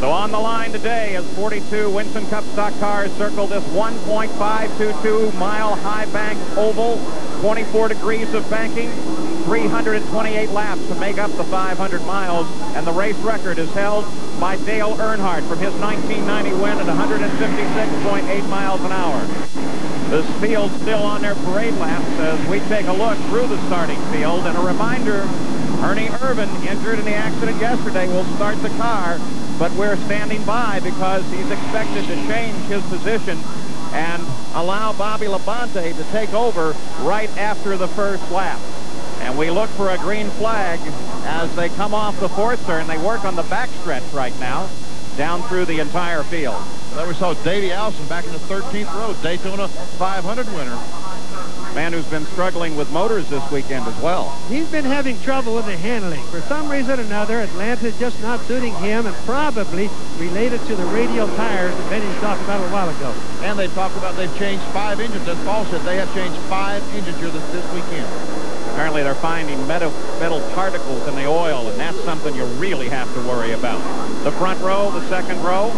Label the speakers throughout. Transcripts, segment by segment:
Speaker 1: So on the line today as 42 Winston Cup stock cars circle this 1.522-mile high bank oval, 24 degrees of banking, 328 laps to make up the 500 miles, and the race record is held by Dale Earnhardt from his 1990 win at 156.8 miles an hour. This field's still on their parade laps as we take a look through the starting field, and a reminder, Ernie Irvan, injured in the accident yesterday, will start the car, but we're standing by because he's expected to change his position and allow Bobby Labonte to take over right after the first lap. And we look for a green flag as they come off the fourth turn. They work on the backstretch right now, down through the entire field.
Speaker 2: There we saw Davey Allison back in the 13th row, Daytona 500 winner.
Speaker 1: Man who's been struggling with motors this weekend as well.
Speaker 3: He's been having trouble with the handling. For some reason or another, Atlanta is just not suiting him, and probably related to the radial tires that Benny talked about a while ago.
Speaker 2: And they talked about they've changed 5 engines. As Paul said, they have changed 5 engines here this weekend.
Speaker 1: Apparently they're finding metal particles in the oil, and that's something you really have to worry about. The front row, the second row,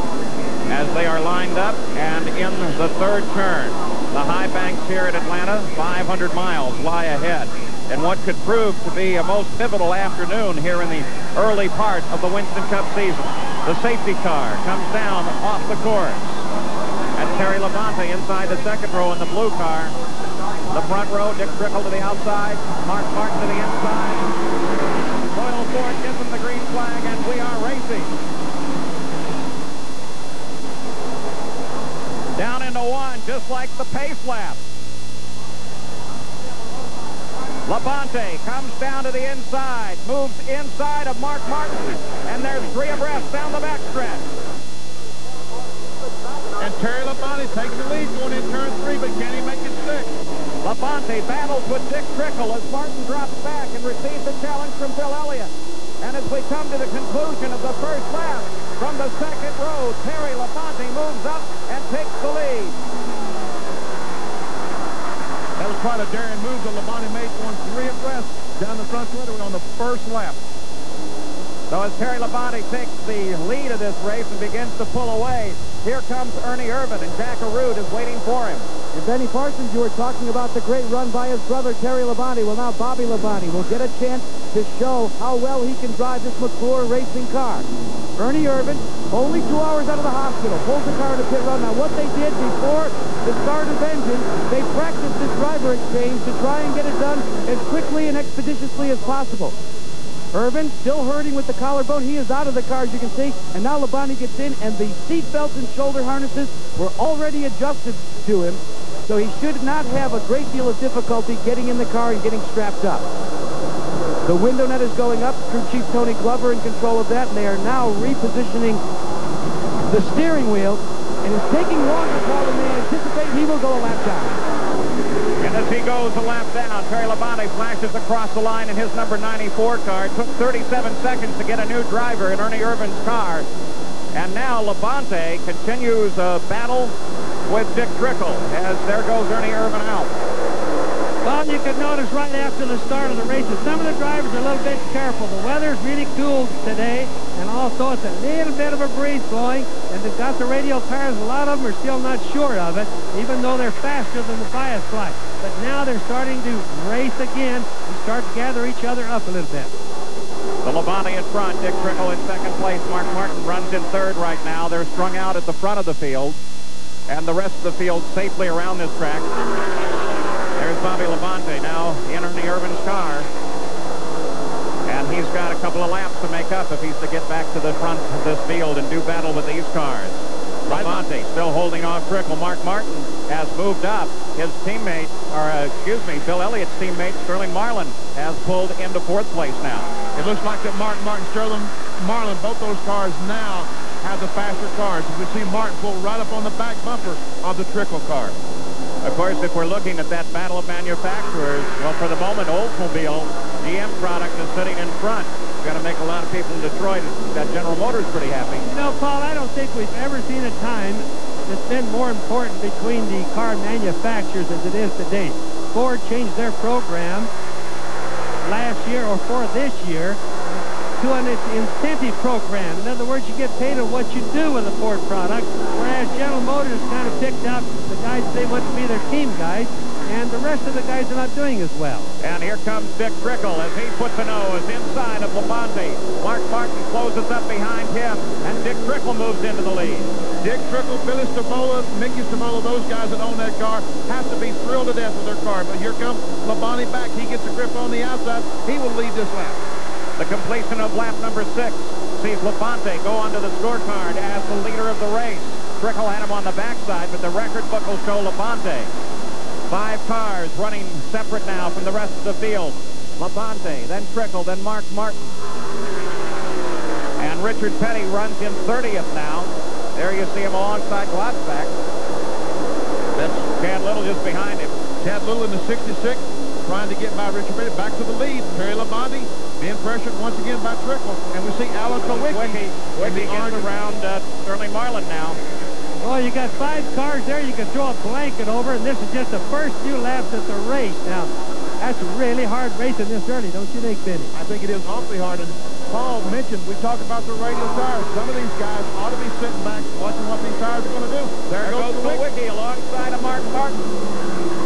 Speaker 1: as they are lined up, and in the third turn. The high banks here at Atlanta, 500 miles lie ahead. And what could prove to be a most pivotal afternoon here in the early part of the Winston Cup season. The safety car comes down off the course. And Terry Labonte inside the second row in the blue car. The front row, Dick Trickle to the outside, Mark Martin to the inside. Royal Ford gives him the green flag, and we are racing. Down into one, just like the pace lap. Labonte comes down to the inside, moves inside of Mark Martin, and there's 3 abreast down the backstretch.
Speaker 2: And Terry Labonte takes the lead going in turn 3, but can he make it stick?
Speaker 1: Labonte battles with Dick Trickle as Martin drops back and receives a challenge from Bill Elliott. And as we come to the conclusion of the first lap, from the second row, Terry Labonte moves up and takes the lead.
Speaker 2: That was quite a daring move that Labonte made, going 3 abreast down the front straightaway on the first lap.
Speaker 1: So as Terry Labonte takes the lead of this race and begins to pull away, here comes Ernie Irvan, and Jack Arute is waiting for him.
Speaker 4: And Benny Parsons, you were talking about the great run by his brother, Terry Labonte. Well, now Bobby Labonte will get a chance to show how well he can drive this McClure racing car. Ernie Irvan, only 2 hours out of the hospital, pulls the car to pit road. Now, what they did before the start of engine, they practiced this driver exchange to try and get it done as quickly and expeditiously as possible. Irvan still hurting with the collarbone. He is out of the car, as you can see, and now Labonte gets in, and the seat belts and shoulder harnesses were already adjusted to him, so he should not have a great deal of difficulty getting in the car and getting strapped up. The window net is going up. Crew Chief Tony Glover in control of that, and they are now repositioning the steering wheel, and it's taking longer, Paul, than they anticipate. He will go a lap down.
Speaker 1: And as he goes a lap down, Terry Labonte flashes across the line in his number 94 car. It took 37 seconds to get a new driver in Ernie Irvan's car. And now Labonte continues a battle with Dick Trickle as there goes Ernie Irvan out.
Speaker 3: Well, you could notice right after the start of the races, some of the drivers are a little bit careful. The weather's really cool today, and also it's a little bit of a breeze blowing, and they've got the radial tires. A lot of them are still not sure of it, even though they're faster than the bias fly. But now they're starting to race again and start to gather each other up a little bit.
Speaker 1: The Labonte in front, Dick Trickle in second place. Mark Martin runs in third right now. They're strung out at the front of the field, and the rest of the field safely around this track. There's Bobby Labonte now in Ernie Irvan's car. And he's got a couple of laps to make up if he's to get back to the front of this field and do battle with these cars. Labonte still holding off Trickle. Mark Martin has moved up. His teammate, Bill Elliott's teammate, Sterling Marlin, has pulled into 4th place now.
Speaker 2: It looks like that Martin, Sterling Marlin, both those cars now have the faster cars. You can see Martin pull right up on the back bumper of the Trickle car.
Speaker 1: Of course, if we're looking at that battle of manufacturers, well, for the moment, Oldsmobile, GM product is sitting in front. It's going to make a lot of people in Detroit that General Motors pretty happy.
Speaker 3: You know, Paul, I don't think we've ever seen a time that's been more important between the car manufacturers as it is today. Ford changed their program last year or for this year. to an incentive program. In other words, you get paid on what you do with a Ford product, whereas General Motors kind of picked out the guys they want to be their team guys, and the rest of the guys are not doing as well.
Speaker 1: And here comes Dick Trickle as he puts a nose inside of Labonte. Mark Martin closes up behind him, and Dick Trickle moves into the lead.
Speaker 2: Dick Trickle, Billy Stavola, Mickey Stavola, those guys that own that car have to be thrilled to death with their car. But here comes Labonte back. He gets a grip on the outside. He will lead this lap.
Speaker 1: The completion of lap number 6 sees Labonte go onto the scorecard as the leader of the race. Trickle had him on the backside, but the record book will show Labonte. 5 cars running separate now from the rest of the field. Labonte, then Trickle, then Mark Martin. And Richard Petty runs in 30th now. There you see him alongside Glotzback. That's Chad Little just behind him.
Speaker 2: Chad Little in the 66, trying to get by Richard Petty back to the lead. Terry Labonte being pressured once again by Trickle. And we see Alan Kowicki.
Speaker 1: Kowicki gets around Sterling Marlin now.
Speaker 3: Well, you got 5 cars there you can throw a blanket over, and this is just the first few laps at the race. Now, that's really hard racing this early, don't you think, Benny?
Speaker 2: I think it is awfully hard. And Paul mentioned, we talked about the radial tires. Some of these guys ought to be sitting back watching what these tires are going to do.
Speaker 1: There goes Kowicki alongside of Mark Martin.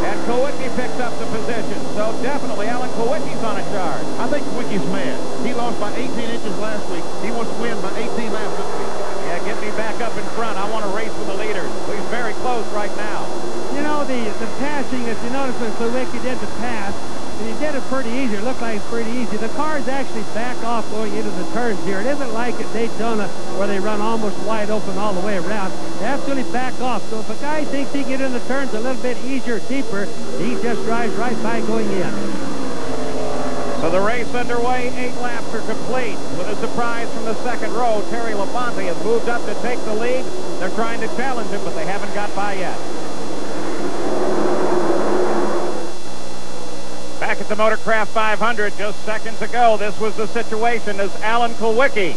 Speaker 1: And Kowicki picks up the position. So definitely Alan Kowicki's on a charge.
Speaker 2: I think Kowicki's mad. He lost by 18 inches last week. He wants to win by 18 laps this week.
Speaker 1: Yeah, get me back up in front. I want to race with the leaders. He's very close right now.
Speaker 3: You know, the passing, as you notice when Kowicki did the pass, and he did it pretty easy. It looked like it's pretty easy. The cars actually back off going into the turns here. It isn't like at Daytona where they run almost wide open all the way around. They absolutely back off. So if a guy thinks he can get in the turns a little bit easier, deeper, he just drives right by going in.
Speaker 1: So the race underway, 8 laps are complete. With a surprise from the second row, Terry Labonte has moved up to take the lead. They're trying to challenge him, but they haven't got by yet. Back at the Motorcraft 500 just seconds ago, this was the situation as Alan Kowicki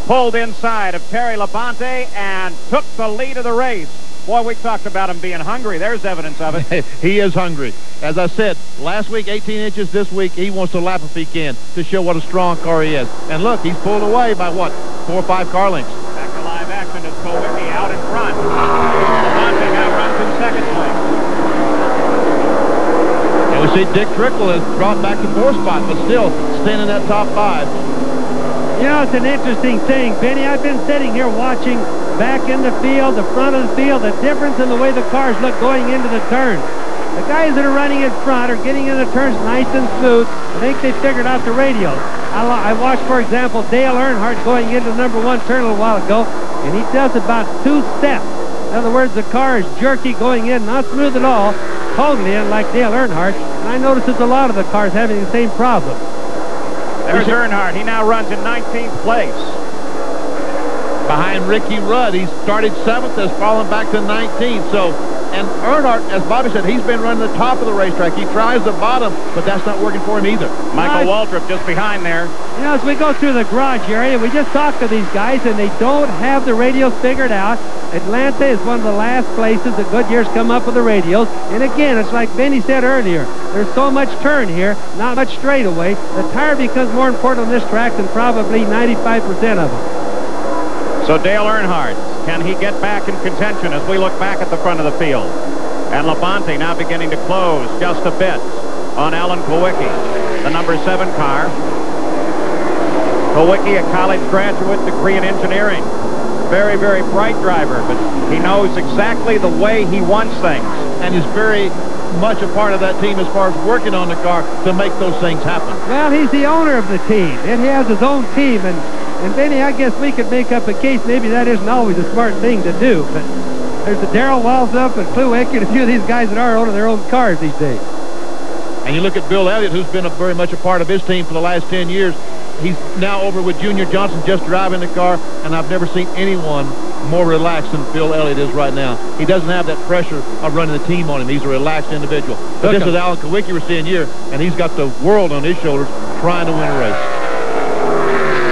Speaker 1: pulled inside of Terry Labonte and took the lead of the race. Boy, we talked about him being hungry. There's evidence of it.
Speaker 2: He is hungry. As I said, last week 18 inches, this week he wants to lap if he can to show what a strong car he is. And look, he's pulled away by what, 4 or 5 car lengths.
Speaker 1: Back to live action as Kowicki out in front. Labonte now runs in second place.
Speaker 2: And we see Dick Trickle has dropped back to 4th spot, but still staying in that top 5.
Speaker 3: You know, it's an interesting thing, Benny. I've been sitting here watching back in the field, the front of the field, the difference in the way the cars look going into the turns. The guys that are running in front are getting in the turns nice and smooth. I think they figured out the radios. I watched, for example, Dale Earnhardt going into number 1 turn a little while ago, and he does about 2 steps. In other words, the car is jerky going in, not smooth at all, totally unlike Dale Earnhardt. And I noticed there's a lot of the cars having the same problem.
Speaker 1: There's Earnhardt. He now runs in 19th place.
Speaker 2: Behind Ricky Rudd. He started 7th, has fallen back to 19th. So, and Earnhardt, as Bobby said, he's been running the top of the racetrack. He tries the bottom, but that's not working for him either.
Speaker 1: Michael Waltrip just behind there.
Speaker 3: You know, as we go through the garage area, we just talked to these guys, and they don't have the radios figured out. Atlanta is one of the last places that Goodyear's come up with the radios. And again, it's like Benny said earlier, there's so much turn here, not much straightaway. The tire becomes more important on this track than probably 95% of them.
Speaker 1: So Dale Earnhardt, can he get back in contention as we look back at the front of the field? And Labonte now beginning to close just a bit on Alan Kowicki, the number 7 car. Kowicki, a college graduate, degree in engineering. Very, very bright driver, but he knows exactly the way he wants things.
Speaker 2: And is very much a part of that team as far as working on the car to make those things happen.
Speaker 3: Well, he's the owner of the team, and he has his own team. And Benny, I guess we could make up a case. Maybe that isn't always a smart thing to do, but there's the Darrell Waltrip and Kluwick and a few of these guys that are owning their own cars these days.
Speaker 2: And you look at Bill Elliott, who's been very much a part of his team for the last 10 years. He's now over with Junior Johnson just driving the car, and I've never seen anyone more relaxed than Bill Elliott is right now. He doesn't have that pressure of running the team on him. He's a relaxed individual. But this is Alan Kowicki we're seeing here, and he's got the world on his shoulders trying to win a race.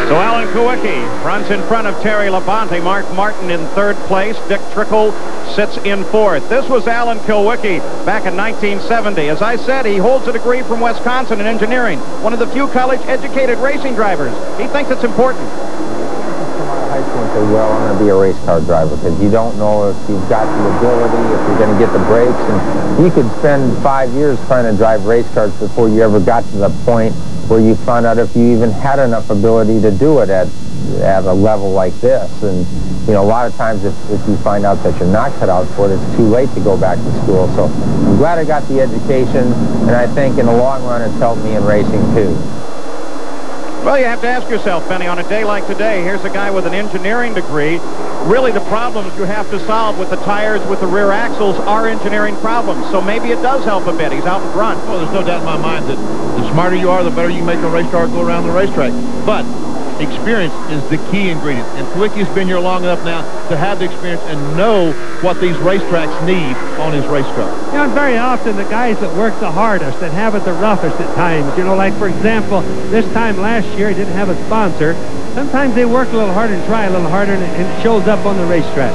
Speaker 1: So Alan Kowicki runs in front of Terry Labonte. Mark Martin in third place. Dick Trickle sits in fourth. This was Alan Kowicki back in 1970. As I said, he holds a degree from Wisconsin in engineering. One of the few college-educated racing drivers. He thinks it's important.
Speaker 5: Come out of high school and say, well, I'm going to be a race car driver, because you don't know if you've got the ability, if you're going to get the brakes. And you could spend 5 years trying to drive race cars before you ever got to the point where you found out if you even had enough ability to do it at a level like this. And, you know, a lot of times if you find out that you're not cut out for it, it's too late to go back to school. So I'm glad I got the education, and I think in the long run it's helped me in racing too.
Speaker 1: Well, you have to ask yourself, Benny, on a day like today, here's a guy with an engineering degree. Really, the problems you have to solve with the tires, with the rear axles, are engineering problems. So maybe it does help a bit. He's out in front.
Speaker 2: Well, there's no doubt in my mind that the smarter you are, the better you make a race car go around the racetrack. But experience is the key ingredient. And Kowicki's been here long enough now to have the experience and know what these racetracks need on his race car.
Speaker 3: You know, and very often the guys that work the hardest and have it the roughest at times, you know, like, for example, this time last year he didn't have a sponsor. Sometimes they work a little harder and try a little harder, and it shows up on the racetrack.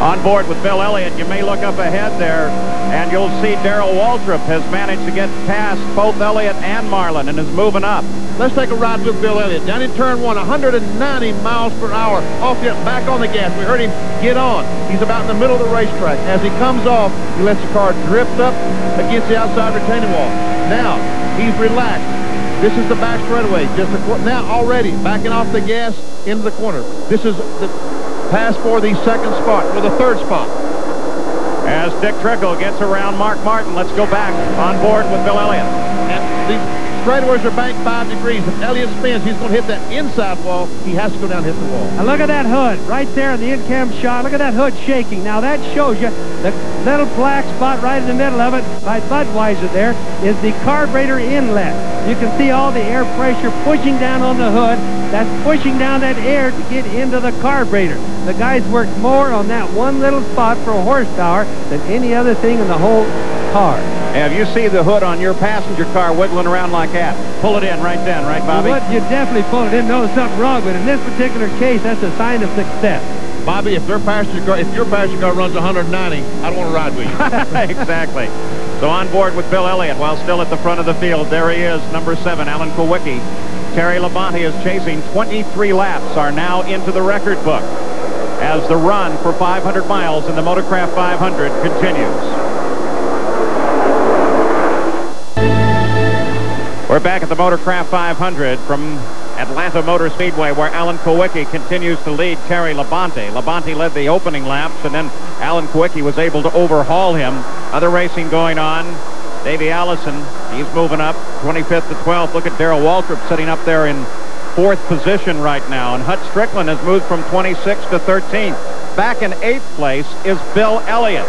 Speaker 1: On board with Bill Elliott, you may look up ahead there, and you'll see Darrell Waltrip has managed to get past both Elliott and Marlin and is moving up.
Speaker 2: Let's take a ride with Bill Elliott. Down in turn one, 190 miles per hour. Off the back on the gas. We heard him get on. He's about in the middle of the racetrack. As he comes off, he lets the car drift up against the outside retaining wall. Now, he's relaxed. This is the back straightaway. Now already backing off the gas into the corner. This is the pass for the second spot, or the third spot.
Speaker 1: As Dick Trickle gets around Mark Martin, let's go back on board with Bill Elliott.
Speaker 2: And these straightaways are banked 5 degrees. If Elliott spins, he's going to hit that inside wall. He has to go down and hit the wall.
Speaker 3: And look at that hood right there in the in-cam shot. Look at that hood shaking. Now that shows you the little black spot right in the middle of it by Budweiser there is the carburetor inlet. You can see all the air pressure pushing down on the hood. That's pushing down that air to get into the carburetor. The guys worked more on that one little spot for horsepower than any other thing in the whole car.
Speaker 1: If you see the hood on your passenger car wiggling around like that, pull it in right then, right, Bobby?
Speaker 3: You definitely pull it in. Know something wrong, but in this particular case, that's a sign of success.
Speaker 2: Bobby, if your passenger car runs 190, I don't want to ride with you.
Speaker 1: Exactly. So on board with Bill Elliott while still at the front of the field. There he is, number 7, Alan Kowicki. Terry Labonte is chasing. 23 laps are now into the record book as the run for 500 miles in the Motorcraft 500 continues. We're back at the Motorcraft 500 from Atlanta Motor Speedway, where Alan Kowicki continues to lead Terry Labonte. Labonte led the opening laps, and then Alan Kowicki was able to overhaul him. Other racing going on. Davey Allison, he's moving up 25th to 12th. Look at Darrell Waltrip sitting up there in 4th position right now. And Hut Strickland has moved from 26th to 13th. Back in 8th place is Bill Elliott,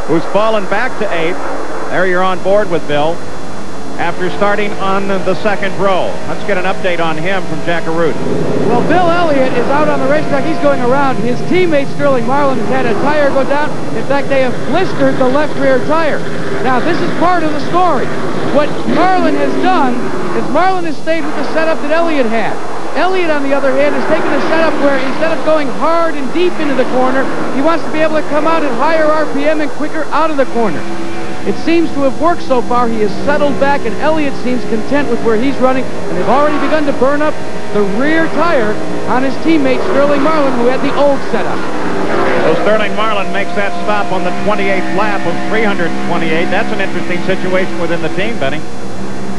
Speaker 1: who's fallen back to 8th. There you're on board with Bill after starting on the second row. Let's get an update on him from Jack Arute.
Speaker 4: Well, Bill Elliott is out on the racetrack. He's going around. His teammate Sterling Marlin has had a tire go down. In fact, they have blistered the left rear tire. Now, this is part of the story. What Marlin has done is Marlin has stayed with the setup that Elliott had. Elliott, on the other hand, has taken a setup where instead of going hard and deep into the corner, he wants to be able to come out at higher RPM and quicker out of the corner. It seems to have worked so far. He has settled back, and Elliott seems content with where he's running, and they've already begun to burn up the rear tire on his teammate Sterling Marlin, who had the old setup.
Speaker 1: So Sterling Marlin makes that stop on the 28th lap of 328. That's an interesting situation within the team, Benny.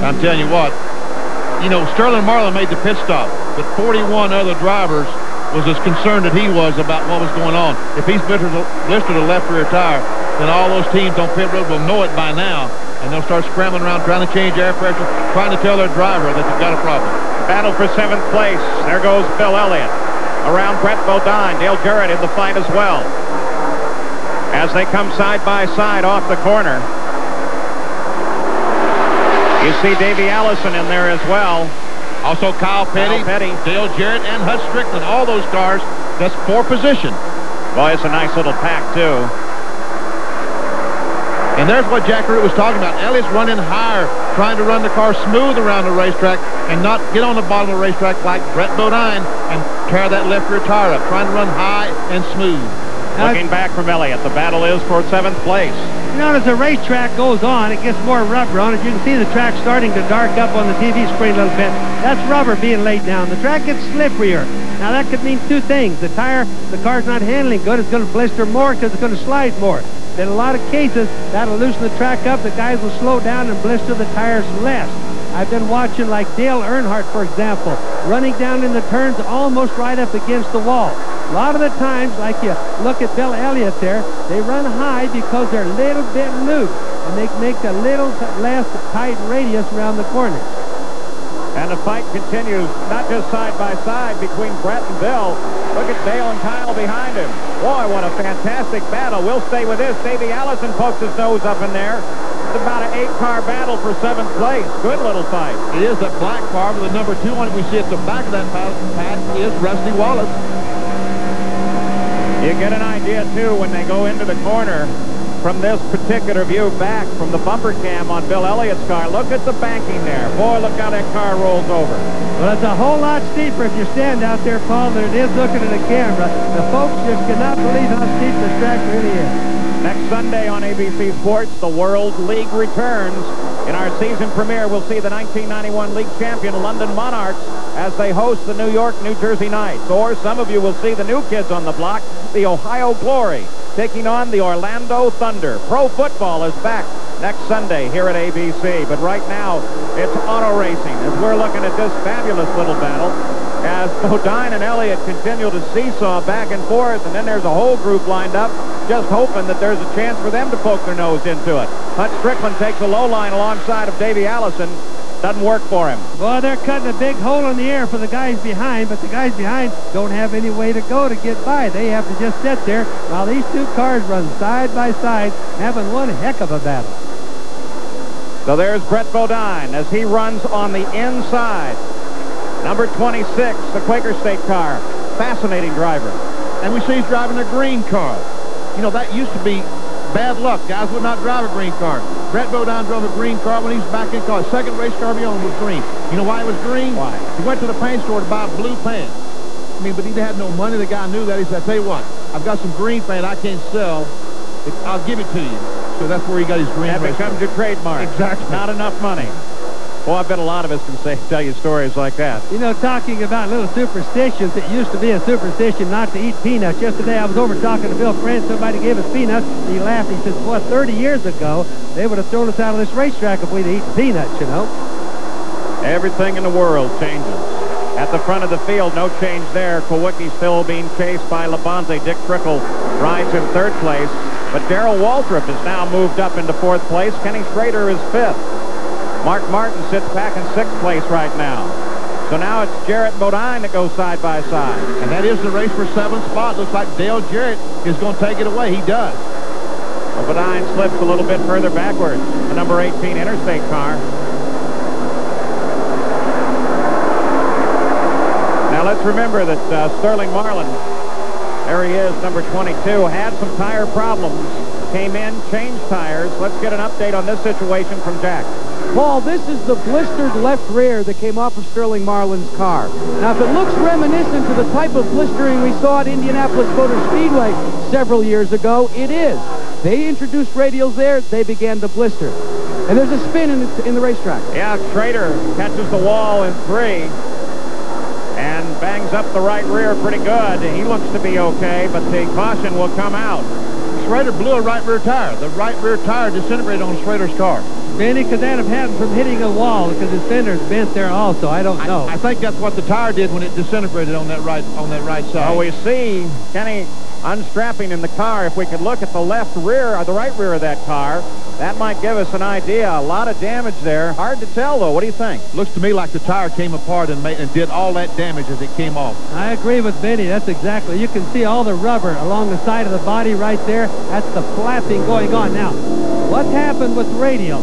Speaker 2: I'm telling you what, you know, Sterling Marlin made the pit stop, but 41 other drivers was as concerned as he was about what was going on. If he's blistered a left rear tire, then all those teams on pit road will know it by now, and they'll start scrambling around trying to change air pressure, trying to tell their driver that they've got a problem.
Speaker 1: Battle for 7th place. There goes Bill Elliott. Around Brett Bodine. Dale Jarrett in the fight as well. As they come side by side off the corner. You see Davey Allison in there as well.
Speaker 2: Also Kyle Petty, Dale Jarrett, and Hut Strickland. All those cars, that's 4 position.
Speaker 1: Boy, it's a nice little pack, too.
Speaker 2: And there's what Jack Root was talking about. Elliott's running higher, trying to run the car smooth around the racetrack and not get on the bottom of the racetrack like Brett Bodine and tear that left rear tire up, trying to run high and smooth.
Speaker 1: Looking back from Elliott, the battle is for 7th place.
Speaker 3: You know, as the racetrack goes on, it gets more rubber on it. You can see the track starting to dark up on the TV screen a little bit. That's rubber being laid down. The track gets slipperier. Now, that could mean two things. The car's not handling good. It's going to blister more because it's going to slide more. In a lot of cases, that'll loosen the track up. The guys will slow down and blister the tires less. I've been watching like Dale Earnhardt, for example, running down in the turns almost right up against the wall. A lot of the times, like you look at Bill Elliott there, they run high because they're a little bit loose, and they make a little less tight radius around the corners.
Speaker 1: And the fight continues, not just side by side between Brett and Bill. Look at Dale and Kyle behind him. Boy, what a fantastic battle. We'll stay with this. Davey Allison pokes his nose up in there. It's about an 8-car battle for 7th place. Good little fight.
Speaker 2: It is that black car with the number 2 on it. We see at the back of that pad is Rusty Wallace.
Speaker 1: You get an idea, too, when they go into the corner from this particular view back from the bumper cam on Bill Elliott's car. Look at the banking there. Boy, look how that car rolls over.
Speaker 3: Well, it's a whole lot steeper if you stand out there, Paul, than it is looking at the camera. The folks just cannot believe how steep this track really is.
Speaker 1: Next Sunday on ABC Sports, the World League returns. In our season premiere, we'll see the 1991 league champion London Monarchs as they host the New York, New Jersey Knights. Or some of you will see the new kids on the block, the Ohio Glory, taking on the Orlando Thunder. Pro football is back next Sunday here at ABC. But right now, it's auto racing as we're looking at this fabulous little battle as Bodine and Elliott continue to seesaw back and forth, and then there's a whole group lined up just hoping that there's a chance for them to poke their nose into it. Hutch Strickland takes a low line alongside of Davey Allison. Doesn't work for him.
Speaker 3: Well, they're cutting a big hole in the air for the guys behind, but the guys behind don't have any way to go to get by. They have to just sit there while these two cars run side by side, having one heck of a battle.
Speaker 1: So there's Brett Bodine as he runs on the inside. Number 26, the Quaker State car. Fascinating driver.
Speaker 2: And we see he's driving a green car. You know, that used to be bad luck. Guys would not drive a green car. Brett Bodine drove a green car when he was back in college. Second race car he owned was green. You know why it was green?
Speaker 1: Why?
Speaker 2: He went to the paint store to buy blue paint. I mean, but he had no money. The guy knew that. He said, I tell you what, I've got some green paint I can't sell. I'll give it to you. So that's where he got his green.
Speaker 1: That becomes your trademark.
Speaker 2: Exactly.
Speaker 1: Not enough money. Well, I bet a lot of us can tell you stories like that.
Speaker 3: You know, talking about little superstitions, it used to be a superstition not to eat peanuts. Yesterday I was over talking to Bill Friend. Somebody gave us peanuts. He laughed. He says, boy, 30 years ago, they would have thrown us out of this racetrack if we'd eaten peanuts, you know.
Speaker 1: Everything in the world changes. At the front of the field, no change there. Kowicki still being chased by Labonte. Dick Trickle rides in 3rd place. But Darrell Waltrip has now moved up into 4th place. Kenny Schrader is 5th. Mark Martin sits back in 6th place right now. So now it's Jarrett Bodine that goes side by side.
Speaker 2: And that is the race for 7th spot. Looks like Dale Jarrett is going to take it away. He does.
Speaker 1: Well, Bodine slips a little bit further backwards. The number 18 Interstate car. Now let's remember that Sterling Marlin, there he is, number 22, had some tire problems. Came in, changed tires. Let's get an update on this situation from Jack.
Speaker 4: Paul, this is the blistered left rear that came off of Sterling Marlin's car. Now, if it looks reminiscent to the type of blistering we saw at Indianapolis Motor Speedway several years ago, it is. They introduced radials there, they began to blister. And there's a spin in the racetrack.
Speaker 1: Yeah, Schrader catches the wall in 3 and bangs up the right rear pretty good. He looks to be okay, but the caution will come out.
Speaker 2: Schrader blew a right rear tire. The right rear tire disintegrated on Schrader's car.
Speaker 3: Benny, could that have happened from hitting a wall because his fender's bent there also? I don't know.
Speaker 2: I think that's what the tire did when it disintegrated on that right side.
Speaker 1: Well, we see Kenny unstrapping in the car. If we could look at the left rear or the right rear of that car, that might give us an idea. A lot of damage there. Hard to tell, though. What do you think?
Speaker 2: Looks to me like the tire came apart and did all that damage as it came off.
Speaker 3: I agree with Benny. That's exactly. You can see all the rubber along the side of the body right there. That's the flapping going on. Now, what's happened with radial?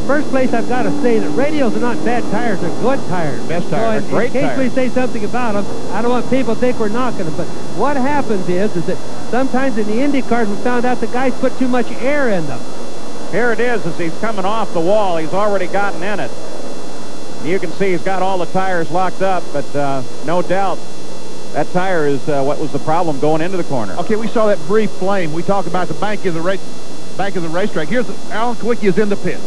Speaker 3: First place, I've got to say that radials are not bad tires. They're good tires.
Speaker 2: Best tires.
Speaker 3: So in case we say something about them, I don't want people to think we're knocking them. But what happens is that sometimes in the Indy cars, we found out the guys put too much air in them.
Speaker 1: Here it is as he's coming off the wall. He's already gotten in it. You can see he's got all the tires locked up, but no doubt that tire is what was the problem going into the corner.
Speaker 2: Okay, we saw that brief flame. We talked about the bank of the racetrack. Here's Alan Kawicki is in the pits.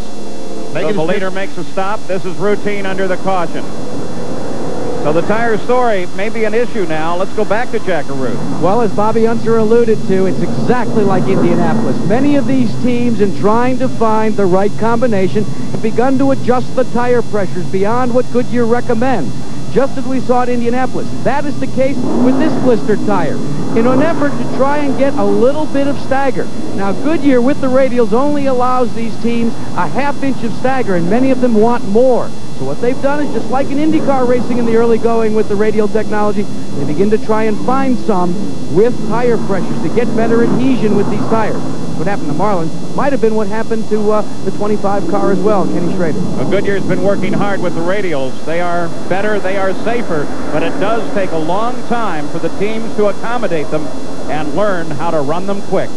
Speaker 1: So the leader makes a stop. This is routine under the caution. So the tire story may be an issue now. Let's go back to Jackaroo.
Speaker 4: Well, as Bobby Unser alluded to, it's exactly like Indianapolis. Many of these teams, in trying to find the right combination, have begun to adjust the tire pressures beyond what Goodyear recommends, just as we saw at Indianapolis. That is the case with this blister tire, in an effort to try and get a little bit of stagger. Now, Goodyear, with the radials, only allows these teams a half-inch of stagger, and many of them want more. So what they've done is, just like in IndyCar racing in the early going with the radial technology, they begin to try and find some with tire pressures to get better adhesion with these tires. What happened to Marlin might have been what happened to the 25 car as well, Kenny Schrader.
Speaker 1: Well, Goodyear's been working hard with the radials. They are better, they are safer, but it does take a long time for the teams to accommodate them and learn how to run them quick.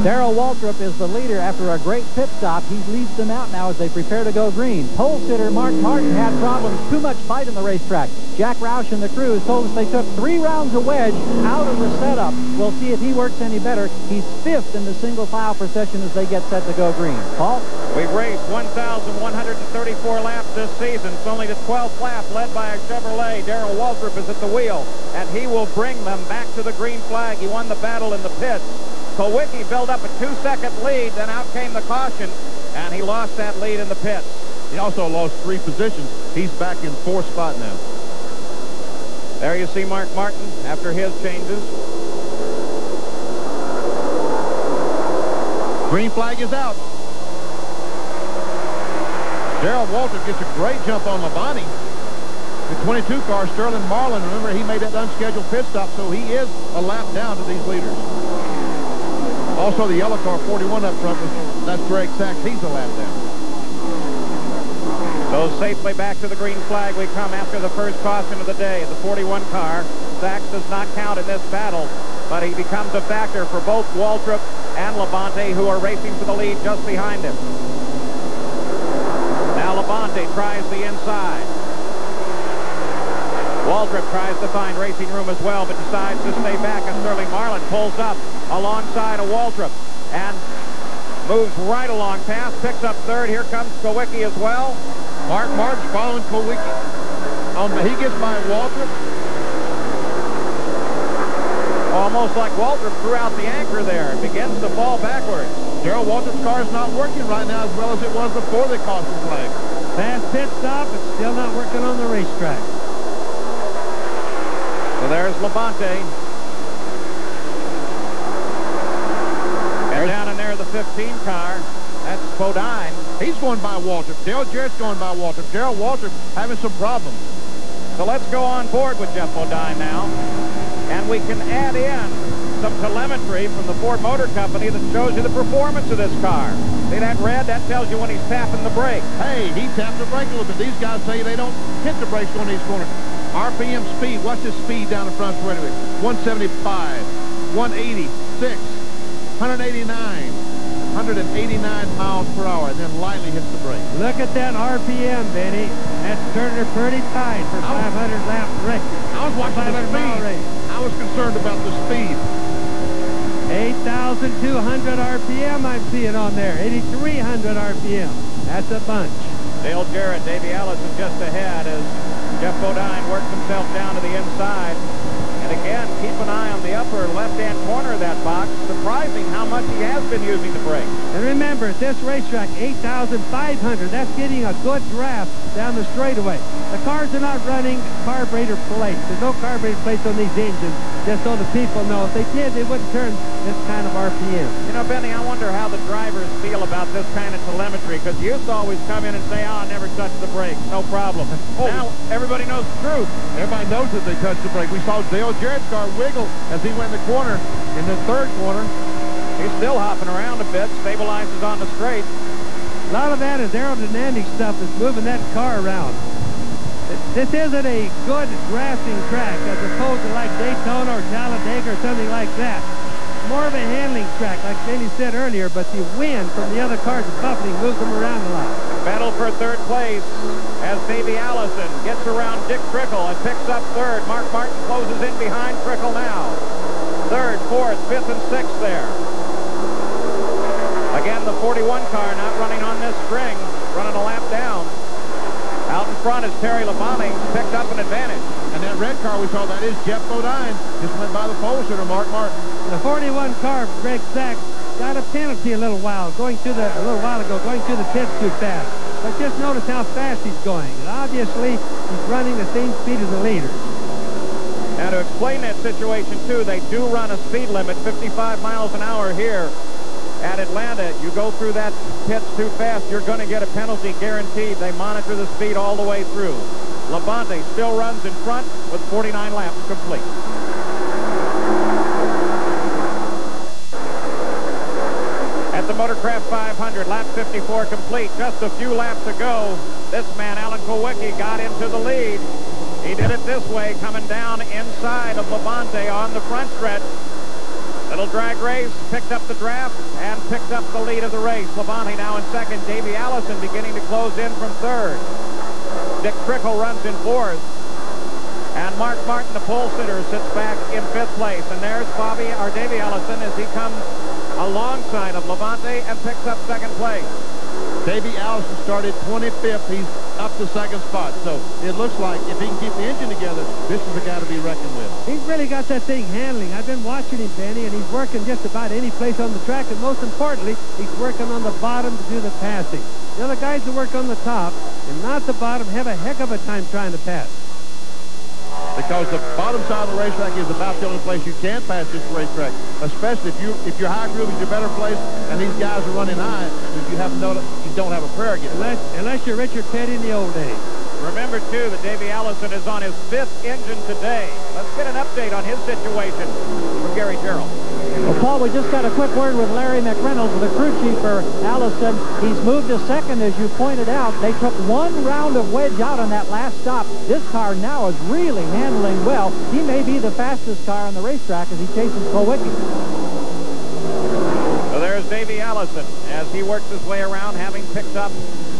Speaker 6: Darrell Waltrip is the leader after a great pit stop. He leads them out now as they prepare to go green. Pole sitter Mark Martin had problems, too much fight in the racetrack. Jack Roush and the crew told us they took 3 rounds of wedge out of the setup. We'll see if he works any better. He's 5th in the single file procession as they get set to go green. Paul?
Speaker 1: We've raced 1,134 laps this season. It's only the 12th lap, led by a Chevrolet. Darrell Waltrip is at the wheel, and he will bring them back to the green flag. He won the battle in the pits. Kawicki built up a 2-second lead, then out came the caution, and he lost that lead in the pits.
Speaker 2: He also lost 3 positions. He's back in 4th spot now.
Speaker 1: There you see Mark Martin after his changes.
Speaker 2: Green flag is out. Darrell Waltrip gets a great jump on Labonte. The 22 car, Sterling Marlin, remember, he made that unscheduled pit stop, so he is a lap down to these leaders. Also, the yellow car, 41 up front, that's Greg Sachs. He's a lap down.
Speaker 1: So safely back to the green flag we come after the first caution of the day. The 41 car, Sachs does not count in this battle, but he becomes a factor for both Waltrip and Labonte, who are racing for the lead just behind him. Now Labonte tries the inside. Waltrip tries to find racing room as well, but decides to stay back, and Sterling Marlin pulls up alongside of Waltrip and moves right along past, picks up 3rd. Here comes Kawicki as well.
Speaker 2: Mark Martin's following Kawicki. He gets by Waltrip.
Speaker 1: Almost like Waltrip threw out the anchor there and begins to fall backwards.
Speaker 2: Darrell Waltrip's car is not working right now as well as it was before the caution flag.
Speaker 3: Fast pit stop, but still not working on the racetrack.
Speaker 1: So there's Labonte. And down in there, the 15 car. That's Bodine.
Speaker 2: He's going by Waltrip. Dale Jarrett's going by Waltrip. Darrell Waltrip having some problems.
Speaker 1: So let's go on board with Jeff Bodine now. And we can add in some telemetry from the Ford Motor Company that shows you the performance of this car. See that red? That tells you when he's tapping the brake.
Speaker 2: Hey, he tapped the brake a little bit. These guys say they don't hit the brakes going these corners. RPM speed. What's his speed down the front straightaway? 175, 186, 189. 189 miles per hour, and then lightly hits the brake.
Speaker 3: Look at that RPM, Benny. That's turning pretty tight for 500 lap race.
Speaker 2: I was watching the speed. I was concerned about the speed.
Speaker 3: 8,200 RPM I'm seeing on there. 8,300 RPM. That's a bunch.
Speaker 1: Dale Jarrett, Davey Allison just ahead as Jeff Bodine works himself down to the inside. And again, keep an eye on the upper left-hand corner of that box. Surprising how much he has been using the brake.
Speaker 3: And remember, at this racetrack, 8,500. That's getting a good draft down the straightaway. The cars are not running carburetor plates. There's no carburetor plates on these engines, just so the people know. If they did, they wouldn't turn this kind of RPM.
Speaker 1: You know, Benny, I wonder how the drivers feel about this kind of telemetry, because you used to always come in and say, oh, I never touched the brakes, no problem. Now, everybody knows the truth.
Speaker 2: Everybody knows that they touched the brake. We saw Dale Jarrett's car wiggle as he went in the corner, in the 3rd corner.
Speaker 1: He's still hopping around a bit, stabilizes on the straight.
Speaker 3: A lot of that is aerodynamic stuff that's moving that car around. This isn't a good racing track as opposed to like Daytona or Talladega or something like that. More of a handling track, like Benny said earlier, but the wind from the other cars at Buffalo moves them around a lot.
Speaker 1: Battle for third place as Davey Allison gets around Dick Trickle and picks up third. Mark Martin closes in behind Trickle now. Third, fourth, fifth, and sixth there. Again, the 41 car not running on this string, running a lap down. Out in front is Terry Labonte, picked up an advantage.
Speaker 2: And that red car we saw, that is Jeff Bodine, just went by the pole sitter, Mark Martin.
Speaker 3: The 41 car, Greg Sachs, got a penalty a little while ago, going through the pits too fast. But just notice how fast he's going. And obviously, he's running the same speed as the leaders.
Speaker 1: Now, to explain that situation, too, they do run a speed limit, 55 miles an hour here at Atlanta. You go through that pits too fast, you're going to get a penalty guaranteed. They monitor the speed all the way through. Labonte still runs in front with 49 laps complete. At the Motorcraft 500, lap 54 complete. Just a few laps ago, this man, Alan Kulwicki, got into the lead. He did it this way, coming down inside of Labonte on the front stretch. Little drag race, picked up the draft, and picked up the lead of the race. Labonte now in second. Davey Allison beginning to close in from third. Dick Trickle runs in fourth. And Mark Martin, the pole sitter, sits back in fifth place. And there's Davey Allison as he comes alongside of Labonte and picks up second place.
Speaker 2: Davey Allison started 25th. He's up to second spot. So it looks like if he can keep the engine together, this is a guy to be reckoned with.
Speaker 3: He's really got that thing handling. I've been watching him, Benny, and he's working just about any place on the track. And most importantly, he's working on the bottom to do the passing. The other guys who work on the top and not the bottom have a heck of a time trying to pass.
Speaker 2: Because the bottom side of the racetrack is about the only place you can pass this racetrack, especially if your high groove is your better place, and these guys are running high. If you don't have a prayer against
Speaker 3: unless you're Richard Petty in the old days.
Speaker 1: Remember, too, that Davey Allison is on his fifth engine today. Let's get an update on his situation from Gary Terrell.
Speaker 6: Well, Paul, we just got a quick word with Larry McReynolds, the crew chief for Allison. He's moved to second, as you pointed out. They took one round of wedge out on that last stop. This car now is really handling well. He may be the fastest car on the racetrack as he chases Kulwicki.
Speaker 1: So there's Davey Allison as he works his way around, having picked up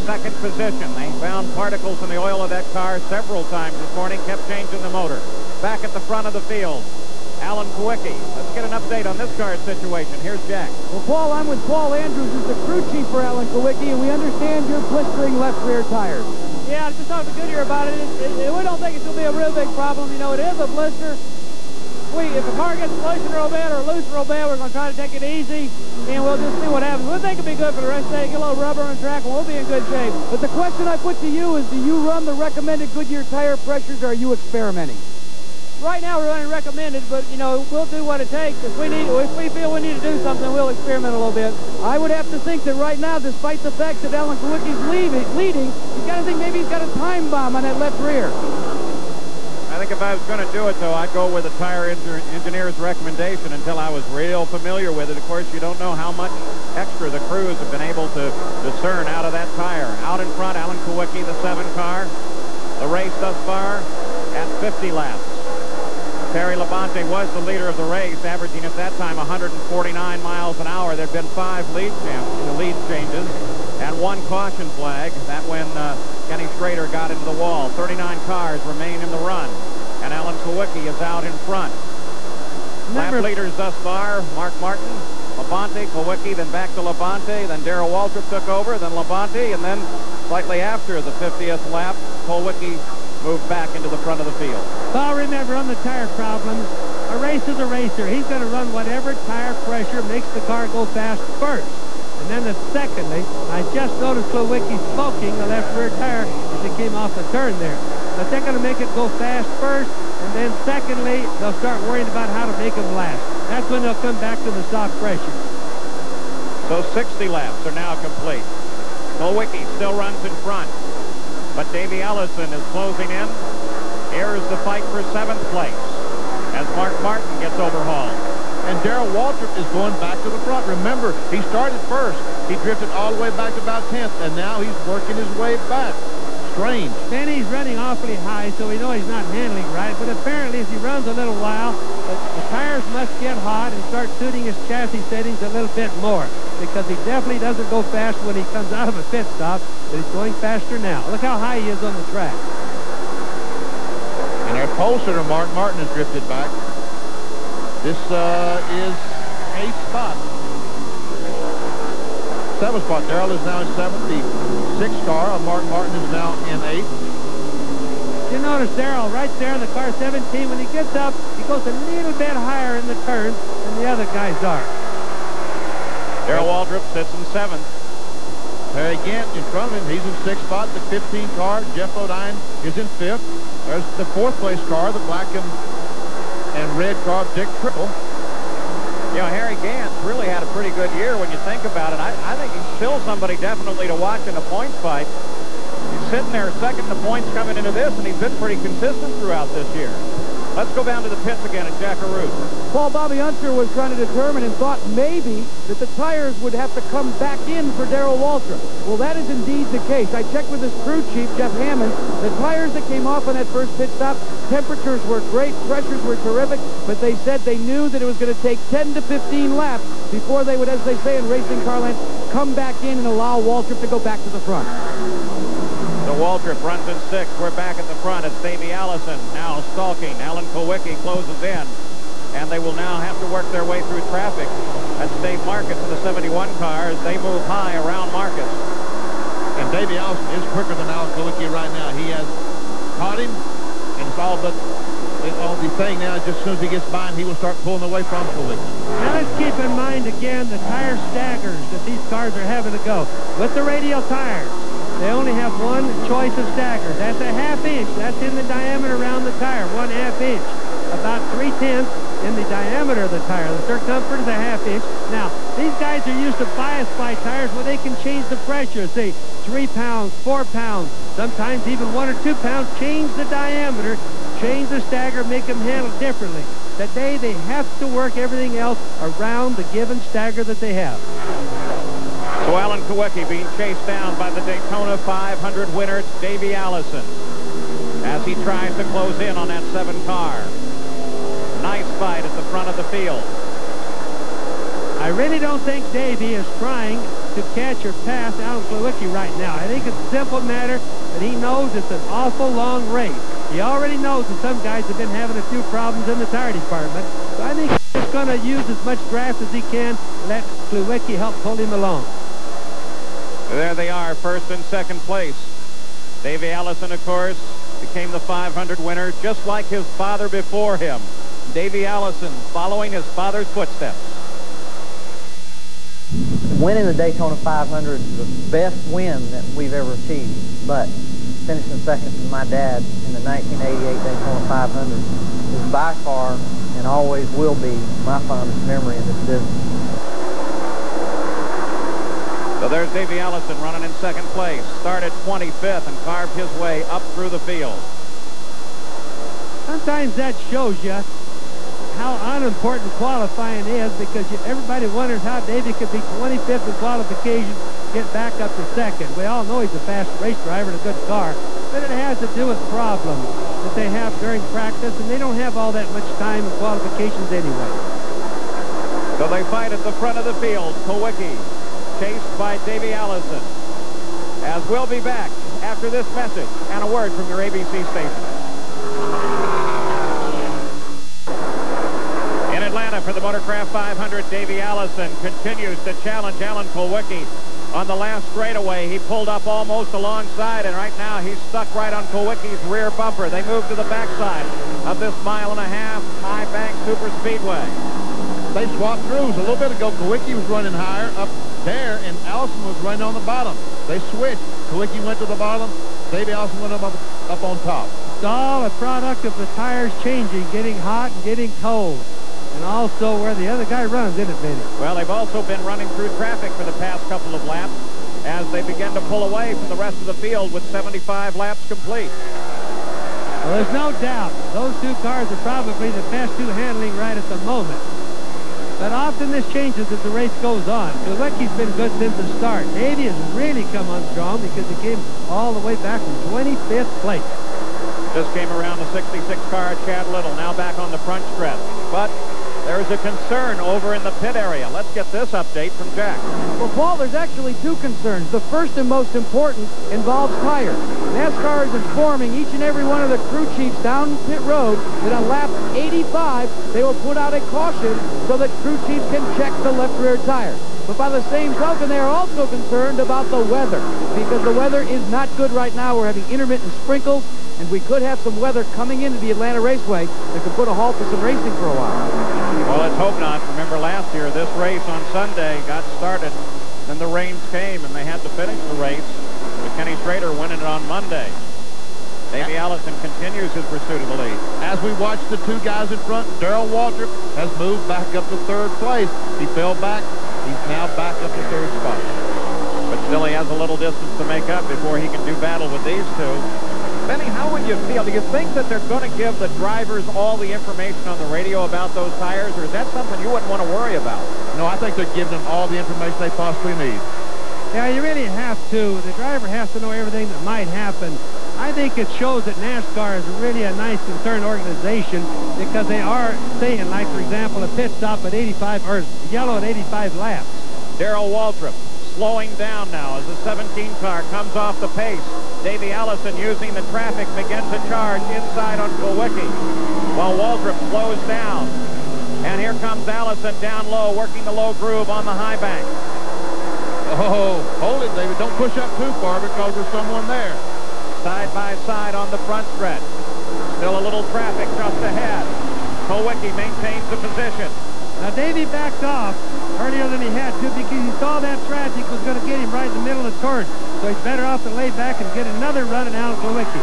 Speaker 1: second position. They found particles in the oil of that car several times this morning, kept changing the motor. Back at the front of the field, Alan Kulwicki. Let's get an update on this car's situation. Here's Jack.
Speaker 4: Well, Paul, I'm with Paul Andrews, who's the crew chief for Alan Kulwicki, and we understand you're blistering left rear tires.
Speaker 7: Yeah, I just talked to Goodyear about it. We don't think it's going to be a real big problem. You know, it is a blister. If the car gets flushing real bad or loose real bad, we're going to try to take it easy, and we'll just see what happens. We think it'll be good for the rest of the day. Get a little rubber on the track, and we'll be in good shape.
Speaker 4: But the question I put to you is, do you run the recommended Goodyear tire pressures, or are you experimenting?
Speaker 7: Right now, we're running recommended, but, you know, we'll do what it takes. If we feel we need to do something, we'll experiment a little bit.
Speaker 4: I would have to think that right now, despite the fact that Alan Kulwicki's leading, you've got to think maybe he's got a time bomb on that left rear.
Speaker 1: I think if I was going to do it, though, I'd go with a tire engineer's recommendation until I was real familiar with it. Of course, you don't know how much extra the crews have been able to discern out of that tire. Out in front, Alan Kulwicki, the 7 car. The race thus far at 50 laps. Terry Labonte was the leader of the race, averaging at that time 149 miles an hour. There had been 5 lead changes and 1 caution flag. That when Kenny Schrader got into the wall. 39 cars remain in the run, and Alan Kulwicki is out in front. Lap leaders thus far, Mark Martin, Labonte, Kulwicki, then back to Labonte, then Darrell Waltrip took over, then Labonte, and then slightly after the 50th lap, Kulwicki moved back into the front of the field.
Speaker 3: Well, remember, on the tire problems, a race is a racer. He's going to run whatever tire pressure makes the car go fast first. And then secondly, I just noticed Kulwicki smoking the left rear tire as he came off the turn there. But they're going to make it go fast first, and then secondly, they'll start worrying about how to make him last. That's when they'll come back to the stock pressure.
Speaker 1: So 60 laps are now complete. Kulwicki still runs in front, but Davey Allison is closing in. Here's the fight for 7th place as Mark Martin gets overhauled.
Speaker 2: And Darrell Waltrip is going back to the front. Remember, he started first. He drifted all the way back to about 10th, and now he's working his way back. strange.
Speaker 3: Benny's running awfully high, so we know he's not handling right, but apparently as he runs a little while, the tires must get hot and start suiting his chassis settings a little bit more, because he definitely doesn't go fast when he comes out of a pit stop, but he's going faster now. Look how high he is on the track.
Speaker 2: And our pole sitter, Martin has drifted back. This is 8th spot. 7th spot. Darrell is now in 7th. The 6th car of Martin is now in 8th.
Speaker 3: You notice Darrell right there in the car 17. When he gets up, he goes a little bit higher in the turns than the other guys are.
Speaker 1: Darrell Waltrip sits in 7th.
Speaker 2: Harry Gant in front of him. He's in 6th spot. The 15 car, Jeff Odine, is in 5th. There's the 4th place car, the black and red car, Dick Triple.
Speaker 1: You know, Harry Gant really had a pretty good year when you think about it. I think he's still somebody definitely to watch in the points fight. He's sitting there second in the points coming into this, and he's been pretty consistent throughout this year. Let's go down to the pits again at Jackaroo.
Speaker 4: Paul, Bobby Unser was trying to determine and thought maybe that the tires would have to come back in for Darrell Waltrip. Well, that is indeed the case. I checked with his crew chief, Jeff Hammond. The tires that came off on that first pit stop, temperatures were great, pressures were terrific, but they said they knew that it was going to take 10 to 15 laps before they would, as they say in racing car land, come back in and allow Waltrip to go back to the front.
Speaker 1: So Waltrip runs in 6th. We're back at the front. It's Davey Allison now stalking. Alan Kulwicki closes in, and they will now have to work their way through traffic. That's Dave Marcus in the 71 car as they move high around Marcus.
Speaker 2: And Davey Allison is quicker than Alan Kulwicki right now. He has caught him, and it's all but the thing now. Just as soon as he gets by him, he will start pulling away from Kulwicki.
Speaker 3: Now let's keep in mind again the tire staggers that these cars are having to go. With the radial tires, they only have one choice of staggers. That's a ½ inch. That's in the diameter around the tire, 1/2 inch. About 3/10 in the diameter of the tire. The circumference is a ½ inch. Now, these guys are used to bias ply tires where they can change the pressure. Say 3 pounds, 4 pounds, sometimes even 1 or 2 pounds. Change the diameter, change the stagger, make them handle differently. Today, they have to work everything else around the given stagger that they have.
Speaker 1: So Alan Kulwicki being chased down by the Daytona 500 winner, Davey Allison, as he tries to close in on that 7 car. Nice fight at the front of the field.
Speaker 3: I really don't think Davey is trying to catch or pass Alan Kulwicki right now. I think it's a simple matter that he knows it's an awful long race. He already knows that some guys have been having a few problems in the tire department. So I think he's going to use as much draft as he can, let Kulwicki help pull him along.
Speaker 1: There they are, 1st and 2nd place. Davey Allison, of course, became the 500 winner, just like his father before him. Davey Allison following his father's footsteps.
Speaker 8: Winning the Daytona 500 is the best win that we've ever achieved, but finishing second to my dad in the 1988 Daytona 500 is by far and always will be my fondest memory in this business.
Speaker 1: So there's Davey Allison running in 2nd place. Started 25th and carved his way up through the field.
Speaker 3: Sometimes that shows you how unimportant qualifying is, because everybody wonders how Davey could be 25th in qualification, get back up to 2nd. We all know he's a fast race driver and a good car, but it has to do with problems that they have during practice, and they don't have all that much time in qualifications anyway.
Speaker 1: So they fight at the front of the field. Kulwicki chased by Davey Allison. As we'll be back after this message and a word from your ABC station. In Atlanta for the Motorcraft 500, Davey Allison continues to challenge Alan Kulwicki on the last straightaway. He pulled up almost alongside, and right now he's stuck right on Kulwicki's rear bumper. They move to the backside of this 1.5 mile high bank super speedway.
Speaker 2: They swapped crews. A little bit ago, Kulwicki was running higher up there, and Allison was running on the bottom. They switched. Kulwicki went to the bottom. Davey Allison went up on top.
Speaker 3: It's all a product of the tires changing, getting hot and getting cold. And also where the other guy runs, isn't it, Benny?
Speaker 1: Well, they've also been running through traffic for the past couple of laps as they begin to pull away from the rest of the field with 75 laps complete.
Speaker 3: Well, there's no doubt those two cars are probably the best two handling right at the moment. But often this changes as the race goes on. Kulwicki's been good since the start. Davey has really come on strong because he came all the way back from 25th place.
Speaker 1: Just came around the 66 car, Chad Little, now back on the front stretch. But there's a concern over in the pit area. Let's get this update from Jack.
Speaker 4: Well, Paul, there's actually two concerns. The first and most important involves tires. NASCAR is informing each and every one of the crew chiefs down pit road that on lap 85, they will put out a caution so that crew chiefs can check the left rear tire. But by the same token, they are also concerned about the weather because the weather is not good right now. We're having intermittent sprinkles, and we could have some weather coming into the Atlanta Raceway that could put a halt to some racing for a while.
Speaker 1: Well, let's hope not. Remember last year, this race on Sunday got started, then the rains came, and they had to finish the race with Kenny Schrader winning it on Monday. Davey Allison continues his pursuit of the lead.
Speaker 2: As we watch the two guys in front, Darrell Waltrip has moved back up to third place. He fell back. He's now back up to third spot.
Speaker 1: But still, he has a little distance to make up before he can do battle with these two. Benny, how would you feel? Do you think that they're going to give the drivers all the information on the radio about those tires, or is that something you wouldn't want to worry about?
Speaker 2: No, I think they're giving them all the information they possibly need.
Speaker 3: Yeah, you really have to. The driver has to know everything that might happen. I think it shows that NASCAR is really a nice, concerned organization because they are saying, like, for example, a pit stop at 85, or yellow at 85 laps.
Speaker 1: Darrell Waltrip slowing down now as the 17 car comes off the pace. Davey Allison, using the traffic, begins to charge inside on Kulwicki while Waltrip slows down. And here comes Allison down low, working the low groove on the high bank.
Speaker 2: Oh, hold it, David. Don't push up too far because there's someone there.
Speaker 1: Side by side on the front stretch. Still a little traffic just ahead. Kulwicki maintains the position.
Speaker 3: Now, Davey backed off earlier than he had to because he saw that traffic was going to get him right in the middle of the turn. So he's better off to lay back and get another run at Alan Kulwicki.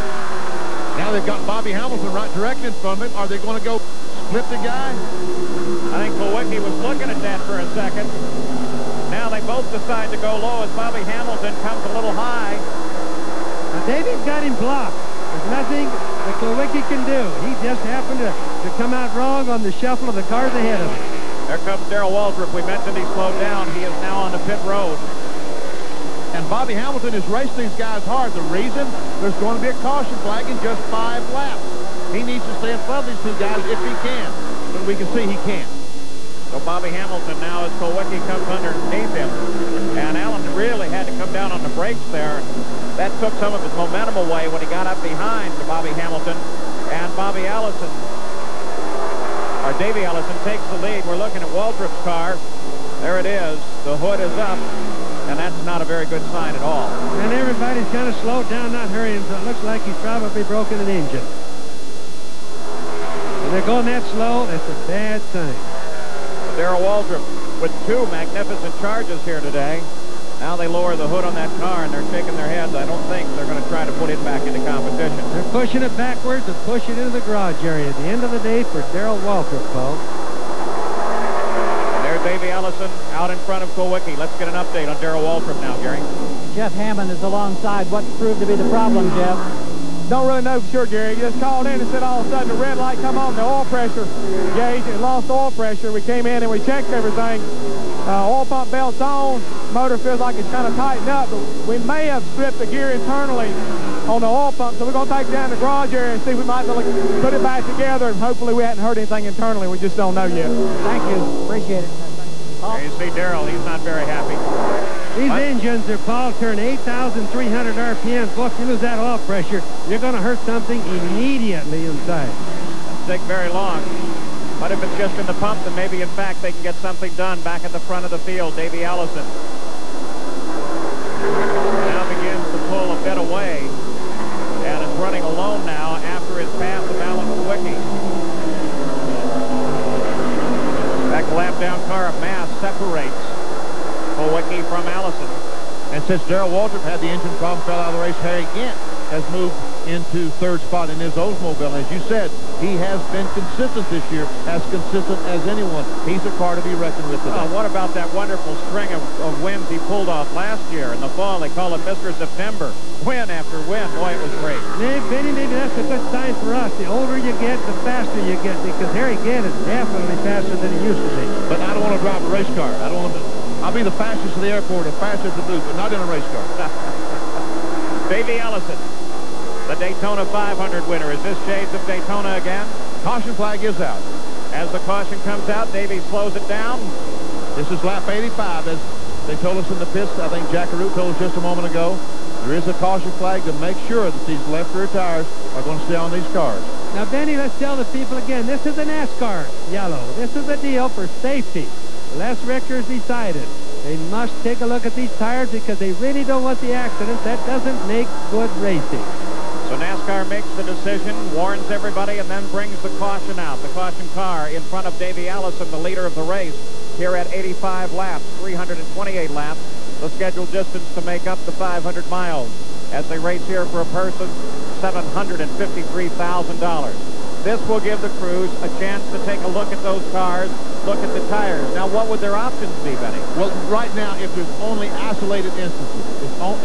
Speaker 2: Now they've got Bobby Hamilton right direct in front of him. Are they going to go split the guy?
Speaker 1: I think Kulwicki was looking at that for a second. Now they both decide to go low as Bobby Hamilton comes a little high.
Speaker 3: Now, Davey's got him blocked. There's nothing that Kulwicki can do. He just happened to come out wrong on the shuffle of the cars ahead of him.
Speaker 1: There comes Darrell Waltrip. We mentioned he slowed down. He is now on the pit road.
Speaker 2: And Bobby Hamilton is racing these guys hard. The reason, there's going to be a caution flag in just 5 laps. He needs to stay in front of these two guys if he can. But we can see he can't.
Speaker 1: So Bobby Hamilton now as Kulwicki comes underneath him. And Allen really had to come down on the brakes there. That took some of his momentum away when he got up behind Bobby Hamilton. And Bobby Allison, or Davey Allison, takes the lead. We're looking at Waltrip's car. There it is. The hood is up. And that's not a very good sign at all.
Speaker 3: And everybody's kind of slowed down, not hurrying, so it looks like he's probably broken an engine. When they're going that slow, that's a bad sign.
Speaker 1: Darrell Waltrip with 2 magnificent charges here today. Now they lower the hood on that car, and they're shaking their heads. I don't think they're going to try to put it back into competition.
Speaker 3: They're pushing it backwards and pushing it into the garage area. At the end of the day for Darrell Waltrip, Paul.
Speaker 1: And there's Davey Allison out in front of Kulwicki. Let's get an update on Darrell Waltrip now, Gary.
Speaker 6: Jeff Hammond is alongside. What proved to be the problem, Jeff?
Speaker 7: Don't really know for sure, Gary. He just called in and said all of a sudden the red light come on, the oil pressure gauge, and lost oil pressure. We came in and we checked everything. Oil pump belt's on. Motor feels like it's kind of tightened up, but we may have stripped the gear internally on the oil pump, so we're going to take it down to the garage area and see if we might be able to put it back together, and hopefully we hadn't heard anything internally. We just don't know yet.
Speaker 6: Thank you. Appreciate it.
Speaker 1: There you see Darrell. He's not very happy.
Speaker 3: These engines are, Paul, turn 8,300 RPMs. Well, if you lose that oil pressure, you're going to hurt something immediately inside.
Speaker 1: Doesn't take very long. But if it's just in the pump, then maybe, in fact, they can get something done back at the front of the field. Davey Allison now begins to pull a bit away and is running alone now after his pass of Alan Kulwicki. That lap-down car of Mass separates Kulwicki from Allison.
Speaker 2: And since Darrell Waltrip had the engine problem, fell out of the race, Harry Gant has moved into third spot in his Oldsmobile. As you said, he has been consistent this year, as consistent as anyone. He's a car to be reckoned with today.
Speaker 1: Oh, what about that wonderful string of wins he pulled off last year in the fall? They call it Mr. September. Win after win. Boy, it was great.
Speaker 3: Benny, maybe that's a good sign for us. The older you get, the faster you get, because Harry Gant is definitely faster than he used to be.
Speaker 2: But I don't want to drive a race car. I don't want to. I'll be the fastest at the airport or fastest at the booth, but not in a race car.
Speaker 1: Davey Ellison, the Daytona 500 winner. Is this shades of Daytona again?
Speaker 2: Caution flag is out.
Speaker 1: As the caution comes out, Davey slows it down.
Speaker 2: This is lap 85, as they told us in the pits. I think Jackaroo told us just a moment ago. There is a caution flag to make sure that these left rear tires are going to stay on these cars.
Speaker 3: Now, Benny, let's tell the people again, this is a NASCAR yellow. This is a deal for safety. Les Richter's decided they must take a look at these tires because they really don't want the accidents. That doesn't make good racing.
Speaker 1: So NASCAR makes the decision, warns everybody, and then brings the caution out. The caution car in front of Davey Ellison, the leader of the race, here at 85 laps, 328 laps, the scheduled distance to make up the 500 miles. As they race here for a purse of $753,000. This will give the crews a chance to take a look at those cars, look at the tires. Now, what would their options be, Benny?
Speaker 2: Well, right now, if there's only isolated instances,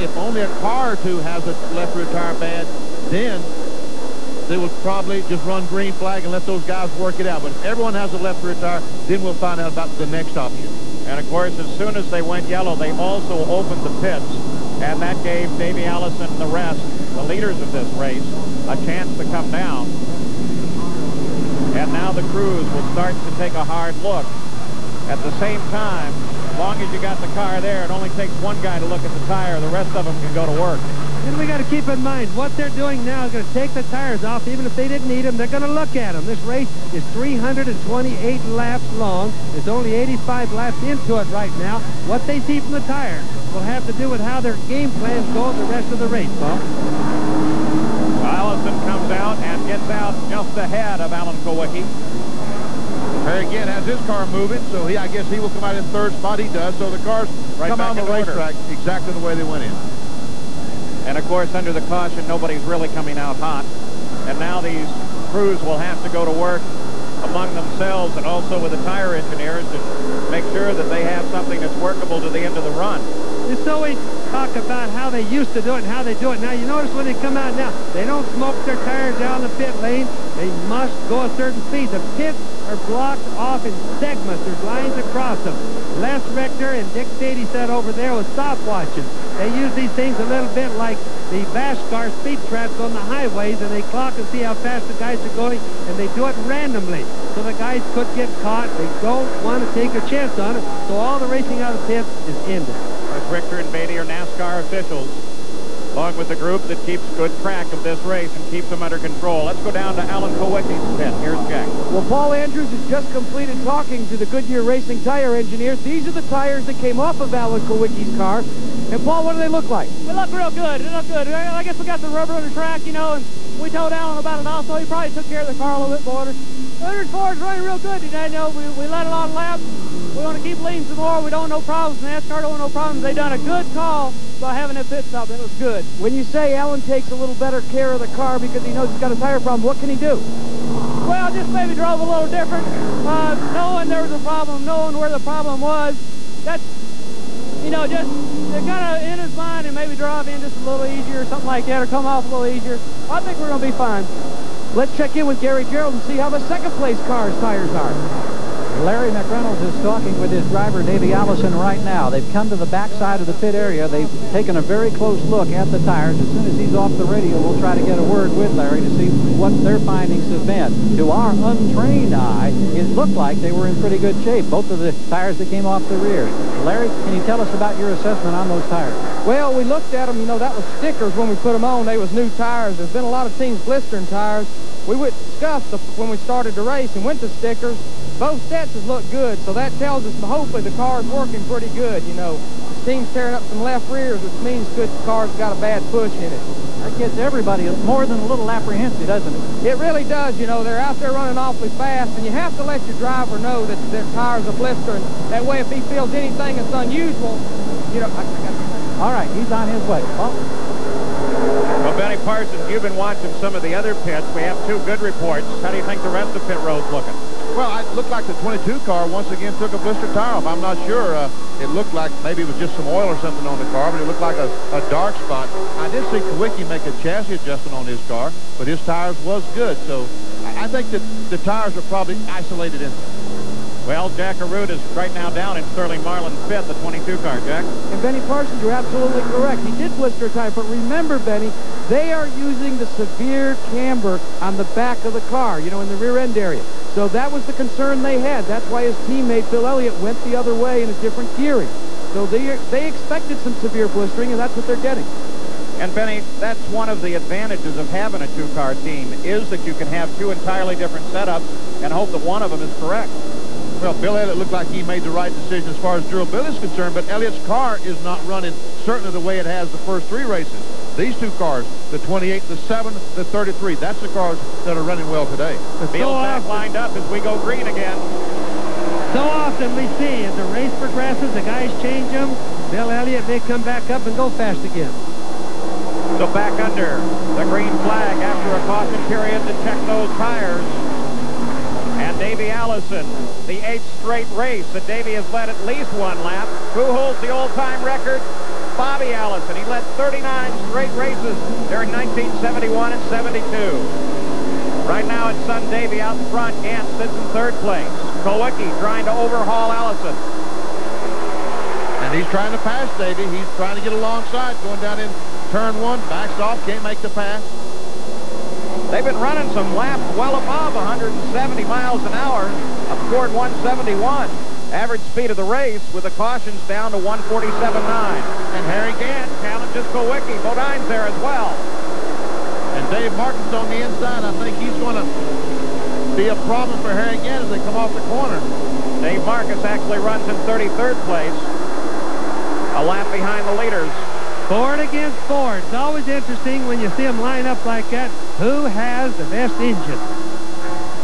Speaker 2: if only a car or two has a left rear tire bad, then they will probably just run green flag and let those guys work it out. But if everyone has a left rear tire, then we'll find out about the next option.
Speaker 1: And, of course, as soon as they went yellow, they also opened the pits, and that gave Davey Ellison and the rest, the leaders of this race, a chance to come down. And now the crews will start to take a hard look. At the same time, as long as you got the car there, it only takes one guy to look at the tire. The rest of them can go to work.
Speaker 3: And we got to keep in mind, what they're doing now is going to take the tires off. Even if they didn't need them, they're going to look at them. This race is 328 laps long. There's only 85 laps into it right now. What they see from the tires will have to do with how their game plans go the rest of the race, Paul.
Speaker 1: Allison comes out and gets out just ahead of Alan Kowicki.
Speaker 2: Harry again has his car moving, so I guess he will come out in third spot. He does. So the cars come out on the racetrack exactly the way they went in.
Speaker 1: And, of course, under the caution, nobody's really coming out hot. And now these crews will have to go to work among themselves and also with the tire engineers to make sure that they have something that's workable to the end of the run.
Speaker 3: It's always talk about how they used to do it and how they do it now. You notice when they come out now, they don't smoke their tires down the pit lane. They must go a certain speed. The pits are blocked off in segments. There's lines across them. Les Richter and Dick Stady said over there with stopwatches. They use these things a little bit like the NASCAR speed traps on the highways, and they clock and see how fast the guys are going, and they do it randomly. So the guys could get caught. They don't want to take a chance on it. So all the racing out of the pits is ended.
Speaker 1: Richter and Beatty are NASCAR officials, along with the group that keeps good track of this race and keeps them under control. Let's go down to Alan Kowicki's pit. Here's Jack.
Speaker 4: Well, Paul Andrews has just completed talking to the Goodyear Racing tire engineers. These are the tires that came off of Alan Kowicki's car. And, Paul, what do they look like?
Speaker 7: They look real good. They look good. I guess we got the rubber on the track, you know, and we told Alan about it also. He probably took care of the car a little bit better. 104 is running real good today. You know, we let a lot of laps. We want to keep leading some more. We don't want no problems. NASCAR don't want no problems. They done a good call by having that pit stop. That was good.
Speaker 4: When you say Alan takes a little better care of the car because he knows he's got a tire problem, what can he do?
Speaker 7: Well, just maybe drove a little different, knowing there was a problem, knowing where the problem was. That's, you know, just kind of in his mind and maybe drive in just a little easier or something like that, or come off a little easier. I think we're going to be fine.
Speaker 4: Let's check in with Gary Gerald and see how the second place car's tires are.
Speaker 6: Larry McReynolds is talking with his driver, Davey Allison, right now. They've come to the backside of the pit area. They've taken a very close look at the tires. As soon as he's off the radio, we'll try to get a word with Larry to see what their findings have been. To our untrained eye, it looked like they were in pretty good shape, both of the tires that came off the rear. Larry, can you tell us about your assessment on those tires?
Speaker 9: Well, we looked at them. You know, that was stickers when we put them on. They was new tires. There's been a lot of teams blistering tires. We went scuffed when we started the race and went to stickers. Both sets has looked good, so that tells us hopefully the car is working pretty good. You know, the team's tearing up some left rears, which means good car's got a bad push in it.
Speaker 6: That gets everybody more than a little apprehensive, doesn't it?
Speaker 9: It really does. You know, they're out there running awfully fast, and you have to let your driver know that their tires are blistering. That way, if he feels anything that's unusual, you know,
Speaker 6: all right, he's on his way. Oh.
Speaker 1: Well, Well, Benny Parsons, you've been watching some of the other pits. We have two good reports. How do you think the rest of pit road's looking?
Speaker 2: Well, it looked like the 22 car once again took a blister tire off. I'm not sure. It looked like maybe it was just some oil or something on the car, but it looked like a dark spot. I did see Kawicki make a chassis adjustment on his car, but his tires was good. So I think that the tires are probably isolated in.
Speaker 1: Well, Jack Arute is right now down in Sterling Marlin's pit, the 22 car, Jack.
Speaker 4: And Benny Parsons, you're absolutely correct. He did blister a tire, but remember, Benny, they are using the severe camber on the back of the car, you know, in the rear end area. So that was the concern they had. That's why his teammate, Bill Elliott, went the other way in a different gearing. So they expected some severe blistering, and that's what they're getting.
Speaker 1: And, Benny, that's one of the advantages of having a two-car team, is that you can have two entirely different setups and hope that one of them is correct.
Speaker 2: Well, Bill Elliott looked like he made the right decision as far as durability is concerned, but Elliott's car is not running certainly the way it has the first three races. These two cars, the 28, the 7, the 33, that's the cars that are running well today.
Speaker 1: Field back lined up as we go green again.
Speaker 3: So often we see as the race progresses, the guys change them. Bill Elliott may come back up and go fast again.
Speaker 1: So back under the green flag after a caution period to check those tires. And Davey Allison, the 8th straight race that Davey has led at least one lap. Who holds the all-time record? Bobby Allison. He led 39 straight races during 1971 and 72. Right now it's son Davey out in front. Gant sits in 3rd place. Kawicki trying to overhaul Allison.
Speaker 2: And he's trying to pass Davey. He's trying to get alongside, going down in turn 1, backs off, can't make the pass.
Speaker 1: They've been running some laps well above 170 miles an hour. Up scored 171. Average speed of the race with the cautions down to 147.9. And Harry Gant challenges Kawicki. Bodine's there as well.
Speaker 2: And Dave Martin's on the inside. I think he's going to be a problem for Harry Gant as they come off the corner.
Speaker 1: Dave Marcus actually runs in 33rd place. A lap behind the leaders.
Speaker 3: Ford against Ford. It's always interesting when you see them line up like that. Who has the best engine?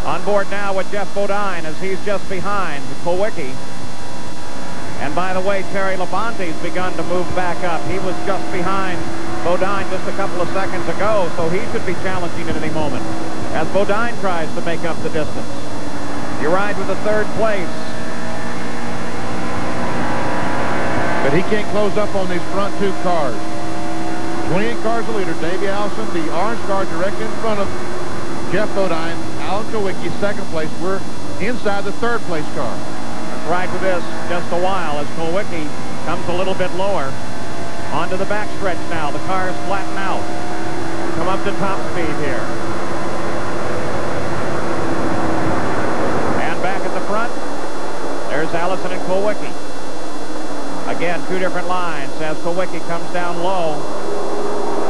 Speaker 1: On board now with Jeff Bodine as he's just behind Kawicki. And by the way, Terry Labonte's begun to move back up. He was just behind Bodine just a couple of seconds ago, so he should be challenging at any moment as Bodine tries to make up the distance. You ride with the 3rd place.
Speaker 2: But he can't close up on these front 2 cars. 28 cars a leader. Davey Allison, the orange car directly in front of Jeff Bodine. Alan Kawicki, 2nd place. We're inside the 3rd place car.
Speaker 1: Let's ride with this just a while as Kawicki comes a little bit lower. Onto the backstretch now. The cars flatten out. Come up to top speed here. And back at the front, there's Allison and Kawicki. Again, 2 different lines as Kawicki comes down low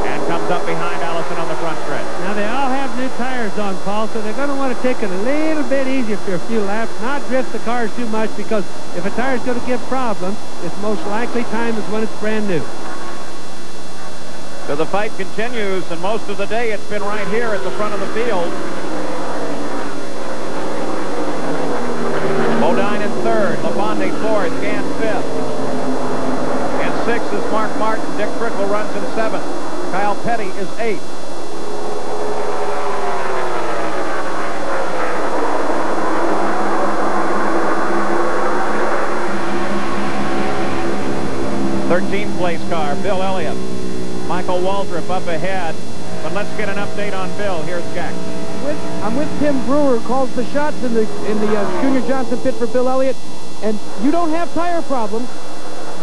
Speaker 1: and comes up behind Allison on the front stretch.
Speaker 3: Now, they all have new tires on, Paul, so they're going to want to take it a little bit easier for a few laps, not drift the cars too much, because if a tire's going to give problems, its most likely time is when it's brand new.
Speaker 1: So the fight continues, and most of the day it's been right here at the front of the field. Bodine in 3rd, Labonte 4th, Gant 5th. 6th is Mark Martin. Dick Trickle runs in 7th. Kyle Petty is 8th. Thirteenth place car, Bill Elliott. Michael Waldrop up ahead. But let's get an update on Bill. Here's Jack.
Speaker 4: I'm with Tim Brewer, who calls the shots in the Junior Johnson pit for Bill Elliott. And you don't have tire problems.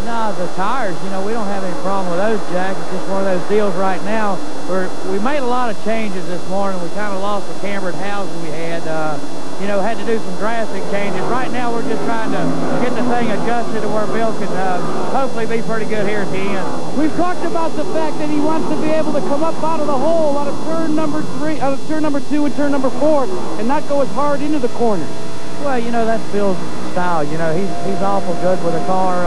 Speaker 8: No, the tires, you know, we don't have any problem with those, Jack. It's just one of those deals right now where we made a lot of changes this morning. We kind of lost the cambered housing we had. You know, had to do some drastic changes. Right now, we're just trying to get the thing adjusted to where Bill can hopefully be pretty good here at the end.
Speaker 4: We've talked about the fact that he wants to be able to come up out of the hole out of turn number 2 and turn number 4 and not go as hard into the corners.
Speaker 8: Well, you know, that's Bill's style. You know, he's awful good with a car.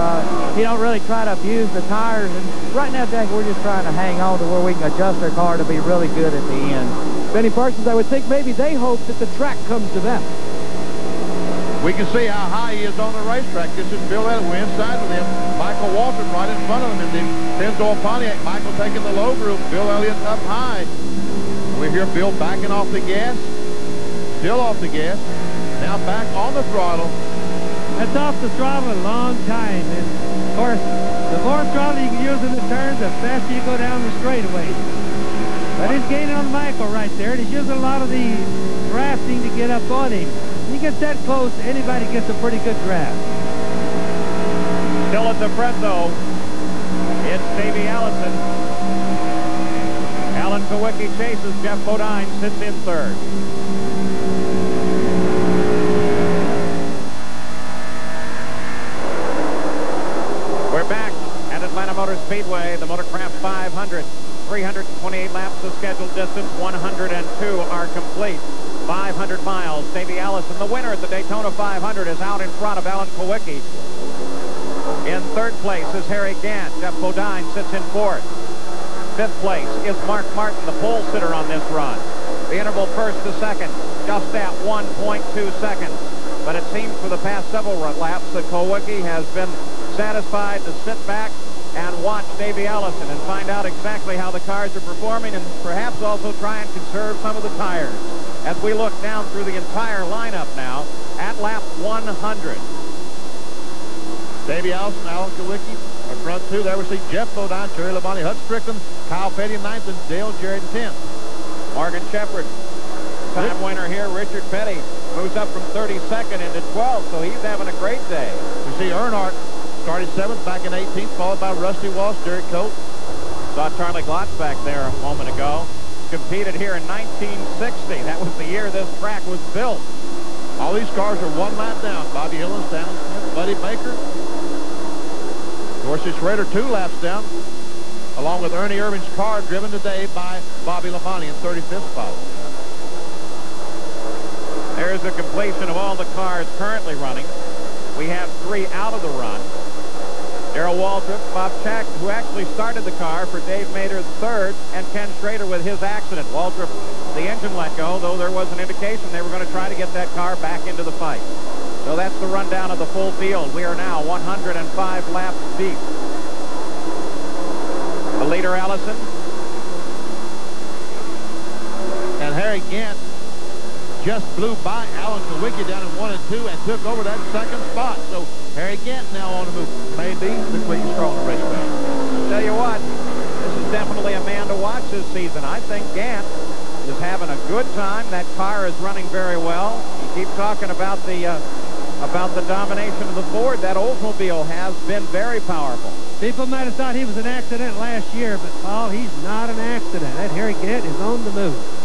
Speaker 8: He don't really try to abuse the tires. And right now, Jack, we're just trying to hang on to where we can adjust our car to be really good at the end.
Speaker 4: Benny Parsons, I would think maybe they hope that the track comes to them.
Speaker 2: We can see how high he is on the racetrack. This is Bill Elliott. We're inside with him. Michael Michael Waltrip right in front of him in the Pennzoil Pontiac. Michael taking the low group. Bill Elliott up high. We hear Bill backing off the gas. Still off the gas. Now back on the throttle.
Speaker 3: That's off the throttle a long time. And, of course, the more throttle you can use in the turns, the faster you go down the straightaway. But he's gaining on Michael right there, and he's using a lot of the drafting to get up on him. When he gets that close, anybody gets a pretty good draft.
Speaker 1: Still at the front, though, it's Davey Allison. Alan Kowicki chases. Jeff Bodine sits in third. We're back at Atlanta Motor Speedway, the Motorcraft 500. 328 laps, the scheduled distance, 102 are complete. 500 miles. Davey Allison, the winner at the Daytona 500, is out in front of Alan Kowicki. In third place is Harry Gant. Jeff Bodine sits in fourth. Fifth place is Mark Martin, the pole sitter on this run. The interval first to second, just at 1.2 seconds. But it seems for the past several laps that Kowicki has been satisfied to sit back and watch Davey Allison and find out exactly how the cars are performing, and perhaps also try and conserve some of the tires. As we look down through the entire lineup now at lap 100.
Speaker 2: Davey Allison, Alan Kowicki are front two. There we see Jeff Bodine, Terry Labonte, Hut Strickland, Kyle Petty in ninth, and Dale Jarrett in 10th.
Speaker 1: Morgan Shepherd, time winner here. Richard Petty moves up from 32nd into 12th, so he's having a great day.
Speaker 2: We see Earnhardt started 7th, back in 18th, followed by Rusty Walsh, Derek Coates.
Speaker 1: Saw Charlie Glotz back there a moment ago. Competed here in 1960. That was the year this track was built.
Speaker 2: All these cars are one lap down. Bobby Hillens, Stanley Smith, Buddy Baker. Dorsey Schrader 2 laps down, along with Ernie Irvin's car driven today by Bobby Labonte in 35th spot.
Speaker 1: There's a completion of all the cars currently running. We have 3 out of the run. Darrell Waltrip, Bob Chack, who actually started the car for Dave Mader third, and Ken Schrader with his accident. Waltrip, the engine let go, though there was an indication they were going to try to get that car back into the fight. So that's the rundown of the full field. We are now 105 laps deep. The leader, Allison.
Speaker 2: And Harry Gant just blew by Alan Kowicki down in 1 and 2 and took over that second spot. So Harry Gant now on the move. Maybe the quickest car on the racetrack.
Speaker 1: Tell you what, this is definitely a man to watch this season. I think Gant is having a good time. That car is running very well. You keep talking about the domination of the Ford. That Oldsmobile has been very powerful.
Speaker 3: People might have thought he was an accident last year, but Paul, he's not an accident. That Harry Gant is on the move.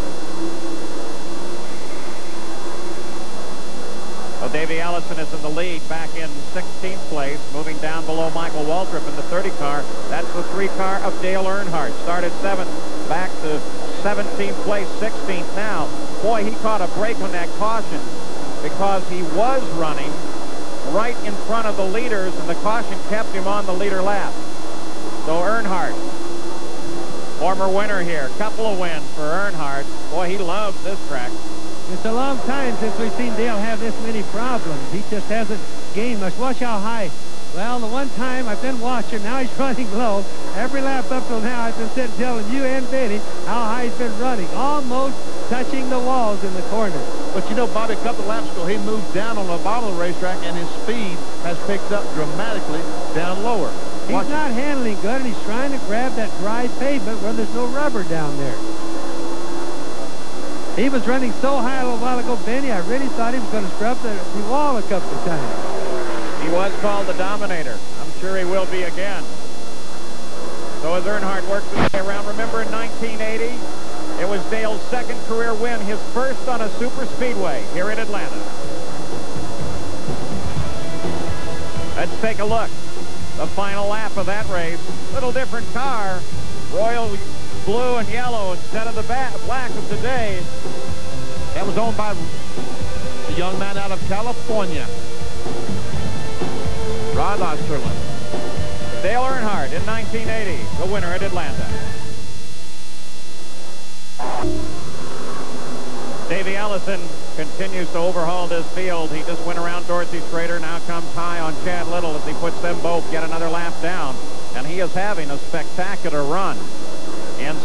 Speaker 1: Well, Davey Allison is in the lead, back in 16th place, moving down below Michael Waltrip in the 30 car. That's the 3 car of Dale Earnhardt. Started 7th, back to 17th place, 16th now. Boy, he caught a break on that caution because he was running right in front of the leaders, and the caution kept him on the leader lap. So Earnhardt, former winner here, couple of wins for Earnhardt. Boy, he loves this track.
Speaker 3: It's a long time since we've seen Dale have this many problems. He just hasn't gained much. Watch how high. Well, the one time I've been watching, now he's running low. Every lap up till now, I've been sitting telling you and Benny how high he's been running, almost touching the walls in the corner.
Speaker 2: But you know, Bobby, a couple of laps ago, he moved down on the bottom of the racetrack, and his speed has picked up dramatically down lower.
Speaker 3: He's not handling good, and he's trying to grab that dry pavement where there's no rubber down there. He was running so high a little while ago, Benny, I really thought he was going to scrub the wall a couple of times.
Speaker 1: He was called the Dominator. I'm sure he will be again. So as Earnhardt works his way around, remember in 1980, it was Dale's second career win, his first on a super speedway here in Atlanta. Let's take a look. The final lap of that race. Little different car. Royal blue and yellow instead of the black of today.
Speaker 2: That was owned by the young man out of California, Rod Osterlund.
Speaker 1: Dale Earnhardt in 1980, the winner at Atlanta. Davey Allison continues to overhaul this field. He just went around Dorsey Schrader. Now comes high on Chad Little as he puts them both yet another lap down. And he is having a spectacular run. And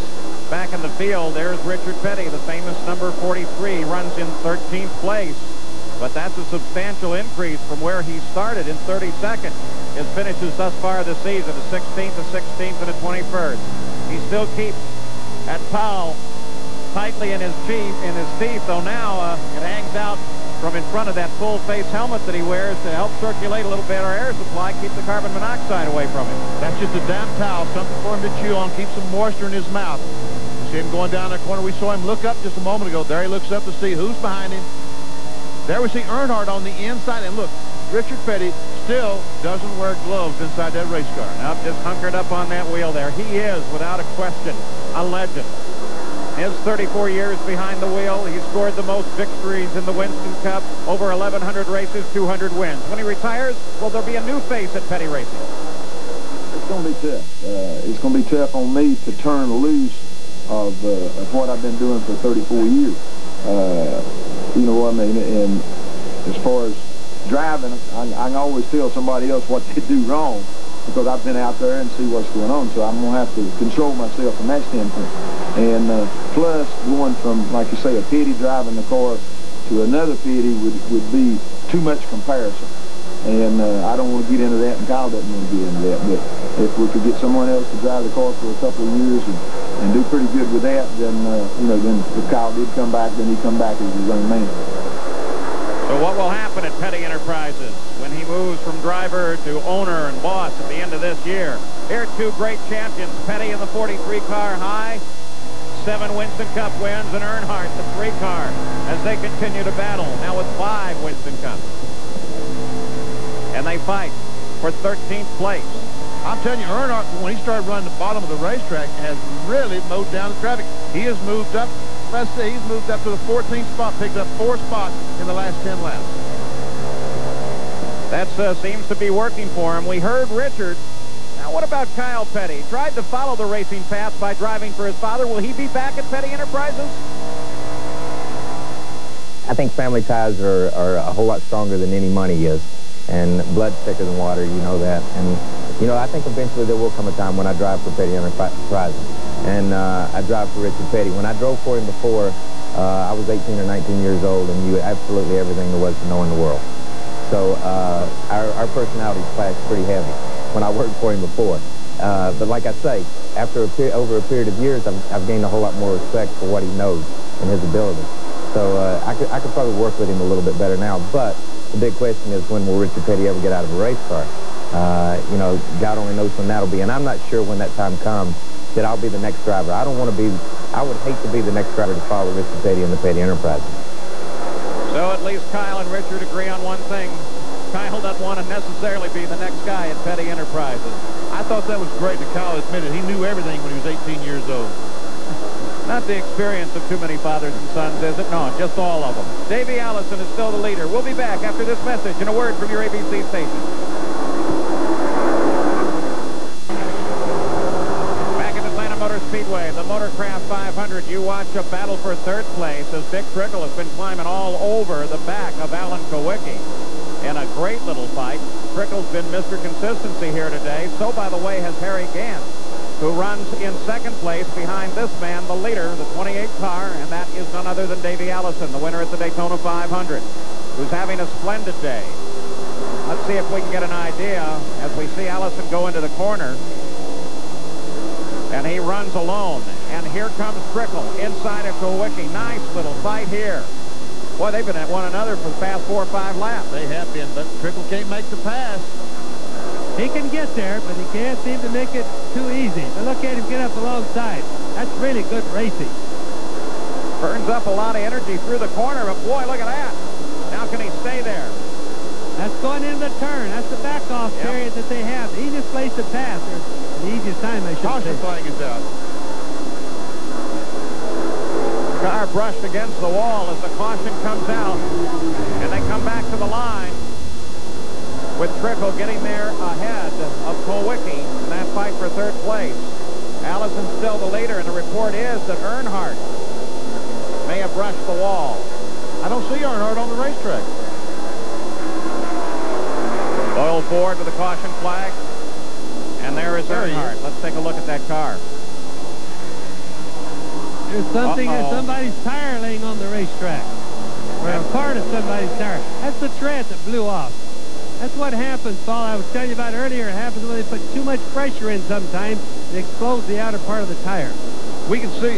Speaker 1: back in the field, there's Richard Petty, the famous number 43, runs in 13th place. But that's a substantial increase from where he started in 32nd. His finishes thus far this season, a 16th, a 16th, and a 21st. He still keeps that towel tightly in his teeth, though now it hangs out from in front of that full-face helmet that he wears to help circulate a little bit our air supply, keep the carbon monoxide away from him.
Speaker 2: That's just a damp towel, something for him to chew on, keep some moisture in his mouth. You see him going down that corner. We saw him look up just a moment ago. There he looks up to see who's behind him. There we see Earnhardt on the inside, and look, Richard Petty still doesn't wear gloves inside that race car.
Speaker 1: Nope, just hunkered up on that wheel there. He is, without a question, a legend. His 34 years behind the wheel, he scored the most victories in the Winston Cup, over 1,100 races, 200 wins. When he retires, will there be a new face at Petty Racing?
Speaker 10: It's going to be tough. It's going to be tough on me to turn loose of what I've been doing for 34 years. You know what I mean? And as far as driving, I can always tell somebody else what they do wrong because I've been out there and see what's going on. So I'm going to have to control myself from that standpoint. And plus, going from, like you say, a Petty driving the car to another Petty would be too much comparison. And I don't want to get into that, and Kyle doesn't want to get into that. But if we could get someone else to drive the car for a couple of years and do pretty good with that, then, you know, then if Kyle did come back, then he'd come back as his own man.
Speaker 1: So what will happen at Petty Enterprises when he moves from driver to owner and boss at the end of this year? Here are two great champions, Petty in the 43 car high, 7 Winston Cup wins, and Earnhardt, the 3 car, as they continue to battle, now with 5 Winston Cups. And they fight for 13th place.
Speaker 2: I'm telling you, Earnhardt, when he started running the bottom of the racetrack, has really mowed down the traffic. He has moved up. Let's see, he's moved up to the 14th spot, picked up 4 spots in the last 10 laps.
Speaker 1: That seems to be working for him. We heard Richard. Now, what about Kyle Petty? He tried to follow the racing path by driving for his father. Will he be back at Petty Enterprises?
Speaker 5: I think family ties are a whole lot stronger than any money is. And blood's thicker than water, you know that. And, you know, I think eventually there will come a time when I drive for Petty Enterprises. And I drive for Richard Petty. When I drove for him before, I was 18 or 19 years old and knew absolutely everything there was to know in the world. So our personalities clashed pretty heavy when I worked for him before. But like I say, after over a period of years, I've gained a whole lot more respect for what he knows and his ability. So I could probably work with him a little bit better now. But the big question is, when will Richard Petty ever get out of a race car? You know, God only knows when that'll be. And I'm not sure when that time comes that I'll be the next driver. I would hate to be the next driver to follow Richard Petty in the Petty Enterprises.
Speaker 1: So at least Kyle and Richard agree on one thing. Kyle doesn't want to necessarily be the next guy at Petty Enterprises.
Speaker 2: I thought that was great that Kyle admitted he knew everything when he was 18 years old.
Speaker 1: Not the experience of too many fathers and sons, is it? No, just all of them. Davey Allison is still the leader. We'll be back after this message and a word from your ABC station. Back at Atlanta Motor Speedway, the Motorcraft 500, you watch a battle for 3rd place as Dick Trickle has been climbing all over the back of Alan Kowicki in a great little fight. Trickle's been Mr. Consistency here today. So, by the way, has Harry Gant, who runs in 2nd place behind this man, the leader, the 28 car, and that is none other than Davey Allison, the winner at the Daytona 500, who's having a splendid day. Let's see if we can get an idea as we see Allison go into the corner. And he runs alone. And here comes Trickle inside of Kowicki. Nice little fight here. Boy, they've been at one another for the past 4 or 5 laps.
Speaker 2: They have been, but Trickle can't make the pass.
Speaker 3: He can get there, but he can't seem to make it too easy. But look at him get up alongside. That's really good racing.
Speaker 1: Burns up a lot of energy through the corner, but boy, look at that. Now can he stay there?
Speaker 3: That's going into the turn. That's the back-off period that they have. The easiest place to pass, or the easiest time, I should say.
Speaker 2: Caution flag is out.
Speaker 1: Car brushed against the wall as the caution comes out, and they come back to the line with Trickle getting there ahead of Kowicki in that fight for 3rd place. Allison's still the leader, and the report is that Earnhardt may have brushed the wall.
Speaker 2: I don't see Earnhardt on the racetrack.
Speaker 1: Doyle Ford with a caution flag. And there is Earnhardt. Let's take a look at that car.
Speaker 3: There's something, somebody's tire laying on the racetrack. Or a part of somebody's tire. That's the tread that blew off. That's what happens, Paul. I was telling you about earlier. It happens when they put too much pressure in sometimes. It explodes the outer part of the tire.
Speaker 2: We can see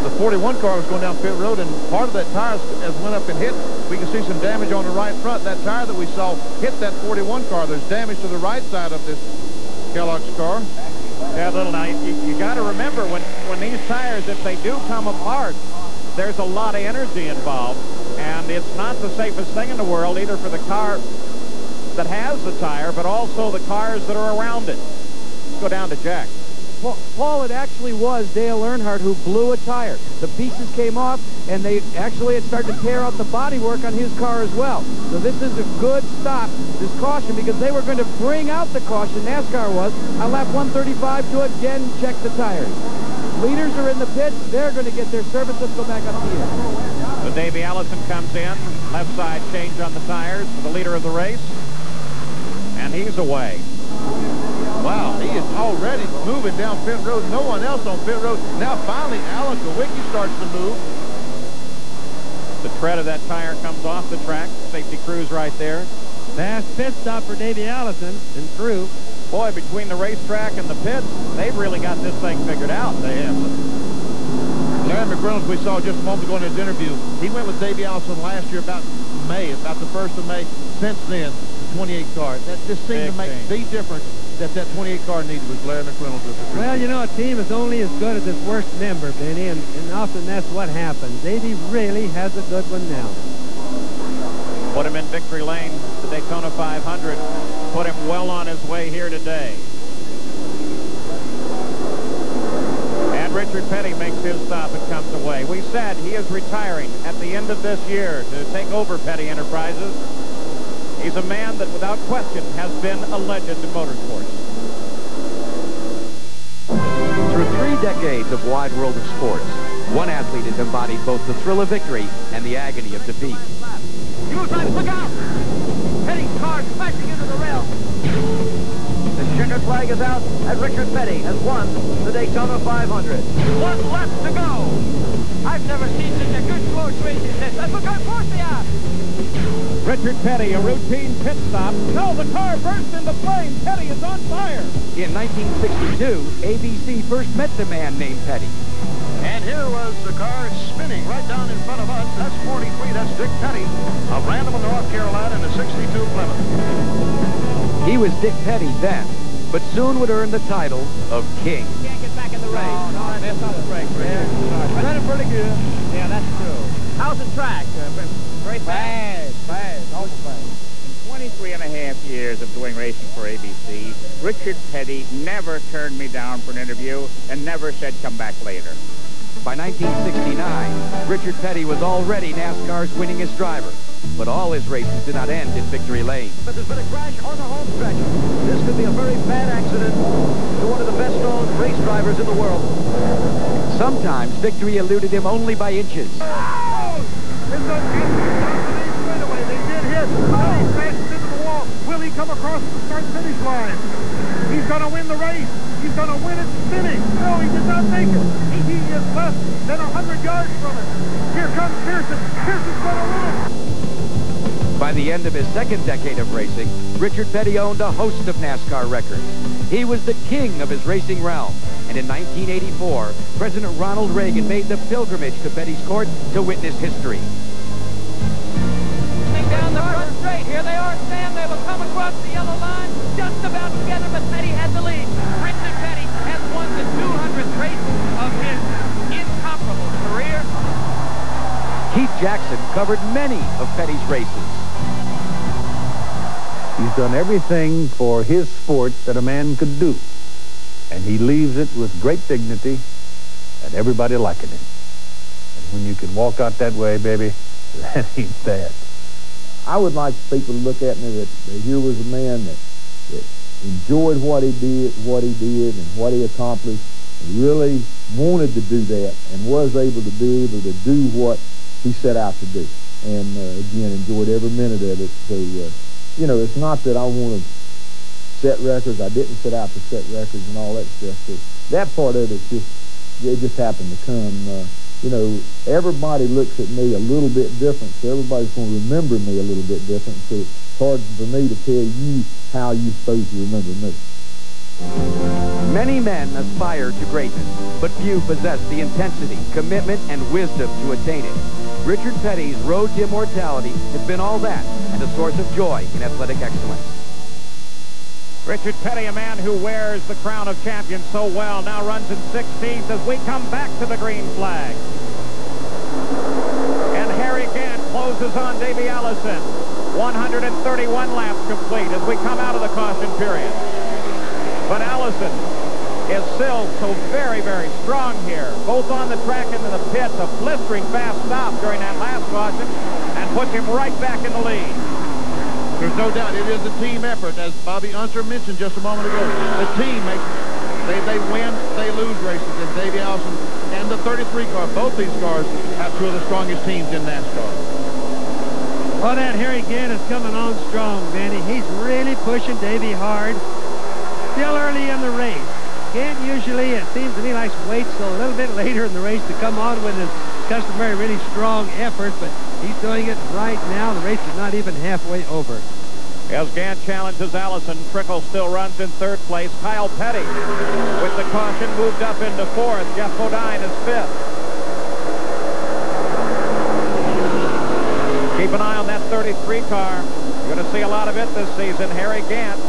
Speaker 2: the 41 car was going down pit road, and part of that tire as went up and hit. We can see some damage on the right front. That tire that we saw hit that 41 car. There's damage to the right side of this Kellogg's car.
Speaker 1: Yeah, Little, now you got to remember when these tires, if they do come apart, there's a lot of energy involved, and it's not the safest thing in the world either for the car that has the tire, but also the cars that are around it. Let's go down to Jack.
Speaker 4: Well, Paul, it actually was Dale Earnhardt who blew a tire. The pieces came off, and they actually had started to tear out the bodywork on his car as well. So this is a good stop, this caution, because they were going to bring out the caution, NASCAR was, on lap 135 to again check the tires. Leaders are in the pits. They're going to get their service. Let's go back up here.
Speaker 1: So Davey Allison comes in. Left side change on the tires for the leader of the race. And he's away.
Speaker 2: Wow, he is already moving down pit road. No one else on pit road. Now finally Alan Kowicki starts to move.
Speaker 1: The tread of that tire comes off the track. Safety crew's right there.
Speaker 3: Fast pit stop for Davey Allison and crew.
Speaker 1: Boy, between the racetrack and the pits, they've really got this thing figured out. They have.
Speaker 2: Larry McReynolds, we saw just a moment ago in his interview, he went with Davey Allison last year about May, about the 1st of May. Since then, the 28 car. That just seemed to make the difference that 28 car needed was Larry McReynolds.
Speaker 3: Well, you know, a team is only as good as its worst member, Benny, and often that's what happens. Davey really has a good one now.
Speaker 1: Put him in victory lane, the Daytona 500. Put him well on his way here today. And Richard Petty makes his stop and comes away. We said he is retiring at the end of this year to take over Petty Enterprises. He's a man that, without question, has been a legend in motorsports.
Speaker 11: Through 3 decades of wide world of sports, one athlete has embodied both the thrill of victory and the agony of defeat.
Speaker 12: Look out! Petty's car smashing into the rail. The checkered flag is out, and Richard Petty has won the Daytona 500. 1 lap to go. I've never seen such a good close race as this. And look how close they are.
Speaker 1: Richard Petty, a routine pit stop. No, the car burst into flames. Petty is on fire.
Speaker 11: In 1962, ABC first met the man named Petty.
Speaker 13: And here was the car spinning right down in front of us. That's 43. That's Dick Petty of Randall, North Carolina, in a 62 Plymouth.
Speaker 11: He was Dick Petty then, but soon would earn the title of King.
Speaker 12: Can't get back in the race. No, that's off the brake.
Speaker 3: Running pretty good.
Speaker 12: Yeah, that's true. How's the track? Very fast. Always fast.
Speaker 14: In 23 and a half years of doing racing for ABC, Richard Petty never turned me down for an interview and never said come back later.
Speaker 11: By 1969, Richard Petty was already NASCAR's winningest driver, but all his races did not end in victory lane.
Speaker 12: But there's been a crash on the home stretch. This could be a very bad accident to one of the best-known race drivers in the world.
Speaker 11: Sometimes victory eluded him only by inches.
Speaker 13: Oh! It's a straightaway. They did hit. Now he crashes into the wall. Will he come across the start-finish line? He's going to win the race. He's going to win it spinning. No, he did not make it. He is less than 100 yards from it. Here comes Pearson. Pearson's going to win.
Speaker 11: By the end of his second decade of racing, Richard Petty owned a host of NASCAR records. He was the king of his racing realm. And in 1984, President Ronald Reagan made the pilgrimage to Petty's court to witness history.
Speaker 12: Down the front straight. Here they are, Sam. They will come across the yellow line just about together, but Petty had the lead. Richard Petty has won the 200th race of his incomparable career.
Speaker 11: Keith Jackson covered many of Petty's races.
Speaker 15: He's done everything for his sport that a man could do. And he leaves it with great dignity and everybody liking him. And when you can walk out that way, baby, that ain't bad.
Speaker 10: I would like people to look at me that here was a man that enjoyed what he did and what he accomplished, and really wanted to do that and was able to do what he set out to do. And, again, enjoyed every minute of it. So, you know, it's not that I want to set records. I didn't set out to set records and all that stuff. So that part of it just happened to come. You know, everybody looks at me a little bit different, so everybody's going to remember me a little bit different. So it's hard for me to tell you how you're supposed to remember me.
Speaker 11: Many men aspire to greatness, but few possess the intensity, commitment, and wisdom to attain it. Richard Petty's road to immortality has been all that and a source of joy in athletic excellence.
Speaker 1: Richard Petty, a man who wears the crown of champion so well, now runs in 16th as we come back to the green flag. And Harry Gant closes on Davey Allison. 131 laps complete as we come out of the caution period. But Allison is still so very, very strong here, both on the track and in the pits. A blistering fast stop during that last caution and puts him right back in the lead.
Speaker 2: There's no doubt it is a team effort, as Bobby Unser mentioned just a moment ago. The team makes, they win, they lose races, and Davey Allison and the 33 car, both these cars have two of the strongest teams in NASCAR.
Speaker 3: Well, that Harry Gant is coming on strong, Benny. He's really pushing Davey hard. Still early in the race. Gant usually, it seems to me, likes to wait till a little bit later in the race to come on with his customary really strong effort, but he's doing it right now. The race is not even halfway over.
Speaker 1: As Gant challenges Allison, Trickle still runs in third place. Kyle Petty, with the caution, moved up into fourth. Jeff Bodine is fifth. Keep an eye on that 33 car. You're going to see a lot of it this season. Harry Gant,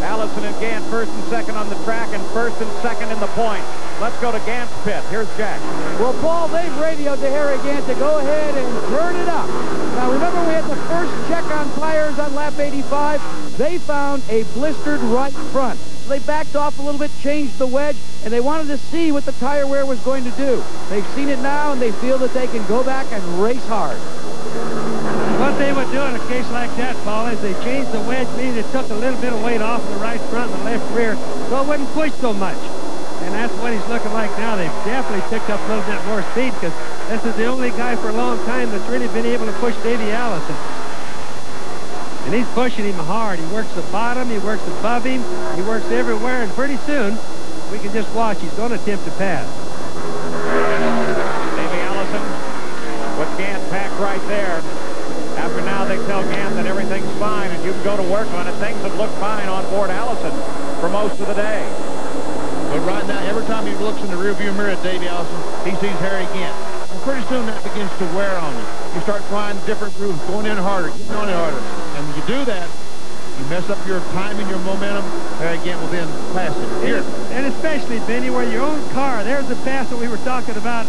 Speaker 1: Allison and Gant first and second on the track, and first and second in the points. Let's go to Gant's pit. Here's Jack.
Speaker 4: Well, Paul, they've radioed to Harry Gant to go ahead and turn it up. Now, remember we had the first check on tires on lap 85? They found a blistered right front. So they backed off a little bit, changed the wedge, and they wanted to see what the tire wear was going to do. They've seen it now, and they feel that they can go back and race hard.
Speaker 3: What they would do in a case like that, Paul, is they changed the wedge, meaning it took a little bit of weight off the right front and the left rear, so it wouldn't push so much. And that's what he's looking like now. They've definitely picked up a little bit more speed, because this is the only guy for a long time that's really been able to push Davey Allison. And he's pushing him hard. He works the bottom, he works above him, he works everywhere, and pretty soon we can just watch. He's going to attempt to pass.
Speaker 1: Davey Allison with Gant packed right there. After now they tell Gant that everything's fine and you can go to work on it. Things have looked fine on board Allison for most of the day.
Speaker 2: But right now, every time he looks in the rearview mirror at Davey Allison, he sees Harry Gant. And pretty soon that begins to wear on you. You start trying different grooves, going in harder, getting on it harder. And when you do that, you mess up your timing, your momentum. Harry Gant will then pass it. Here.
Speaker 3: And especially, Benny, where your own car, there's the pass that we were talking about.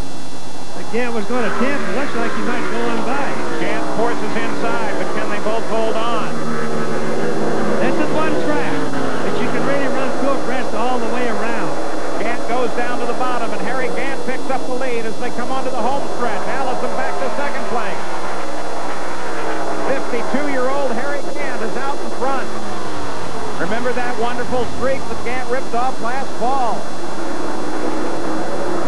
Speaker 3: Gant was going to attempt. It looks like he might go on by.
Speaker 1: Gant forces inside, but can they both hold on?
Speaker 3: This is one track that you can really run two abreast all the way around.
Speaker 1: Gant goes down to the bottom, and Harry Gant picks up the lead as they come onto the home stretch. Allison back to second place. 52-year-old Harry Gant is out in front. Remember that wonderful streak that Gant ripped off last fall?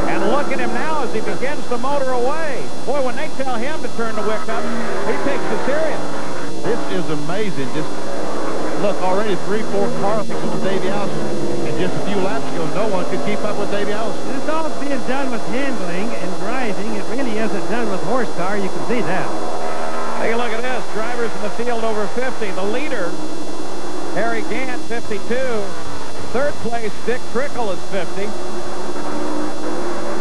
Speaker 1: And look at him now as he begins to motor away. Boy, when they tell him to turn the wick up, he takes it serious.
Speaker 2: This is amazing. Just look, already 3-4 car fixes with Davey Allison. And just a few laps ago, no one could keep up with Davey Allison.
Speaker 3: This all being done with handling and driving. It really isn't done with horsepower. You can see that.
Speaker 1: Take a look at this. Drivers in the field over 50. The leader, Harry Gant, 52. Third place, Dick Trickle is 50.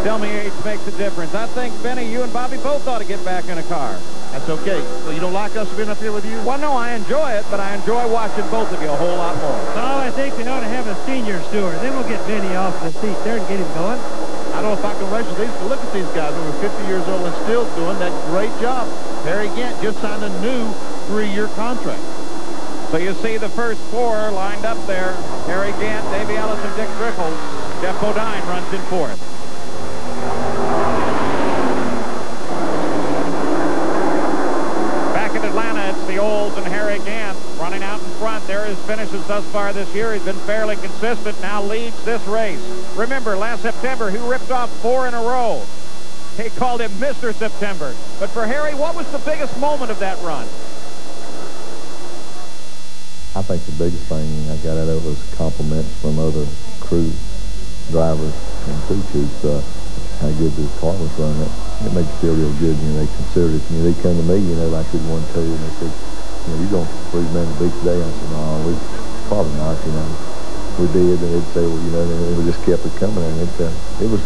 Speaker 1: Tell me age makes a difference. I think, Benny, you and Bobby both ought to get back in a car.
Speaker 2: That's okay. So you don't like us being up here with you?
Speaker 1: Well, no, I enjoy it, but I enjoy watching both of you a whole lot more.
Speaker 3: Oh, I think they ought to have a seniors tour. Then we'll get Benny off the seat there and get him going.
Speaker 2: I don't know if I can race with these, but look at these guys over 50 years old and still doing that great job. Harry Gant just signed a new 3-year contract.
Speaker 1: So you see the first four lined up there. Harry Gant, Davey Allison, Dick Trickle. Jeff Bodine runs in fourth. Back in Atlanta, it's the Olds and Harry Gant running out in front. There his finishes thus far this year. He's been fairly consistent, now leads this race. Remember, last September, he ripped off 4 in a row. They called him Mr. September. But for Harry, what was the biggest moment of that run?
Speaker 16: I think the biggest thing I got out of it was compliments from other crew drivers and crew chiefs, how good this car was running. It made you feel real good. You know, they considered it. You know, they come to me, you know, like we won 2, and they said, you know, you're going to prove man the beat today. I said, no, we probably not. You know, we did, and they'd say, well, you know, and we just kept it coming, and it was.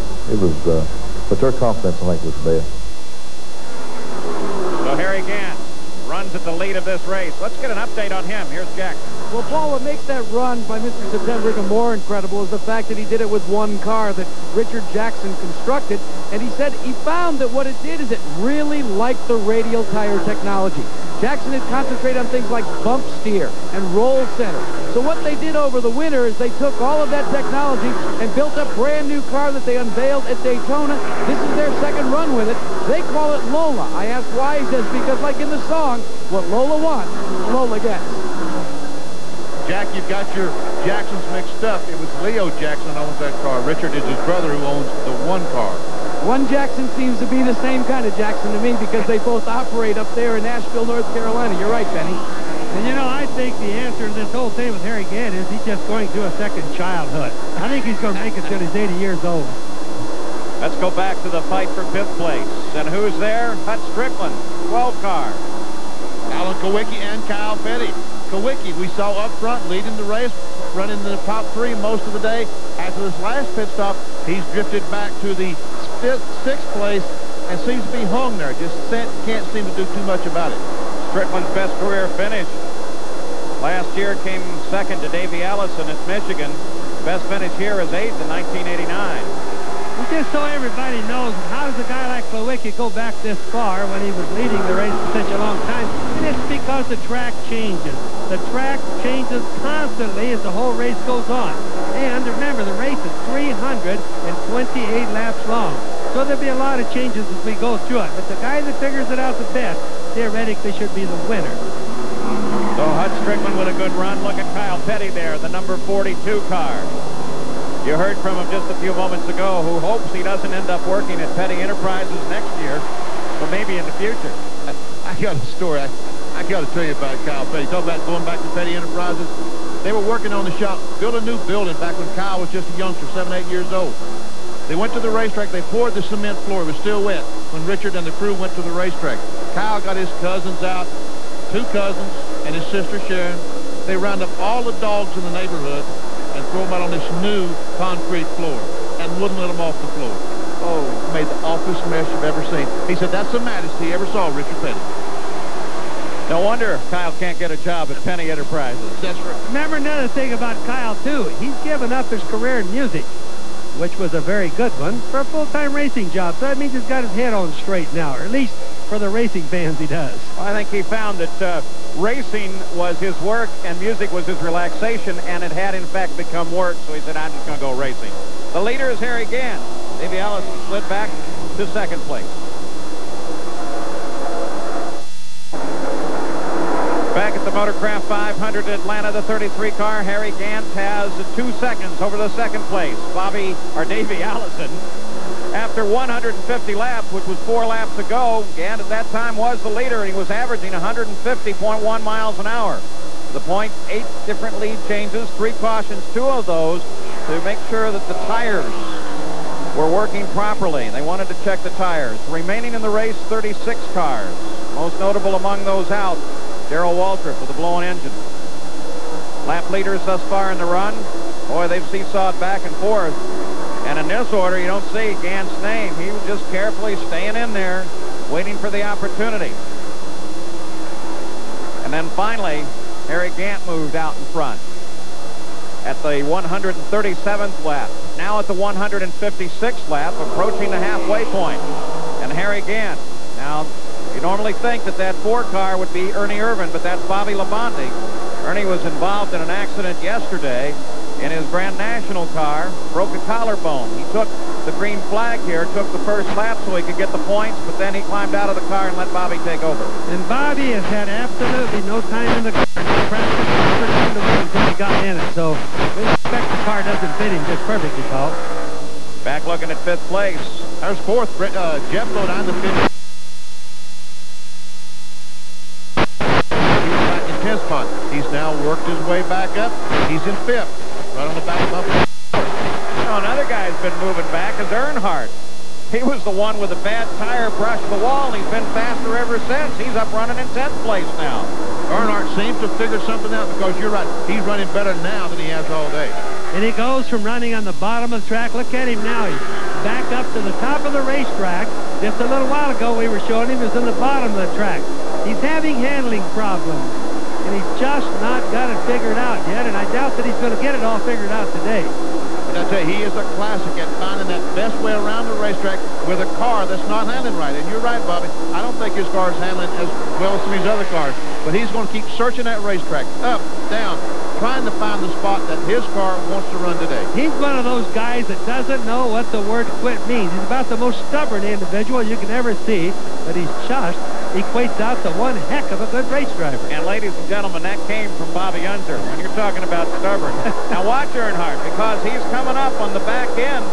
Speaker 16: But their confidence, I think, was the best.
Speaker 1: So Harry Gant runs at the lead of this race. Let's get an update on him. Here's Jack.
Speaker 4: Well, Paul, what makes that run by Mr. September even more incredible is the fact that he did it with one car that Richard Jackson constructed. And he said he found that what it did is it really liked the radial tire technology. Jackson had concentrated on things like bump steer and roll center. So what they did over the winter is they took all of that technology and built a brand new car that they unveiled at Daytona. This is their second run with it. They call it Lola. I asked why. He says, because like in the song, what Lola wants, Lola gets.
Speaker 2: Jack, you've got your Jacksons mixed up. It was Leo Jackson owns that car. Richard is his brother who owns the one car.
Speaker 4: One Jackson seems to be the same kind of Jackson to me because they both operate up there in Asheville, North Carolina. You're right, Benny.
Speaker 3: And you know, I think the answer to this whole thing with Harry Gant is he's just going through a second childhood. I think he's going to make it till he's 80 years old.
Speaker 1: Let's go back to the fight for 5th place. And who's there? Hut Strickland, 12 car.
Speaker 2: Alan Kowicki and Kyle Petty. Kowicki, we saw up front leading the race, running in the top 3 most of the day. After this last pit stop, he's drifted back to the 6th place and seems to be hung there. Just can't seem to do too much about it.
Speaker 1: Strickland's best career finish. Last year came second to Davey Allison at Michigan. Best finish here is 8th in 1989.
Speaker 3: Just so everybody knows, how does a guy like Kowicki go back this far when he was leading the race for such a long time? And it's because the track changes. The track changes constantly as the whole race goes on. And remember, the race is 328 laps long. So there'll be a lot of changes as we go through it. But the guy that figures it out the best, theoretically, should be the winner.
Speaker 1: So Hut Strickland with a good run. Look at Kyle Petty there, the number 42 car. You heard from him just a few moments ago, who hopes he doesn't end up working at Petty Enterprises next year, but maybe in the future.
Speaker 2: I got a story. I got to tell you about Kyle Petty. Talk about going back to Petty Enterprises. They were working on the shop, built a new building back when Kyle was just a youngster, 7, 8 years old. They went to the racetrack. They poured the cement floor. It was still wet when Richard and the crew went to the racetrack. Kyle got his cousins out, 2 cousins and his sister Sharon. They round up all the dogs in the neighborhood and throw them out on this new concrete floor and wouldn't let them off the floor. Oh, made the awfulest mess you've ever seen. He said that's the maddest he ever saw, Richard Petty.
Speaker 1: No wonder Kyle can't get a job at Penny Enterprises.
Speaker 2: That's right.
Speaker 3: Remember another thing about Kyle, too. He's given up his career in music, which was a very good one, for a full-time racing job. So that means he's got his head on straight now, or at least for the racing fans he does.
Speaker 1: Well, I think he found that racing was his work and music was his relaxation, and it had, in fact, become work. So he said, I'm just going to go racing. The leader is Harry Gant. Davey Allison slid back to 2nd place. Back at the Motorcraft 500 in Atlanta, the 33 car, Harry Gant has 2 seconds over the 2nd place. Davey Allison, after 150 laps, which was 4 laps ago, Gant at that time was the leader, and he was averaging 150.1 miles an hour. The point, 8 different lead changes, 3 cautions, 2 of those to make sure that the tires were working properly. They wanted to check the tires. Remaining in the race, 36 cars. Most notable among those out, Darrell Waltrip with a blown engine. Lap leaders thus far in the run. Boy, they've seesawed back and forth. And in this order, you don't see Gant's name. He was just carefully staying in there, waiting for the opportunity. And then finally, Harry Gant moved out in front at the 137th lap. Now at the 156th lap, approaching the halfway point. And Harry Gant, now, you normally think that 4 car would be Ernie Irvin, but that's Bobby Labonte. Ernie was involved in an accident yesterday in his Grand National car, broke a collarbone. He took the green flag here, took the first lap so he could get the points, but then he climbed out of the car and let Bobby take over.
Speaker 3: And Bobby has had absolutely no time in the car. No practice, never time to win until he got in it. So we expect the car doesn't fit him just perfectly, Paul.
Speaker 1: Back looking at 5th place.
Speaker 2: There's fourth. Jeff Bodine, the fifth. He's back in 10th spot. He's now worked his way back up. He's in 5th. Right on the back bumper.
Speaker 1: You know, another guy's been moving back is Earnhardt. He was the one with a bad tire brushed the wall, and he's been faster ever since. He's up running in 10th place now.
Speaker 2: Earnhardt seems to figure something out because you're right. He's running better now than he has all day.
Speaker 3: And he goes from running on the bottom of the track. Look at him now. He's back up to the top of the racetrack. Just a little while ago we were showing him he was in the bottom of the track. He's having handling problems, and he's just not got it figured out yet, and I doubt that he's going to get it all figured out today.
Speaker 2: But I tell you, he is a classic at finding that best way around the racetrack with a car that's not handling right. And you're right, Bobby. I don't think his car is handling as well as some of these other cars. But he's going to keep searching that racetrack, up, down, trying to find the spot that his car wants to run today.
Speaker 3: He's one of those guys that doesn't know what the word quit means. He's about the most stubborn individual you can ever see, but he's just equates out to one heck of a good race driver.
Speaker 1: And ladies and gentlemen, that came from Bobby Unser when you're talking about stubborn. Now watch Earnhardt, because he's coming up on the back end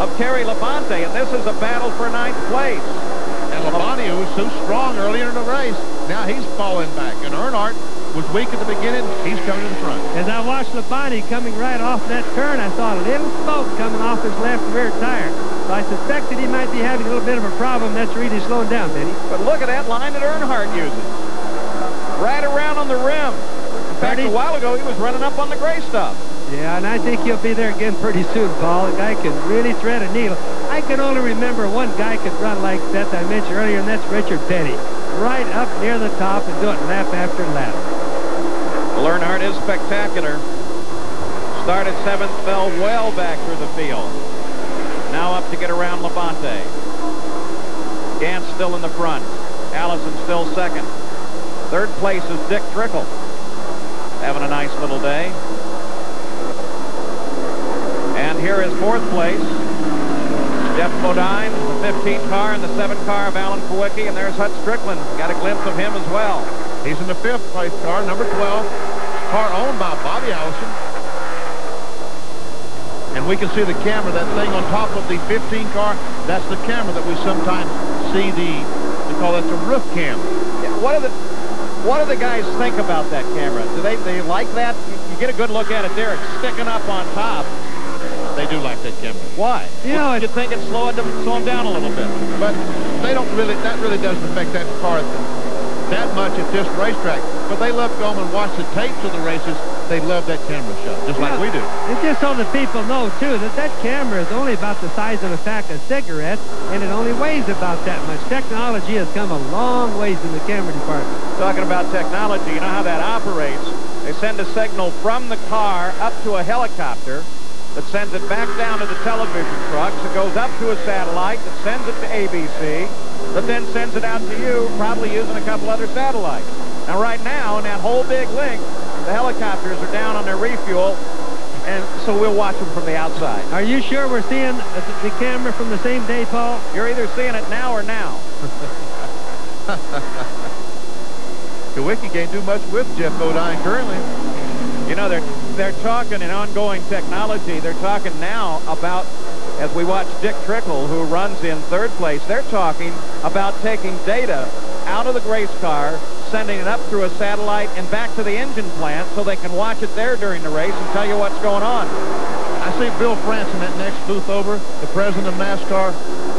Speaker 1: of Terry Labonte, and this is a battle for 9th place.
Speaker 2: And Labonte, who was so strong earlier in the race, now he's falling back. And Earnhardt was weak at the beginning. He's coming to the front.
Speaker 3: As I watched Labonte coming right off that turn, I saw a little smoke coming off his left rear tire. So I suspect that he might be having a little bit of a problem. That's really slowing down, Benny.
Speaker 1: But look at that line that Earnhardt uses. Right around on the rim. In fact, a while ago, he was running up on the gray stuff.
Speaker 3: Yeah, and I think he'll be there again pretty soon, Paul. The guy can really thread a needle. I can only remember one guy could run like that I mentioned earlier, and that's Richard Petty. Right up near the top and do it lap after lap.
Speaker 1: Well, Earnhardt is spectacular. Started 7th, fell well back through the field. Now up to get around Labonte. Gant still in the front. Allison still second. 3rd place is Dick Trickle. Having a nice little day. And here is 4th place. Jeff Bodine, the 15 car, and the 7 car of Alan Kowicki. And there's Hut Strickland. Got a glimpse of him as well.
Speaker 2: He's in the 5th place car, number 12. Car owned by Bobby Allison. And we can see the camera, that thing on top of the 15 car. That's the camera that we sometimes see they call that the roof cam.
Speaker 1: Yeah, what do the guys think about that camera? Do they like that? You get a good look at it there. It's sticking up on top.
Speaker 2: They do like that camera.
Speaker 1: Why? You know, you'd think it'd slow them down a little bit.
Speaker 2: But they don't really, that really doesn't affect that car that much at this racetrack. But they love going and watch the tapes of the races. They love that camera shot, just like we do.
Speaker 3: And just so the people know, too, that camera is only about the size of a pack of cigarettes, and it only weighs about that much. Technology has come a long ways in the camera department. Talking about technology, you know how that operates. They send a signal from the car up to a helicopter that sends it back down to the television trucks. It goes up to a satellite that sends it to ABC, that then sends it out to you, probably using a couple other satellites. Now, right now, in that whole big link, the helicopters are down on their refuel, and so we'll watch them from the outside. Are you sure we're seeing the camera from the same day, Paul? You're either seeing it now or now.
Speaker 2: Kowicki can't do much with Jeff Bodine currently.
Speaker 1: You know, they're talking in ongoing technology. They're talking now about, as we watch Dick Trickle, who runs in 3rd place, they're talking about taking data out of the race car, sending it up through a satellite and back to the engine plant so they can watch it there during the race and tell you what's going on.
Speaker 2: I see Bill France in that next booth over, the president of NASCAR.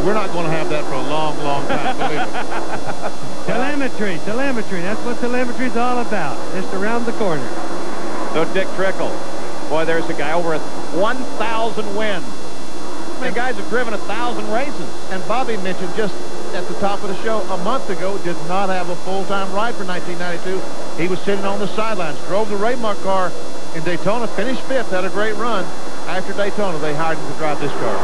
Speaker 2: We're not going to have that for a long, long time, believe me.
Speaker 3: Telemetry. That's what telemetry's all about. Just around the corner.
Speaker 1: So Dick Trickle. Boy, there's a guy over 1,000 wins. How many guys have driven 1,000 races?
Speaker 2: And Bobby mentioned just at the top of the show a month ago, did not have a full-time ride for 1992. He was sitting on the sidelines, drove the Raymar car in Daytona, finished 5th, had a great run. After Daytona, they hired him to drive this car.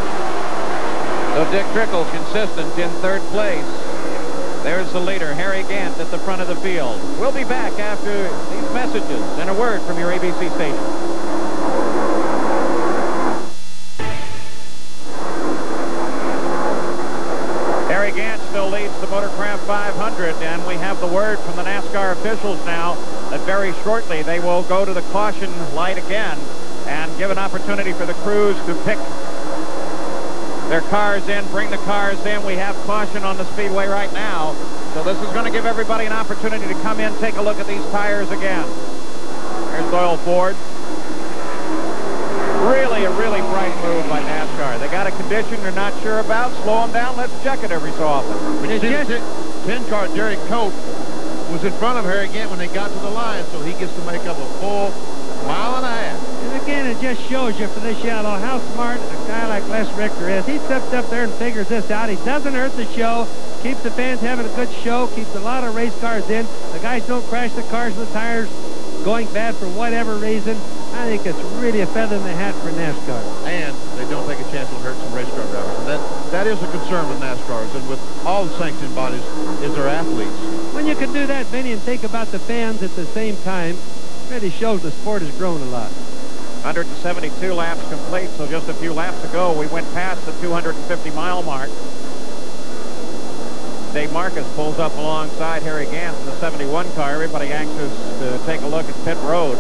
Speaker 1: So Dick Trickle, consistent in 3rd place. There's the leader, Harry Gant, at the front of the field. We'll be back after these messages and a word from your ABC station. Harry Gant still leads the Motorcraft 500, and we have the word from the NASCAR officials now that very shortly they will go to the caution light again and give an opportunity for the crews to pick their cars in, bring the cars in. We have caution on the speedway right now. So this is going to give everybody an opportunity to come in, take a look at these tires again. There's Doyle Ford. Really, a really bright move by NASCAR. They got a condition they're not sure about. Slow them down. Let's check it every so often.
Speaker 2: But you see the 10 car, Derek Cope, was in front of Harry Gant when they got to the line, so he gets to make up a full mile and a half.
Speaker 3: And again, it just shows you for this yellow how smart a guy like Les Richter is. He steps up there and figures this out. He doesn't hurt the show, keeps the fans having a good show, keeps a lot of race cars in. The guys don't crash the cars and the tires going bad for whatever reason. I think it's really a feather in the hat for NASCAR.
Speaker 2: And they don't take a chance on hurting some race car drivers. And that is a concern with NASCARs and with all the sanctioning bodies is their athletes.
Speaker 3: When you can do that, Vinny, and think about the fans at the same time, it really shows the sport has grown a lot.
Speaker 1: 172 laps complete, so just a few laps ago, we went past the 250-mile mark. Dave Marcus pulls up alongside Harry Gant in the 71 car. Everybody anxious to take a look at pit road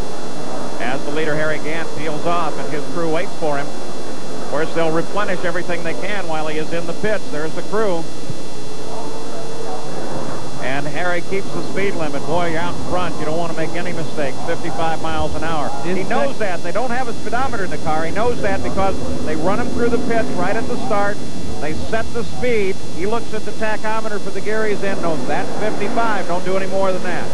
Speaker 1: as the leader Harry Gant peels off and his crew waits for him. Of course, they'll replenish everything they can while he is in the pits. There's the crew. And Harry keeps the speed limit. Boy, you're out in front. You don't want to make any mistakes. 55 miles an hour. He knows that. They don't have a speedometer in the car. He knows that because they run him through the pits right at the start. They set the speed. He looks at the tachometer for the gear he's in, knows that's 55. Don't do any more than that.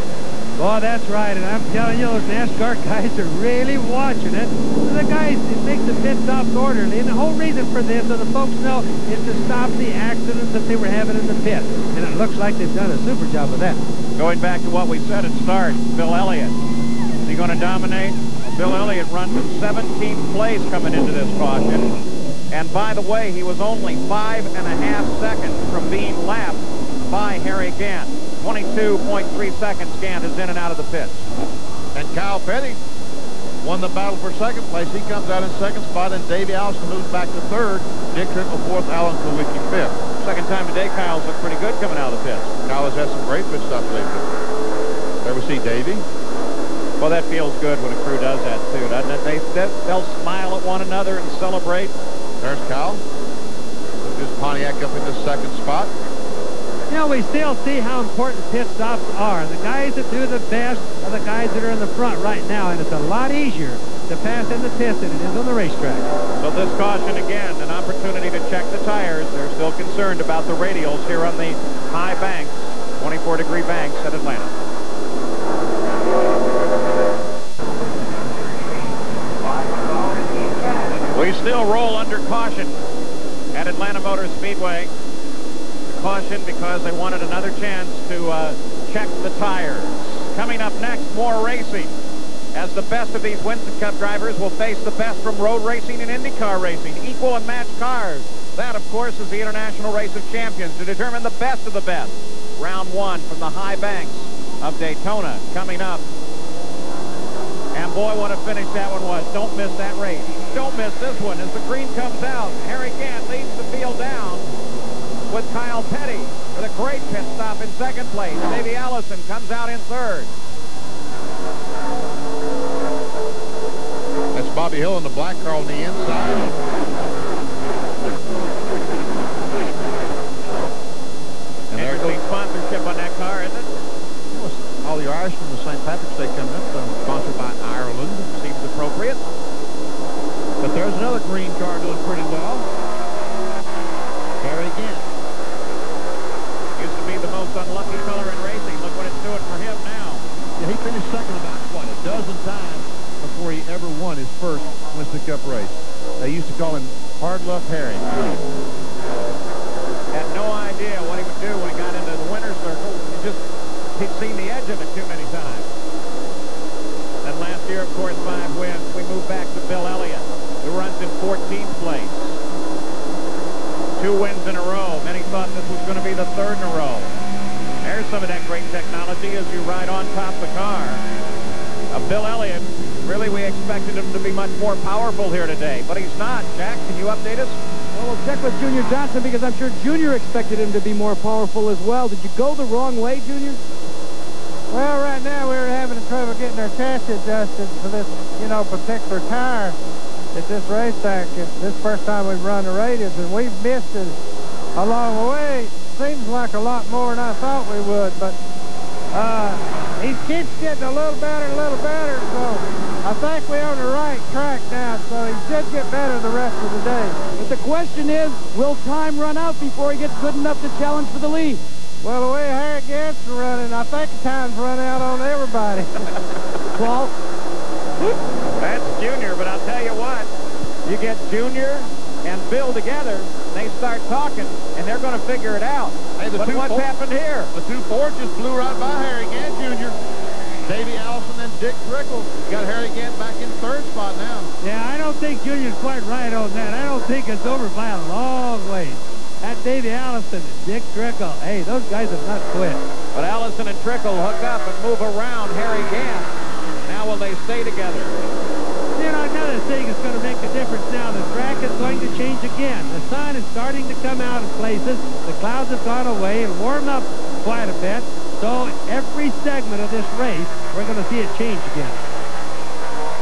Speaker 3: Boy, that's right, and I'm telling you, those NASCAR guys are really watching it. The guys that make the pit stops orderly, and the whole reason for this, so the folks know, is to stop the accidents that they were having in the pit. And it looks like they've done a super job of that.
Speaker 1: Going back to what we said at start, Bill Elliott. Is he going to dominate? Well, Bill Elliott runs in 17th place coming into this caution. And by the way, he was only 5.5 seconds from being lapped by Harry Gant. 22.3 seconds Gant is in and out of the pits.
Speaker 2: And Kyle Petty won the battle for second place. He comes out in second spot, and Davey Allison moves back to third. Dick Trickle fourth, Alan Kulwicki fifth.
Speaker 1: Second time today, Kyle's looked pretty good coming out of the pits.
Speaker 2: Kyle has had some great pit stops lately. There we see Davey.
Speaker 1: Well, that feels good when a crew does that, too, doesn't it? They'll smile at one another and celebrate.
Speaker 2: There's Kyle. Moved his Pontiac up into second spot.
Speaker 3: You know, we still see how important pit stops are. The guys that do the best are the guys that are in the front right now, and it's a lot easier to pass in the pits than it is on the racetrack.
Speaker 1: So this caution again, an opportunity to check the tires. They're still concerned about the radials here on the high banks, 24-degree banks at Atlanta. We still roll under caution at Atlanta Motor Speedway. Caution because they wanted another chance to check the tires. Coming up next, more racing, as the best of these Winston Cup drivers will face the best from road racing and IndyCar racing, equal and matched cars. That, of course, is the International Race of Champions to determine the best of the best. Round one from the high banks of Daytona coming up. And boy, what a finish that one was. Don't miss that race. Don't miss this one as the green comes out. Harry Gant leads the field down with Kyle Petty with a great pit stop in second place. Davey Allison comes out in third.
Speaker 2: That's Bobby Hill in the black car on the inside. And there goes
Speaker 1: sponsorship on that car, isn't it?
Speaker 2: All the Irish from the St. Patrick's Day coming up, sponsored by Ireland.
Speaker 1: Seems appropriate.
Speaker 2: But there's another green car doing pretty well. Harry Gant.
Speaker 1: Used to be the most unlucky color in racing. Look what it's doing for him now.
Speaker 2: Yeah, he finished second about, what, a dozen times before he ever won his first Winston Cup race. They used to call him Hard Luck Harry.
Speaker 1: Had no idea what he would do when he got into the winner's circle. He'd seen the edge of it too many times. And last year, of course, 5 wins. We move back to Bill Elliott, who runs in 14th place. 2 wins in a row. Many thought this was going to be the 3rd in a row. There's some of that great technology as you ride on top of the car. Bill Elliott, really we expected him to be much more powerful here today, but he's not. Jack, can you update us?
Speaker 4: Well, we'll check with Junior Johnson because I'm sure Junior expected him to be more powerful as well. Did you go the wrong way, Junior?
Speaker 17: Well, right now we're having trouble getting our chassis adjusted for this, particular tire.
Speaker 3: at this racetrack. This is the first time we've run the radius, and we've missed it along the way. Seems like a lot more than I thought we would, but he keeps getting a little better, so I think we're on the right track now, so he should get better the rest of the day.
Speaker 4: But the question is, will time run out before he gets good enough to challenge for the lead?
Speaker 3: Well, the way Harry Gant's running, I think the time's run out on everybody.
Speaker 4: Well,
Speaker 1: that's Junior, but I'll tell you what, you get Junior and Bill together, they start talking, and they're going to figure it out.
Speaker 2: Hey,
Speaker 1: but what's happened here?
Speaker 2: The two Fords just blew right by Harry Gant Jr. Davey Allison and Dick Trickle got Harry Gant back in third spot now.
Speaker 3: Yeah, I don't think Junior's quite right on that. I don't think it's over by a long ways. That Davey Allison and Dick Trickle, hey, those guys have not quit.
Speaker 1: But Allison and Trickle hook up and move around Harry Gant. Now will they stay together?
Speaker 3: You know, another thing is going to make a difference now. The track is going to change again. The sun is starting to come out in places. The clouds have gone away and warmed up quite a bit. So every segment of this race, we're going to see it change again.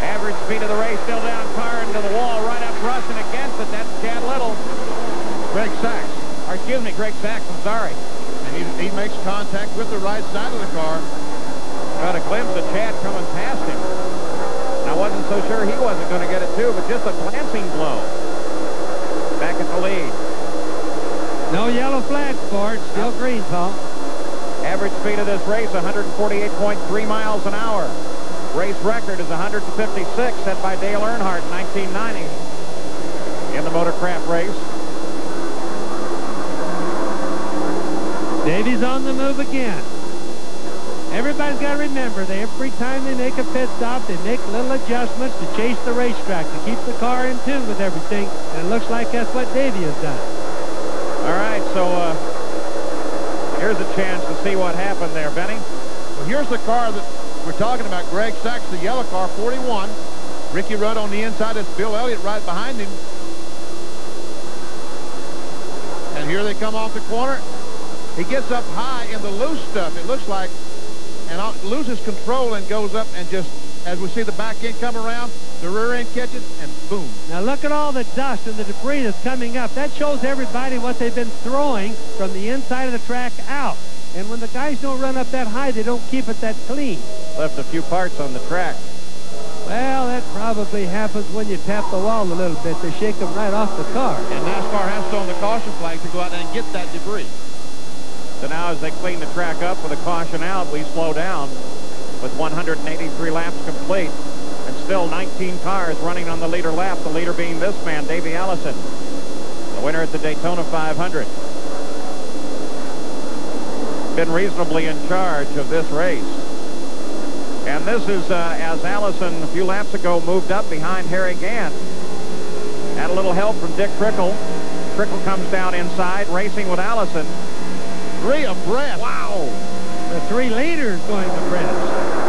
Speaker 1: Average speed of the race still down, car into the wall, right up rushing against it. That's Chad Little.
Speaker 2: Greg Sachs.
Speaker 1: Or excuse me, Greg Sachs, I'm sorry.
Speaker 2: And he makes contact with the right side of the car.
Speaker 1: Got a glimpse of Chad coming past him. And I wasn't so sure he wasn't going to get it too, but just a glancing blow. Back at the lead.
Speaker 3: No yellow flag for it, still green, Paul.
Speaker 1: Average speed of this race, 148.3 miles an hour. Race record is 156, set by Dale Earnhardt in 1990 in the Motorcraft race.
Speaker 3: Davey's on the move again. Everybody's got to remember that every time they make a pit stop, they make little adjustments to chase the racetrack, to keep the car in tune with everything, and it looks like that's what Davey has done.
Speaker 1: All right, so here's a chance to see what happened there, Benny.
Speaker 2: Well, here's the car that we're talking about, Greg Sachs, the yellow car, 41. Ricky Rudd on the inside. It's Bill Elliott right behind him. And here they come off the corner. He gets up high in the loose stuff, it looks like, and loses control and goes up and just, as we see the back end come around, the rear end catches, and boom.
Speaker 3: Now look at all the dust and the debris that's coming up. That shows everybody what they've been throwing from the inside of the track out. And when the guys don't run up that high, they don't keep it that clean.
Speaker 1: Left a few parts on the track.
Speaker 3: Well, that probably happens when you tap the wall a little bit. They shake them right off the car.
Speaker 2: And NASCAR has to on the caution flag to go out and get that debris.
Speaker 1: So now as they clean the track up with a caution out, we slow down with 183 laps complete. And still 19 cars running on the leader lap, the leader being this man, Davey Allison, the winner at the Daytona 500. Been reasonably in charge of this race. And this is as Allison a few laps ago moved up behind Harry Gant. Had a little help from Dick Trickle. Trickle comes down inside, racing with Allison.
Speaker 2: 3 abreast.
Speaker 1: Wow.
Speaker 3: The 3 leaders going abreast.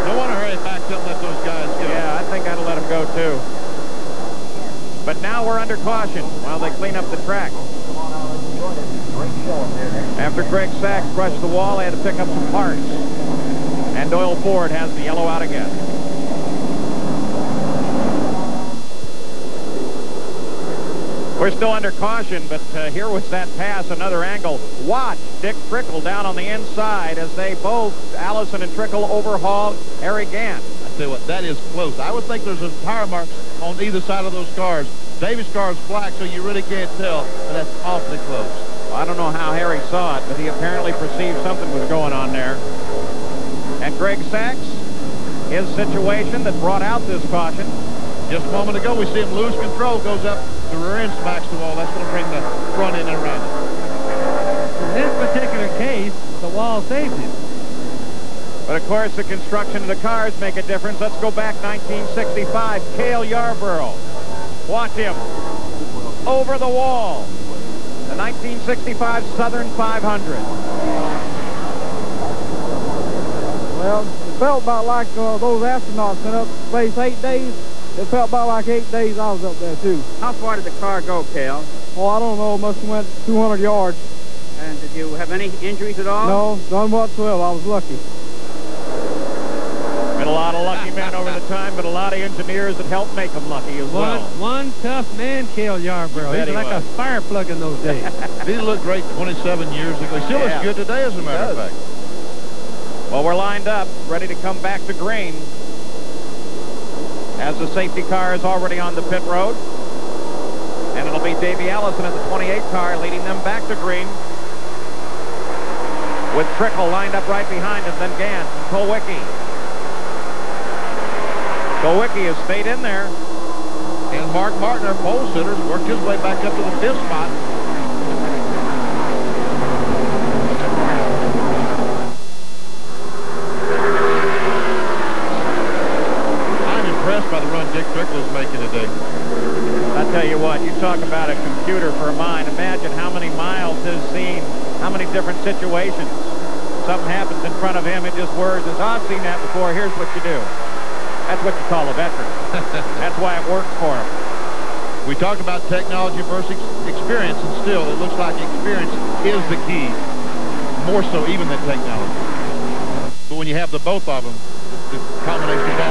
Speaker 2: No wonder Harry backed up and let those guys go.
Speaker 1: Yeah, I think I'd have let them go too. But now we're under caution while they clean up the track. After Greg Sachs brushed the wall, they had to pick up some parts. And Doyle Ford has the yellow out again. We're still under caution, but here was that pass, another angle. Watch Dick Trickle down on the inside as they both, Allison and Trickle, overhaul Harry Gant.
Speaker 2: I tell you what, that is close. I would think there's a tire mark on either side of those cars. Davis' car is black, so you really can't tell, but that's awfully close.
Speaker 1: Well, I don't know how Harry saw it, but he apparently perceived something was going on there. And Greg Sachs, his situation that brought out this caution.
Speaker 2: Just a moment ago, we see him lose control, goes up, the rear end smacks the wall. That's going to bring the front end around it.
Speaker 3: In this particular case, the wall saved him.
Speaker 1: But, of course, the construction of the cars make a difference. Let's go back 1965. Cale Yarborough. Watch him. Over the wall. The 1965 Southern 500.
Speaker 9: Well, it felt about like those astronauts been up space 8 days. It felt about like 8 days I was up there, too.
Speaker 12: How far did the car go, Cale?
Speaker 9: Oh, I don't know. It must have went 200 yards.
Speaker 12: And did you have any injuries at all?
Speaker 9: No, none whatsoever. I was lucky.
Speaker 1: Been a lot of lucky men over the time, but a lot of engineers that helped make them lucky as well.
Speaker 3: One tough man, Cale Yarborough. He's like a fire plug in those days.
Speaker 2: He looked great 27 years ago. He still looks good today, as a matter of fact.
Speaker 1: Well, we're lined up, ready to come back to green, as the safety car is already on the pit road. And it'll be Davey Allison in the 28 car leading them back to green, with Trickle lined up right behind him, then Gant and Kulwicki. Kulwicki has stayed in there.
Speaker 2: And Mark Martin, our pole sitter, worked his way back up to the 5th spot. I'm impressed by the run Dick Trickle is making today.
Speaker 1: I tell you what, you talk about a computer for a mind. Imagine how many miles his seen, how many different situations. Something happens in front of him, it just whirs. I've seen that before. Here's what you do. That's what you call a veteran. That's why it works for him.
Speaker 2: We talked about technology versus experience, and still, it looks like experience is the key, more so even than technology. But when you have the both of them, the combination is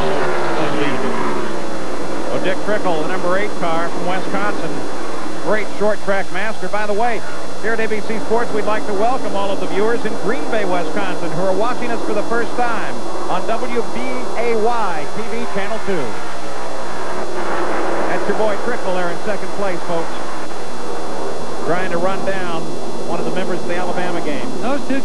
Speaker 2: unbelievable.
Speaker 1: Well, Dick Trickle, the number 8 car from Wisconsin, great short track master. By the way, here at ABC Sports, we'd like to welcome all of the viewers in Green Bay, Wisconsin, who are watching us for the first time on WBAY TV Channel 2. That's your boy Trickle there in second place, folks, trying to run down one of the members of the Alabama game.
Speaker 3: Those two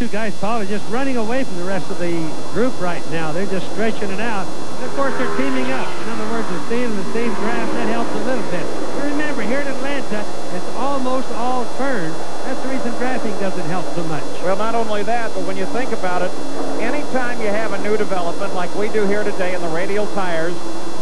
Speaker 3: guys Paul, are just running away from the rest of the group right now. They're just stretching it out. And of course, they're teaming up. In other words, they're staying in the same draft. That helps a little bit. But remember, here in Atlanta, it's almost all turns. That's the reason drafting doesn't help so much.
Speaker 1: Well, not only that, but when you think about it, anytime you have a new development like we do here today in the radial tires,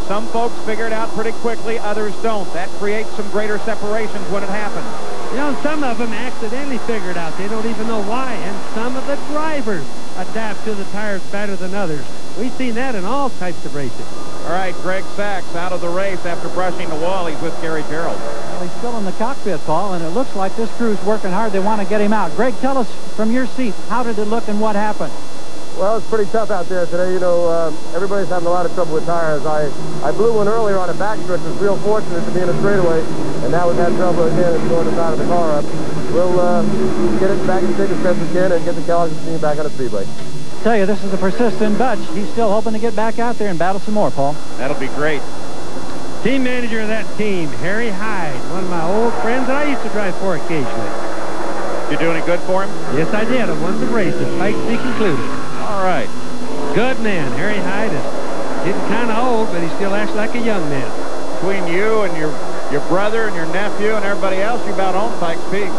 Speaker 1: some folks figure it out pretty quickly, others don't. That creates some greater separations when it happens.
Speaker 3: You know, some of them accidentally figure it out. They don't even know why. And some of the drivers adapt to the tires better than others. We've seen that in all types of racing.
Speaker 1: All right, Greg Sachs out of the race after brushing the wall. He's with Gary Gerald.
Speaker 6: Well, he's still in the cockpit, Paul, and it looks like this crew's working hard. They want to get him out. Greg, tell us from your seat, how did it look and what happened?
Speaker 18: Well, it's pretty tough out there today. You know, everybody's having a lot of trouble with tires. I blew one earlier on a backstretch. Was real fortunate to be in a straightaway, and now we've had trouble again and throwing the side of the car up. We'll get it back in shape as best we can and get the Kellogg's machine back on the speedway.
Speaker 6: Tell you, this is a persistent bunch. He's still hoping to get back out there and battle some more, Paul.
Speaker 1: That'll be great.
Speaker 3: Team manager of that team, Harry Hyde, one of my old friends that I used to drive for occasionally.
Speaker 1: You do any good for him?
Speaker 3: Yes, I did. I won some races, Pikes Peak included.
Speaker 1: All right.
Speaker 3: Good man. Harry Hyde is getting kind of old, but he still acts like a young man.
Speaker 1: Between you and your brother and your nephew and everybody else, you about own Pikes Peak.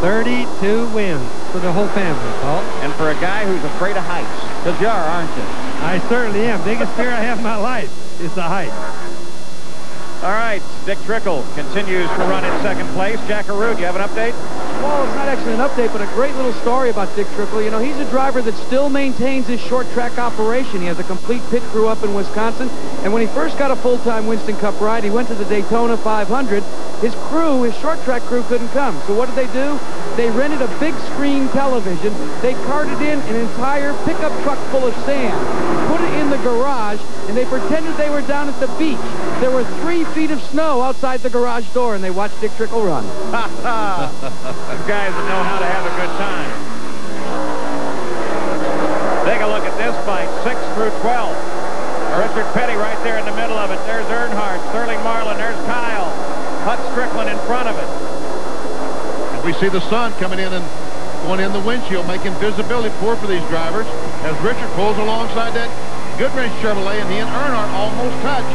Speaker 3: 32 wins for the whole family, Paul.
Speaker 1: And for a guy who's afraid of heights, because you are, aren't you?
Speaker 3: I certainly am. Biggest fear I have in my life is the height.
Speaker 1: All right, Dick Trickle continues to run in second place. Jackaroo, do you have an update?
Speaker 9: Well, it's not actually an update, but a great little story about Dick Trickle. You know, he's a driver that still maintains his short track operation. He has a complete pit crew up in Wisconsin. And when he first got a full-time Winston Cup ride, he went to the Daytona 500. His crew, his short track crew, couldn't come. So what did they do? They rented a big screen television. They carted in an entire pickup truck full of sand, put it in the garage, and they pretended they were down at the beach. There were 3 feet of snow outside the garage door, and they watched Dick Trickle run.
Speaker 1: Ha ha! Some guys that know how to have a good time. Take a look at this fight, 6 through 12. Richard Petty right there in the middle of it. There's Earnhardt, Sterling Marlin, there's Kyle. Hut Strickland in front of it.
Speaker 2: And we see the sun coming in and going in the windshield, making visibility poor for these drivers as Richard pulls alongside that Goodrich Chevrolet, and he and Earnhardt almost touch.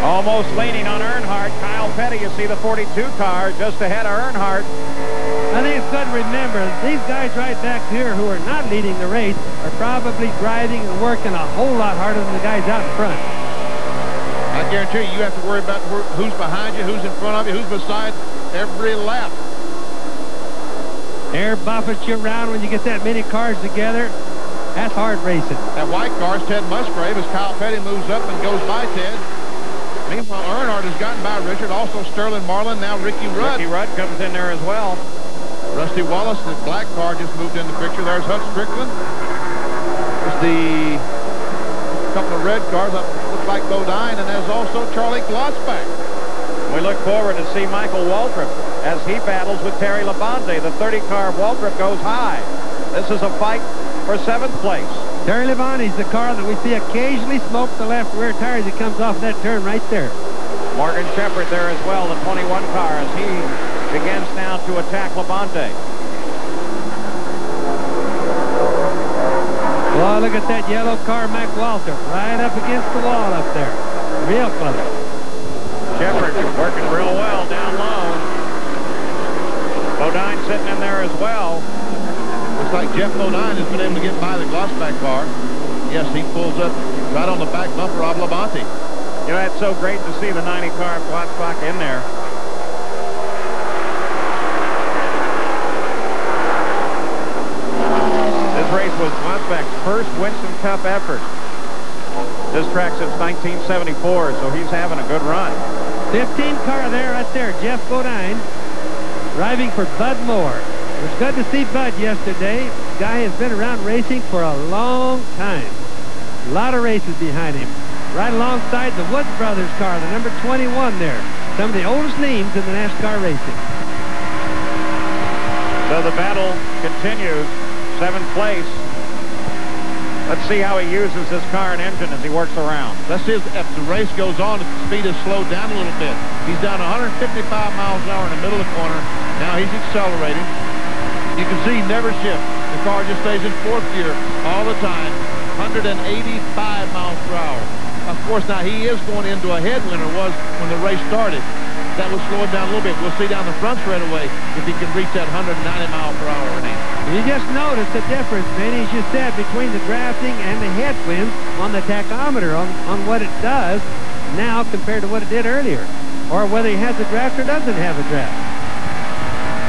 Speaker 1: Almost leaning on Earnhardt. Kyle Petty, you see the 42 car just ahead of Earnhardt.
Speaker 3: I think it's good to remember these guys right back here who are not leading the race are probably driving and working a whole lot harder than the guys out in front.
Speaker 2: I guarantee you have to worry about who's behind you, who's in front of you, who's beside every lap.
Speaker 3: Air buffets you around when you get that many cars together. That's hard racing.
Speaker 2: That white car is Ted Musgrave as Kyle Petty moves up and goes by Ted. Meanwhile, Earnhardt has gotten by Richard. Also Sterling Marlin, now Ricky Rudd.
Speaker 1: Ricky Rudd comes in there as well.
Speaker 2: Rusty Wallace, the black car, just moved in the picture. There's Hut Strickland. Just the couple of red cars. Looks like Bodine, and there's also Charlie Glossback.
Speaker 1: We look forward to see Michael Waltrip as he battles with Terry Labonte. The 30-car of Waltrip goes high. This is a fight for 7th place.
Speaker 3: Terry Labonte's the car that we see occasionally smoke the left rear tire as he comes off that turn right there.
Speaker 1: Morgan Shepherd there as well, the 21 car, as he begins now to attack Labonte.
Speaker 3: Well, look at that yellow car, Mac Waltrip, right up against the wall up there. Real close.
Speaker 1: Shepherd working real well down low. Bodine sitting in there as well.
Speaker 2: Looks like Jeff Bodine has been able to get by the Glossback car. Yes, he pulls up right on the back bumper of Labonte.
Speaker 1: You know, it's so great to see the 90 car of Glossback in there. This race was Glossback's first Winston Cup effort. This track since 1974, so he's having a good run.
Speaker 3: 15 car there, right there, Jeff Bodine, driving for Bud Moore. It was good to see Bud yesterday. The guy has been around racing for a long time. A lot of races behind him. Right alongside the Woods Brothers car, the number 21 there. Some of the oldest names in the NASCAR racing.
Speaker 1: So the battle continues. 7th place. Let's see how he uses this car and engine as he works around.
Speaker 2: Let's see if the race goes on, if the speed is slowed down a little bit. He's down 155 miles an hour in the middle of the corner. Now he's accelerating. You can see he never shifts. The car just stays in 4th gear all the time, 185 miles per hour. Of course, now he is going into a headwind, or was when the race started. That will slow it down a little bit. We'll see down the front straightaway if he can reach that 190 mile per hour range.
Speaker 3: You just noticed the difference, Benny, as you said, between the drafting and the headwinds on the tachometer, on what it does now compared to what it did earlier, or whether he has a draft or doesn't have a draft.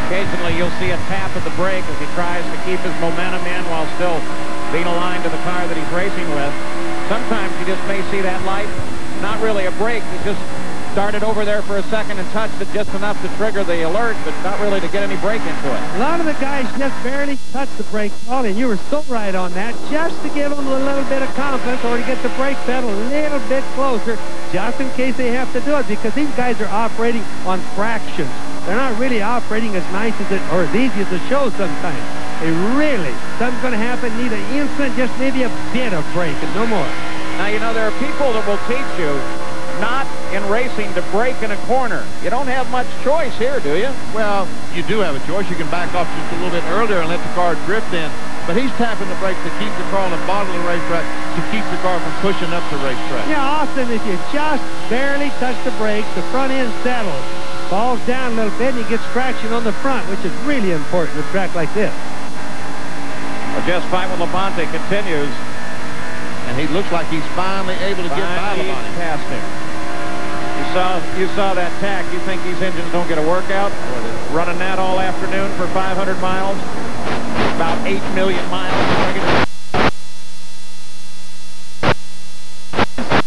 Speaker 1: Occasionally you'll see a tap at the brake as he tries to keep his momentum in while still being aligned to the car that he's racing with. Sometimes you just may see that light, not really a brake, he just started over there for a second and touched it just enough to trigger the alert, but not really to get any brake into it.
Speaker 3: A lot of the guys just barely touched the brake, Paul, and you were so right on that, just to give them a little bit of confidence or to get the brake pedal a little bit closer, just in case they have to do it, because these guys are operating on fractions. They're not really operating as nice as it, or as easy as it shows sometimes. They really, something's going to happen, need an instant, just maybe a bit of brake and no more.
Speaker 1: Now, you know, there are people that will teach you not in racing to brake in a corner. You don't have much choice here, do you?
Speaker 2: Well, you do have a choice. You can back off just a little bit earlier and let the car drift in. But he's tapping the brake to keep the car on the bottom of the racetrack, to keep the car from pushing up the racetrack.
Speaker 3: Yeah, often if you just barely touch the brake, the front end settles, falls down a little bit, and he gets traction on the front, which is really important in a track like this.
Speaker 1: Well, just fight with Labonte continues.
Speaker 2: And he looks like he's finally able to get by Labonte.
Speaker 1: Past him. You saw that tack. You think these engines don't get a workout? Running that all afternoon for 500 miles? About 8 million miles.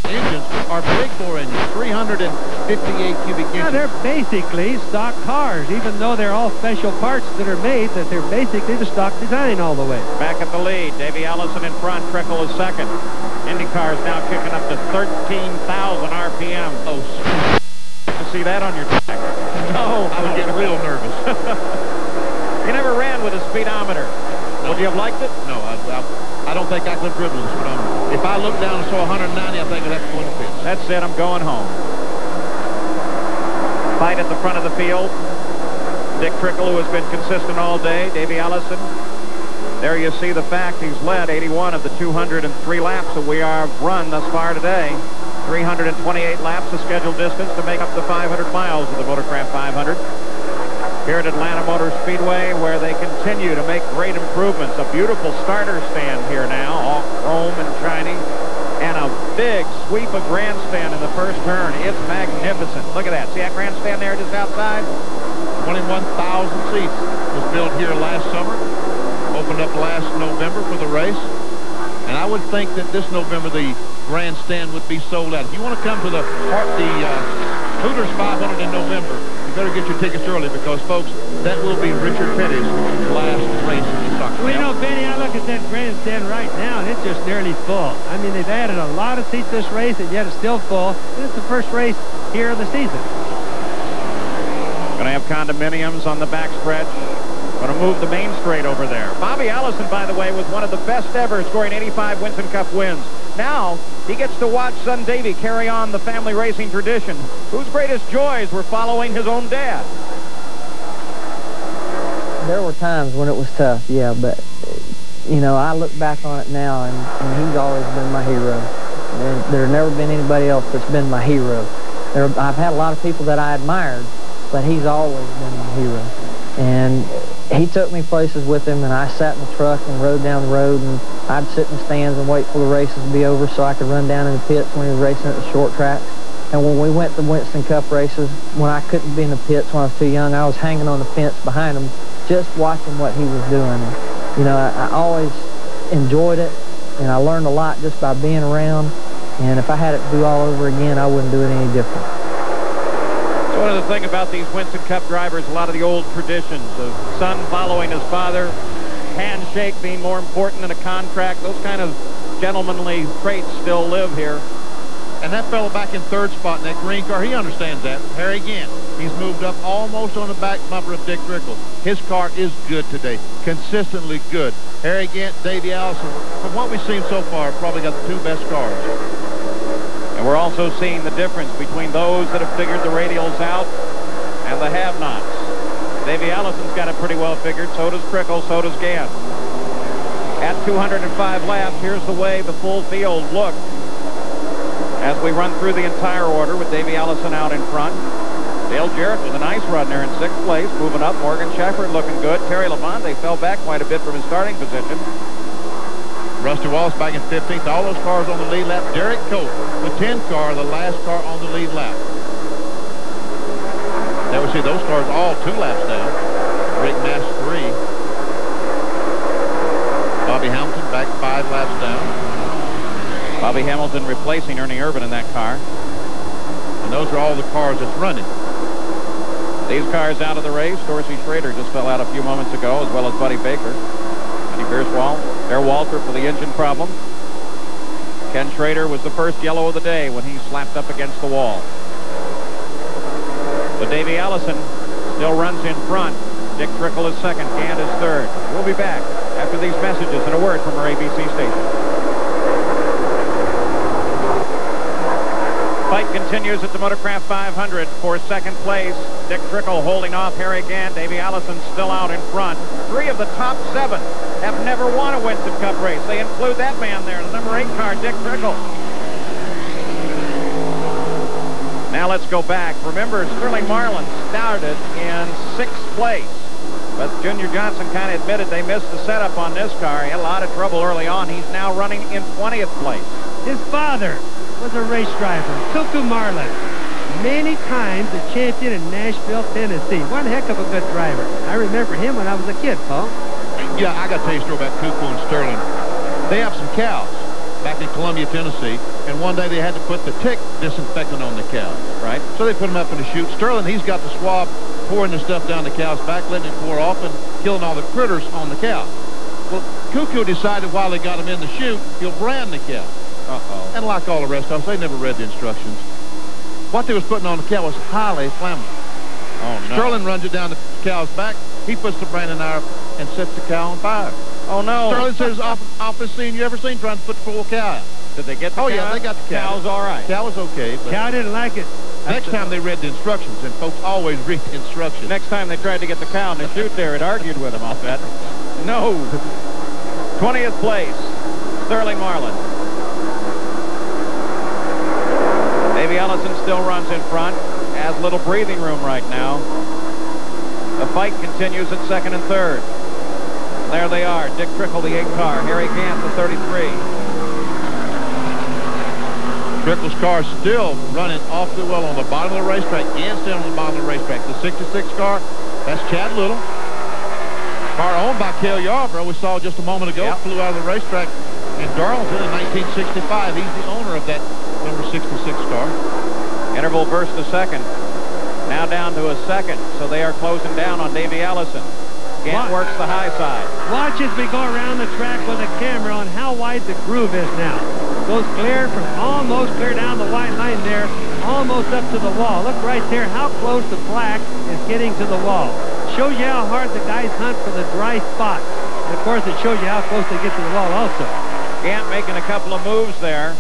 Speaker 2: Engines are big bore engines, 358 cubic inches.
Speaker 3: Yeah, they're basically stock cars, even though they're all special parts that are made, that they're basically the stock design all the way.
Speaker 1: Back at the lead, Davey Allison in front, Trickle is second. IndyCar is now kicking up to 13,000 RPM. Oh, to see that on your track.
Speaker 2: No, I would get real nervous.
Speaker 1: You never ran with a speedometer. No. Would you have liked it?
Speaker 2: No, I don't think I could have driven with a speedometer. If I looked down and saw 190, I think I'd have to go in the pits.
Speaker 1: That's it. I'm going home. Fight at the front of the field. Dick Trickle, who has been consistent all day. Davey Allison. There you see the fact he's led 81 of the 203 laps that we have run thus far today. 328 laps of scheduled distance to make up the 500 miles of the Motorcraft 500. Here at Atlanta Motor Speedway, where they continue to make great improvements. A beautiful starter stand here now, all chrome and shiny. And a big sweep of grandstand in the first turn. It's magnificent. Look at that. See that grandstand there just outside?
Speaker 2: 21,000 seats was built here last summer. Opened up last November for the race. And I would think that this November the grandstand would be sold out. If you want to come to the Hooters 500 in November, you better get your tickets early because, folks, that will be Richard Petty's last race in the soccer.
Speaker 3: Well, you know, Benny, I look at that grandstand right now, and it's just nearly full. I mean, they've added a lot of seats this race, and yet it's still full. And it's the first race here of the season.
Speaker 1: Going to have condominiums on the backstretch. Going to move the main straight over there. Bobby Allison, by the way, was one of the best ever, scoring 85 Winston Cup wins. Now, he gets to watch son Davey carry on the family racing tradition, whose greatest joys were following his own dad.
Speaker 8: There were times when it was tough, yeah, but, you know, I look back on it now, and he's always been my hero. And there's never been anybody else that's been my hero. I've had a lot of people that I admired, but he's always been my hero. And he took me places with him, and I sat in the truck and rode down the road, and I'd sit in the stands and wait for the races to be over so I could run down in the pits when he was racing at the short tracks. And when we went to Winston Cup races, when I couldn't be in the pits when I was too young, I was hanging on the fence behind him just watching what he was doing. And, you know, I always enjoyed it, and I learned a lot just by being around. And if I had it to do all over again, I wouldn't do it any different.
Speaker 1: So one of the things about these Winston Cup drivers, a lot of the old traditions of son following his father, handshake being more important than a contract, those kind of gentlemanly traits still live here.
Speaker 2: And that fellow back in third spot in that green car, he understands that. Harry Gant, he's moved up almost on the back bumper of Dick Trickle. His car is good today, consistently good. Harry Gant, Davey Allison, from what we've seen so far, probably got the two best cars.
Speaker 1: And we're also seeing the difference between those that have figured the radials out and the have-nots. Davey Allison's got it pretty well figured. So does Trickle, so does Gant. At 205 laps, here's the way the full field looked as we run through the entire order with Davey Allison out in front. Dale Jarrett with a nice run there in 6th place, moving up. Morgan Shepherd looking good. Terry Labonte fell back quite a bit from his starting position.
Speaker 2: Rusty Wallace back in 15th. All those cars on the lead lap. Derek Cope, the 10 car, the last car on the lead lap. There we see those cars all 2 laps down. Rick Mass 3. Bobby Hamilton back 5 laps down.
Speaker 1: Bobby Hamilton replacing Ernie Irvin in that car.
Speaker 2: And those are all the cars that's running.
Speaker 1: These cars out of the race. Dorsey Schrader just fell out a few moments ago, as well as Buddy Baker. Kenny Bierswald. There Walter for the engine problem. Ken Schrader was the first yellow of the day when he slapped up against the wall. But Davey Allison still runs in front. Dick Trickle is second. Gant is third. We'll be back after these messages and a word from our ABC station. Fight continues at the Motorcraft 500 for second place. Dick Trickle holding off Harry Gant. Davey Allison still out in front. 3 of the top 7 have never won a Winston Cup race. They include that man there, the number 8 car, Dick Trickle. Now let's go back. Remember, Sterling Marlin started in 6th place. But Junior Johnson kind of admitted they missed the setup on this car. He had a lot of trouble early on. He's now running in 20th place.
Speaker 3: His father was a race driver, Cuckoo Marlin. Many times a champion in Nashville, Tennessee. One heck of a good driver. I remember him when I was a kid, Paul.
Speaker 2: Yeah, I got to tell you a story about Cuckoo and Sterling. They have some cows back in Columbia, Tennessee, and one day they had to put the tick disinfectant on the cows, right? So they put them up in the chute. Sterling, he's got the swab pouring the stuff down the cow's back, letting it pour off and killing all the critters on the cow. Well, Cuckoo decided while they got him in the chute, he'll brand the cow. And like all the rest of us, they never read the instructions. What they was putting on the cow was highly flammable.
Speaker 1: Oh, no.
Speaker 2: Sterling runs it down the cow's back. He puts the branding iron and sets the cow on fire.
Speaker 1: Oh, no.
Speaker 2: Sterling says, office scene you ever seen trying to put the poor cow out.
Speaker 1: Did they get the cow?
Speaker 2: Oh, yeah, they got the cow.
Speaker 1: Cow's all right.
Speaker 2: Cow was okay. But
Speaker 3: Cow didn't like it.
Speaker 2: Next time they read the instructions, and folks always read the instructions.
Speaker 1: Next time they tried to get the cow in the chute there, it argued with him, I'll bet. No. 20th place, Sterling Marlin. Davey Allison still runs in front, has little breathing room right now. The fight continues at 2nd and 3rd. There they are, Dick Trickle, the 8 car, Harry Gant, the 33.
Speaker 2: Trickle's car still running awfully well on the bottom of the racetrack. Gant still on the bottom of the racetrack. The 66 car, that's Chad Little. Car owned by Cale Yarborough, we saw just a moment ago, flew out of the racetrack in Darlington in 1965. He's the owner of that number 66 car.
Speaker 1: Interval burst to 2nd. Now down to a 2nd, so they are closing down on Davey Allison. Gant works the high side.
Speaker 3: Watch as we go around the track with a camera on how wide the groove is now. Goes clear from almost clear down the white line there, almost up to the wall. Look right there how close the black is getting to the wall. Shows you how hard the guys hunt for the dry spots. And of course it shows you how close they get to the wall also.
Speaker 1: Gant making a couple of moves there.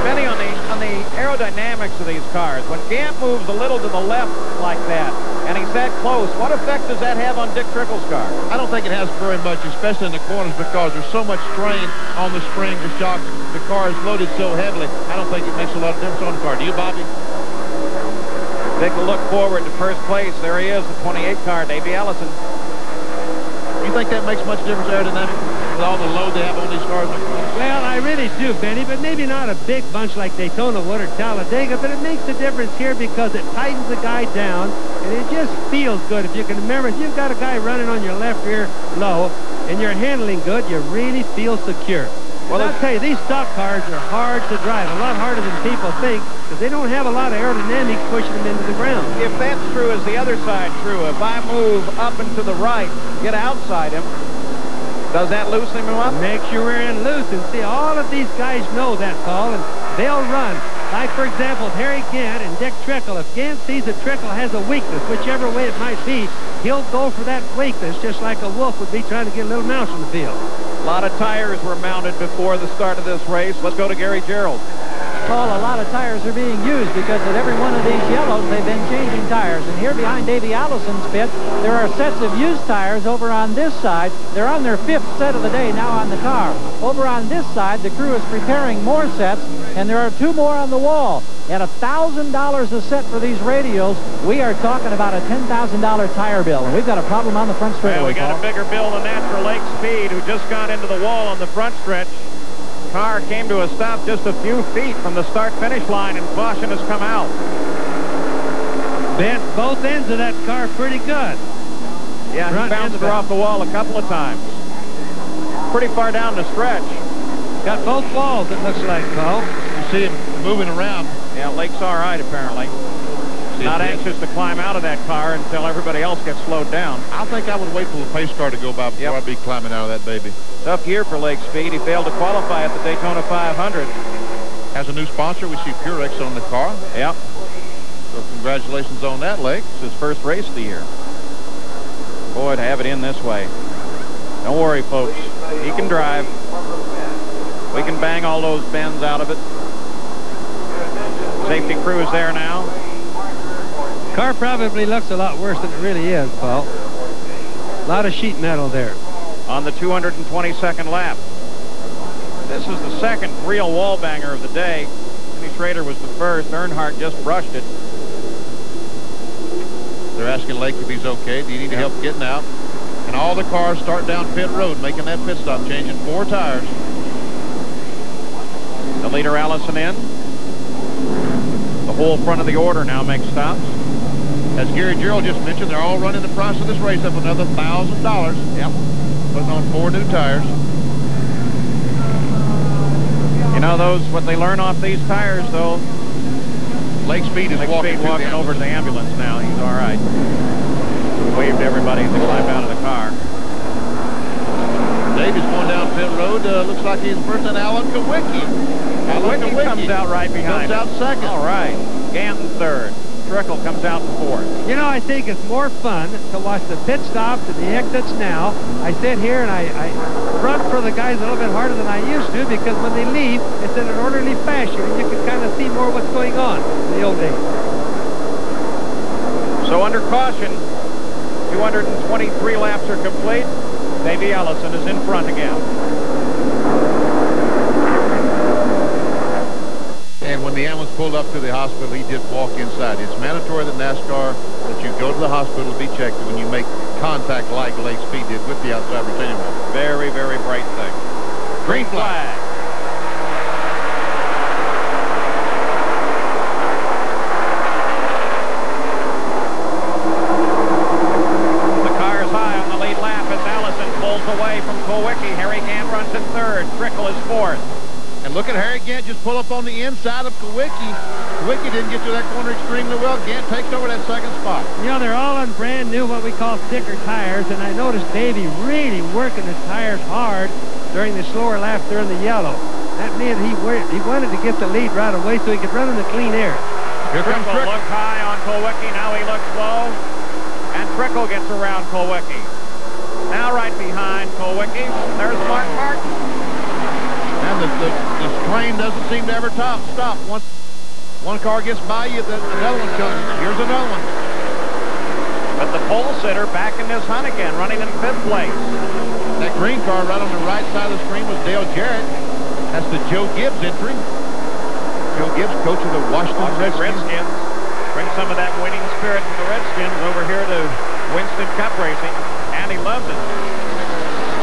Speaker 1: Depending on the aerodynamics of these cars, when Gant moves a little to the left like that, and he's that close, what effect does that have on Dick Trickle's car?
Speaker 2: I don't think it has very much, especially in the corners, because there's so much strain on the springs, the shocks. The car is loaded so heavily. I don't think it makes a lot of difference on the car. Do you, Bobby?
Speaker 1: Take a look forward to first place. There he is, the 28 car, Davey Allison.
Speaker 2: You think that makes much difference aerodynamically with all the load they have on these cars?
Speaker 3: Well, I really do, Benny, but maybe not a big bunch like Daytona would or Talladega, but it makes a difference here because it tightens the guy down, and it just feels good. If you can remember, if you've got a guy running on your left rear low, and you're handling good, you really feel secure. Well, I'll tell you, these stock cars are hard to drive, a lot harder than people think, because they don't have a lot of aerodynamics pushing them into the ground.
Speaker 1: If that's true, is the other side true? If I move up and to the right, get outside him, does that loosen him up?
Speaker 3: Makes your rear end loose, and see, all of these guys know that, Paul, and they'll run. Like, for example, Harry Gant and Dick Trickle. If Gant sees that Trickle has a weakness, whichever way it might be, he'll go for that weakness, just like a wolf would be trying to get a little mouse in the field.
Speaker 1: A lot of tires were mounted before the start of this race. Let's go to Gary Gerald.
Speaker 6: Paul, a lot of tires are being used because at every one of these yellows, they've been changing tires. And here behind Davey Allison's pit, there are sets of used tires over on this side. They're on their 5th set of the day now on the car. Over on this side, the crew is preparing more sets, and there are 2 more on the wall. At $1,000 a set for these radials, we are talking about a $10,000 tire bill, and we've got a problem on the front straightaway.
Speaker 1: We got a bigger bill than that for Lake Speed, who just got into the wall on the front stretch. Car came to a stop just a few feet from the start-finish line, and caution has come out.
Speaker 3: Bent both ends of that car pretty good.
Speaker 1: Yeah, he bounced her off the wall a couple of times. Pretty far down the stretch.
Speaker 3: Got both walls, it looks like, Paul.
Speaker 2: You see him moving around.
Speaker 1: Yeah, Lake's all right, apparently. Not anxious to climb out of that car until everybody else gets slowed down.
Speaker 2: I think I would wait for the pace car to go by before I'd be climbing out of that baby.
Speaker 1: Tough year for Lake Speed. He failed to qualify at the Daytona 500.
Speaker 2: Has a new sponsor. We see Purex on the car.
Speaker 1: Yep.
Speaker 2: So congratulations on that, Lake.
Speaker 1: It's his first race of the year. Boy, to have it in this way. Don't worry, folks. He can drive. We can bang all those bends out of it. Safety crew is there now.
Speaker 3: Car probably looks a lot worse than it really is, Paul. A lot of sheet metal there.
Speaker 1: On the 222nd lap. This is the second real wall banger of the day. Kenny Schrader was the first. Earnhardt just brushed it.
Speaker 2: They're asking Lake if he's okay. Do you need help getting out? And all the cars start down pit road, making that pit stop, changing 4 tires.
Speaker 1: The leader, Allison, in. The whole front of the order now makes stops.
Speaker 2: As Gary Gerald just mentioned, they're all running the price of this race up another $1,000.
Speaker 1: Yep.
Speaker 2: Putting on 4 new tires.
Speaker 1: You know, what they learn off these tires, though.
Speaker 2: Lake Speed is walking
Speaker 1: over to the ambulance now. He's all right. He waved to everybody as they climbed out of the car.
Speaker 2: Davis going down pit road. Looks like he's first in Alan Kawicki.
Speaker 1: Kawicki comes out right behind him.
Speaker 2: Comes out second.
Speaker 1: All right. Ganton third. Trickle comes out in fourth.
Speaker 3: You know, I think it's more fun to watch the pit stops and the exits now. I sit here and I front for the guys a little bit harder than I used to because when they leave, it's in an orderly fashion and you can kind of see more what's going on in the old days.
Speaker 1: So under caution, 223 laps are complete. Davey Allison is in front again.
Speaker 2: And when the ambulance pulled up to the hospital, he did walk inside. It's mandatory that NASCAR that you go to the hospital to be checked when you make contact like Lake Speed did with the outside retaining wall.
Speaker 1: Very, very bright thing. Green flag. The car is high on the lead lap as Allison pulls away from Kawicki. Harry Gant runs in third. Trickle is fourth.
Speaker 2: And look at Harry Gant just pull up on the inside of Kawicki. Kawicki didn't get to that corner extremely well. Gant takes over that second spot.
Speaker 3: You know, they're all on brand new, what we call sticker tires, and I noticed Davey really working the tires hard during the slower laps during the yellow. That meant he wanted to get the lead right away so he could run in the clean air.
Speaker 1: Here comes Trickle. Looked high on Kulwicki. Now he looks low. And Trickle gets around Kulwicki. Now right behind Kulwicki, there's Mark Martin.
Speaker 2: And the strain doesn't seem to ever stop. Once one car gets by you, another one comes. Here's another one.
Speaker 1: But the pole sitter back in this hunt again, running in 5th place.
Speaker 2: That green car right on the right side of the screen was Dale Jarrett. That's the Joe Gibbs entry. Joe Gibbs, coach of the Washington Redskins.
Speaker 1: Bring some of that winning spirit from the Redskins over here to Winston Cup racing, and he loves it.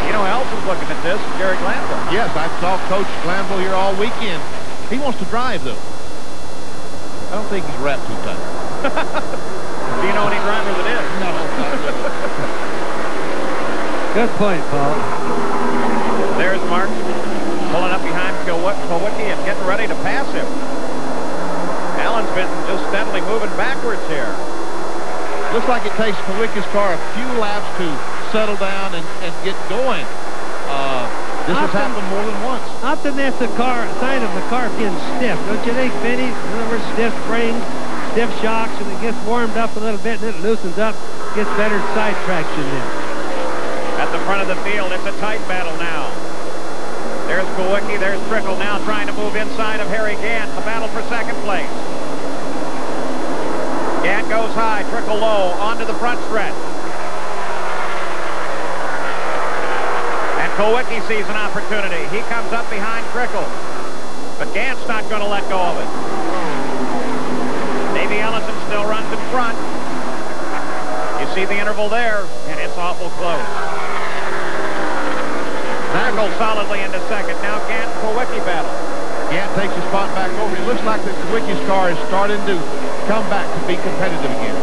Speaker 1: You know who else is looking at this? Jerry Glanville.
Speaker 2: Yes, I saw Coach Glanville here all weekend. He wants to drive, though. I don't think he's wrapped too tight.
Speaker 1: Do you know any driver that is?
Speaker 2: No, not really.
Speaker 3: Good point, Paul.
Speaker 1: There's Mark pulling up behind Kulwicki and getting ready to pass him. Allen's been just steadily moving backwards here.
Speaker 2: Looks like it takes Kulwicki's car a few laps to settle down and get going. This has happened more than once.
Speaker 3: Often that's a sign of the car being stiff, don't you think, Vinny? In other words, stiff springs, stiff shocks, and it gets warmed up a little bit, and it loosens up, gets better side traction then.
Speaker 1: At the front of the field, it's a tight battle now. There's Kulwicki, there's Trickle now trying to move inside of Harry Gant. A battle for second place. Gant goes high, Trickle low, onto the front stretch. And Kulwicki sees an opportunity. He comes up behind Trickle. But Gant's not going to let go of it. Davey Ellison still runs in front. You see the interval there, and it's awful close. Trickle solidly into second. Now Gant and Kulwicki battle.
Speaker 2: Gant takes his spot back over. It looks like that Kulwicki's car is starting to come back to be competitive again.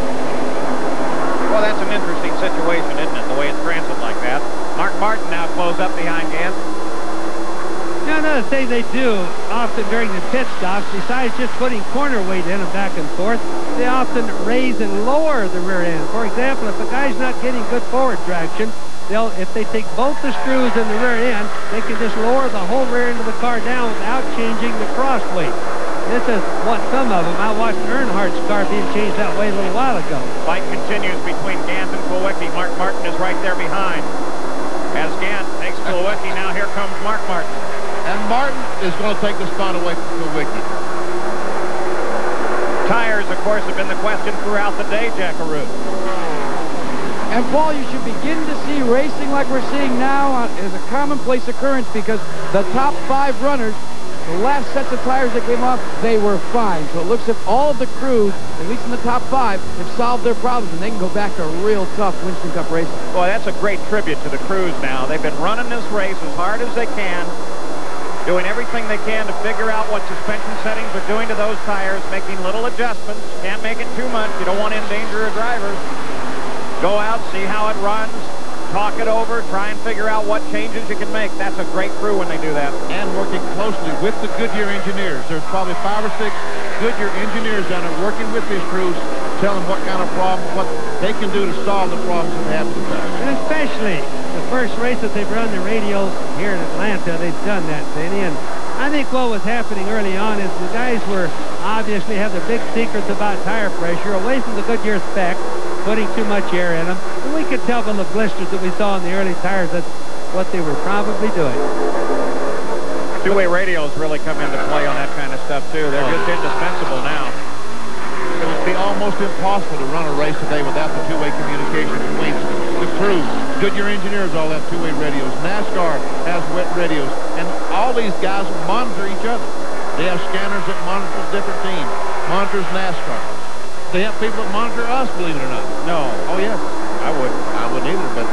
Speaker 1: Well, that's an interesting situation, isn't it, the way it's transit like that. Mark Martin now close up behind Gant.
Speaker 3: Now, another thing they do often during the pit stops, besides just putting corner weight in and back and forth, they often raise and lower the rear end. For example, if a guy's not getting good forward traction, if they take both the screws in the rear end, they can just lower the whole rear end of the car down without changing the cross weight. This is what some of them. I watched Earnhardt's car being changed that way a little while ago.
Speaker 1: Fight continues between Gant and Kulwicki. Mark Martin is right there behind. As Gant takes Kulwicki, now here comes Mark Martin.
Speaker 2: And Martin is going to take the spot away from Kulwicki.
Speaker 1: Tires, of course, have been the question throughout the day, Jackaroo.
Speaker 9: And Paul, you should begin to see racing like we're seeing now as a commonplace occurrence, because the top 5 runners, the last sets of tires that came off, they were fine. So it looks as if all of the crews, at least in the top 5, have solved their problems, and they can go back to real tough Winston Cup racing.
Speaker 1: Boy, that's a great tribute to the crews now. They've been running this race as hard as they can, doing everything they can to figure out what suspension settings are doing to those tires, making little adjustments. Can't make it too much. You don't want to endanger your drivers. Go out, see how it runs, talk it over, try and figure out what changes you can make. That's a great crew when they do that.
Speaker 2: And working closely with the Goodyear engineers. There's probably 5 or 6 Goodyear engineers down there working with these crews, telling them what kind of problems, what they can do to solve the problems that they have with the tires.
Speaker 3: And especially the first race that they've run the radials here in Atlanta, they've done that, Vinny. And I think what was happening early on is the guys were obviously have the big secrets about tire pressure away from the Goodyear spec, putting too much air in them. And we could tell from the blisters that we saw in the early tires that's what they were probably doing.
Speaker 1: Two-way radios really come into play on that kind of stuff, too. They're just indispensable now.
Speaker 2: It would be almost impossible to run a race today without the two-way communication between the crews. Goodyear engineers all have two-way radios. NASCAR has wet radios. And all these guys monitor each other. They have scanners that monitor different teams, monitors NASCAR. They have people that monitor us, believe it or not.
Speaker 1: No.
Speaker 2: Oh, yes.
Speaker 1: I wouldn't.
Speaker 2: I wouldn't either, but...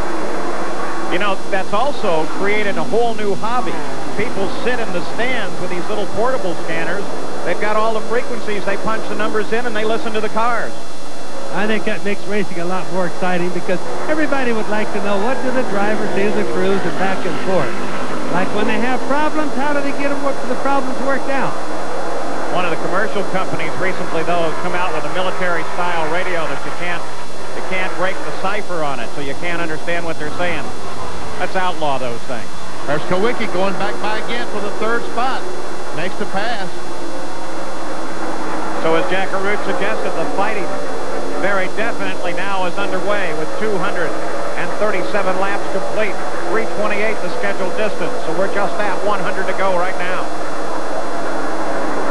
Speaker 1: You know, that's also created a whole new hobby. People sit in the stands with these little portable scanners. They've got all the frequencies. They punch the numbers in and they listen to the cars.
Speaker 3: I think that makes racing a lot more exciting because everybody would like to know what do the drivers do to the crews and back and forth. Like when they have problems, how do they get the problems worked out?
Speaker 1: One of the commercial companies recently, though, has come out with a military-style radio that you can't break the cipher on it, so you can't understand what they're saying. Let's outlaw those things.
Speaker 2: There's Kowicki going back by again for the third spot. Makes the pass.
Speaker 1: So as Jack Arute suggested, the fighting very definitely now is underway with 237 laps complete. 3:28 the scheduled distance, so we're just at 100 to go right now.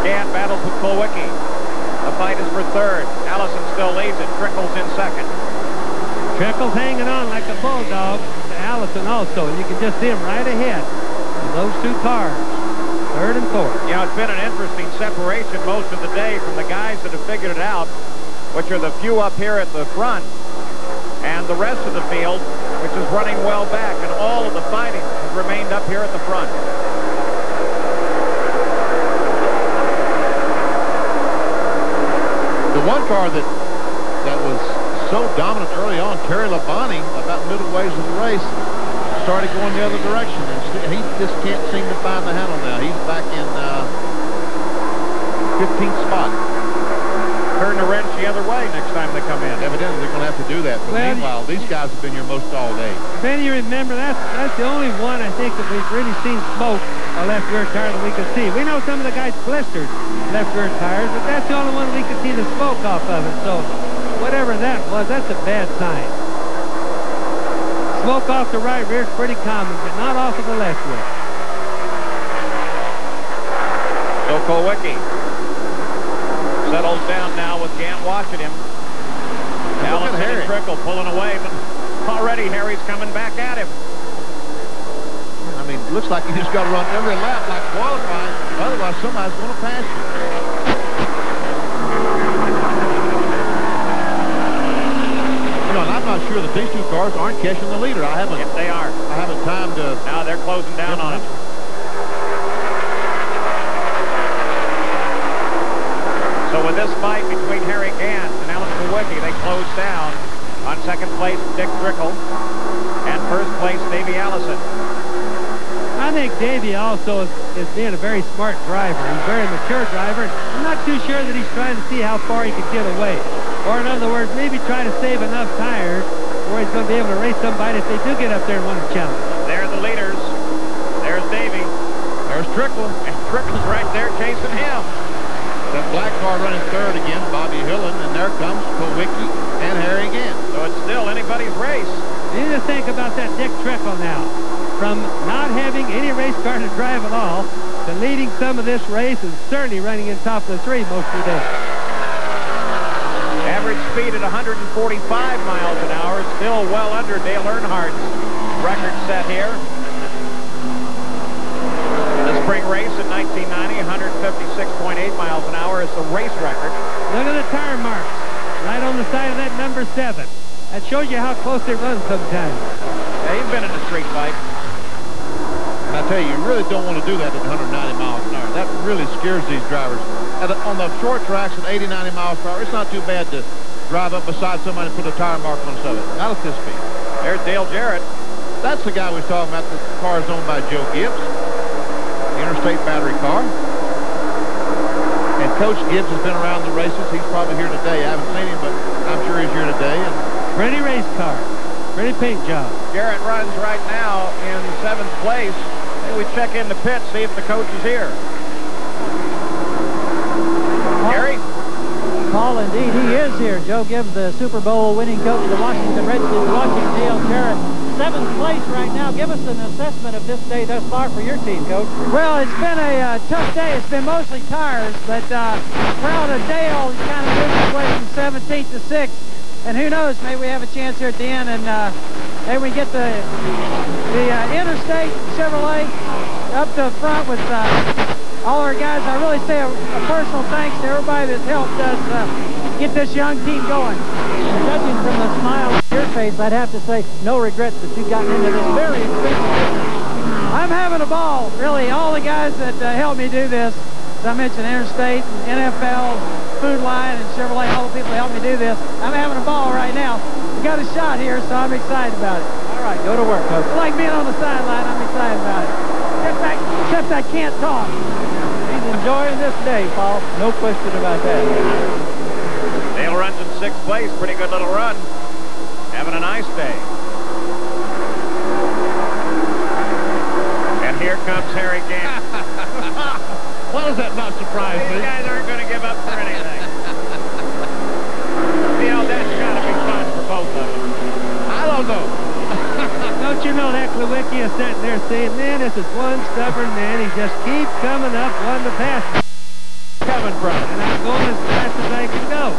Speaker 1: Gant battles with Kulwicki. The fight is for third. Allison still leads it. Trickle's in second.
Speaker 3: Trickle's hanging on like a bulldog to Allison also, and you can just see him right ahead of those two cars, third and fourth.
Speaker 1: You know, it's been an interesting separation most of the day from the guys that have figured it out, which are the few up here at the front, and the rest of the field, which is running well back, and all of the fighting has remained up here at the front.
Speaker 2: The one car that was so dominant early on, Terry Labonte, about middle ways of the race, started going the other direction, and he just can't seem to find the handle now. He's back in 15th spot.
Speaker 1: Turn the wrench the other way next time they come in.
Speaker 2: Evidently, they're going to have to do that. But meanwhile, these guys have been here most all day.
Speaker 3: Benny, you remember, that's the only one I think that we've really seen smoke a left rear tire that we could see. We know some of the guys blistered left rear tires, but that's the only one we could see the smoke off of it. So whatever that was, that's a bad sign. Smoke off the right rear is pretty common, but not off of the left rear.
Speaker 1: So Kulwicki settles down now with Gant watching him. Allison and Trickle pulling away, but already Harry's coming back at him.
Speaker 2: I mean, it looks like you just got to run every lap like qualifying, otherwise somebody's going to pass you. You know, and I'm not sure that these two cars aren't catching the leader. I haven't.
Speaker 1: Yes, they are.
Speaker 2: I haven't time to.
Speaker 1: Now they're closing down on him. So with this fight between Harry Gant and Alan Kulwicki, they close down. On second place, Dick Trickle, and first place, Davey Allison.
Speaker 3: I think Davey also is being a very smart driver. He's a very mature driver. I'm not too sure that he's trying to see how far he can get away. Or in other words, maybe try to save enough tires where he's going to be able to race somebody if they do get up there and win the challenge.
Speaker 1: They're the leaders. There's Davey.
Speaker 2: There's Trickle.
Speaker 1: And Trickle's right there chasing him.
Speaker 2: That black car running third again, Bobby Hillen, and there comes Kulwicki and Harry Gant.
Speaker 1: So it's still anybody's race.
Speaker 3: You need to think about that Dick Trickle now. From not having any race car to drive at all to leading some of this race and certainly running in top of the three most of the day.
Speaker 1: Average speed at 145 miles an hour is still well under Dale Earnhardt's record set here. The spring race in 1990, 156.8 miles an hour is the race record.
Speaker 3: Look at the tire marks right on the side of that number 7. That shows you how close they run sometimes.
Speaker 1: Yeah, he's been in a street fight.
Speaker 2: And I tell you, you really don't want to do that at 190 miles an hour. That really scares these drivers. On the short tracks at 80, 90 miles per hour, it's not too bad to drive up beside somebody and put a tire mark on some of it. Not at this speed.
Speaker 1: There's Dale Jarrett.
Speaker 2: That's the guy we was talking about. The car is owned by Joe Gibbs. Interstate battery car. And Coach Gibbs has been around the races. He's probably here today. I haven't seen him, but I'm sure he's here today. And
Speaker 3: pretty race car. Pretty paint job.
Speaker 1: Jarrett runs right now in 7th place. Maybe we check in the pit, see if the coach is here. Gary?
Speaker 6: Paul, indeed, he is here. Joe Gibbs, the Super Bowl winning coach of the Washington Redskins, watching Dale Jarrett. 7th place right now. Give us an assessment of this day thus far for your team, Coach.
Speaker 7: Well, it's been a tough day. It's been mostly tires, but proud of Dale. He's kind of moved his way from 17th to 6th. And who knows, maybe we have a chance here at the end, and maybe we get the Interstate Chevrolet up to the front with all our guys. I really say a personal thanks to everybody that's helped us get this young team going.
Speaker 6: Judging from the smile on your face, I'd have to say no regrets that you've gotten into this very expensive business.
Speaker 7: I'm having a ball, really. All the guys that helped me do this, as I mentioned, Interstate, NFL, Food Line, and Chevrolet, all the people that helped me do this. I'm having a ball right now. We got a shot here, so I'm excited about it.
Speaker 6: All right, go to work, Coach.
Speaker 7: I like being on the sideline. I'm excited about it.
Speaker 3: Except I can't talk.
Speaker 6: He's enjoying this day, Paul. No question about that.
Speaker 1: Dale runs in 6th place. Pretty good little run. Having a nice day. And here comes Harry Gant.
Speaker 2: Why does that not surprise me?
Speaker 1: These guys aren't going to give up for anything. You know, that's got to be fun for both of them.
Speaker 2: I don't know.
Speaker 3: Don't you know that Klawicki is sitting there saying, man, this is one stubborn man. He just keeps coming up one to pass. Coming from, and I'm going as fast as I can go.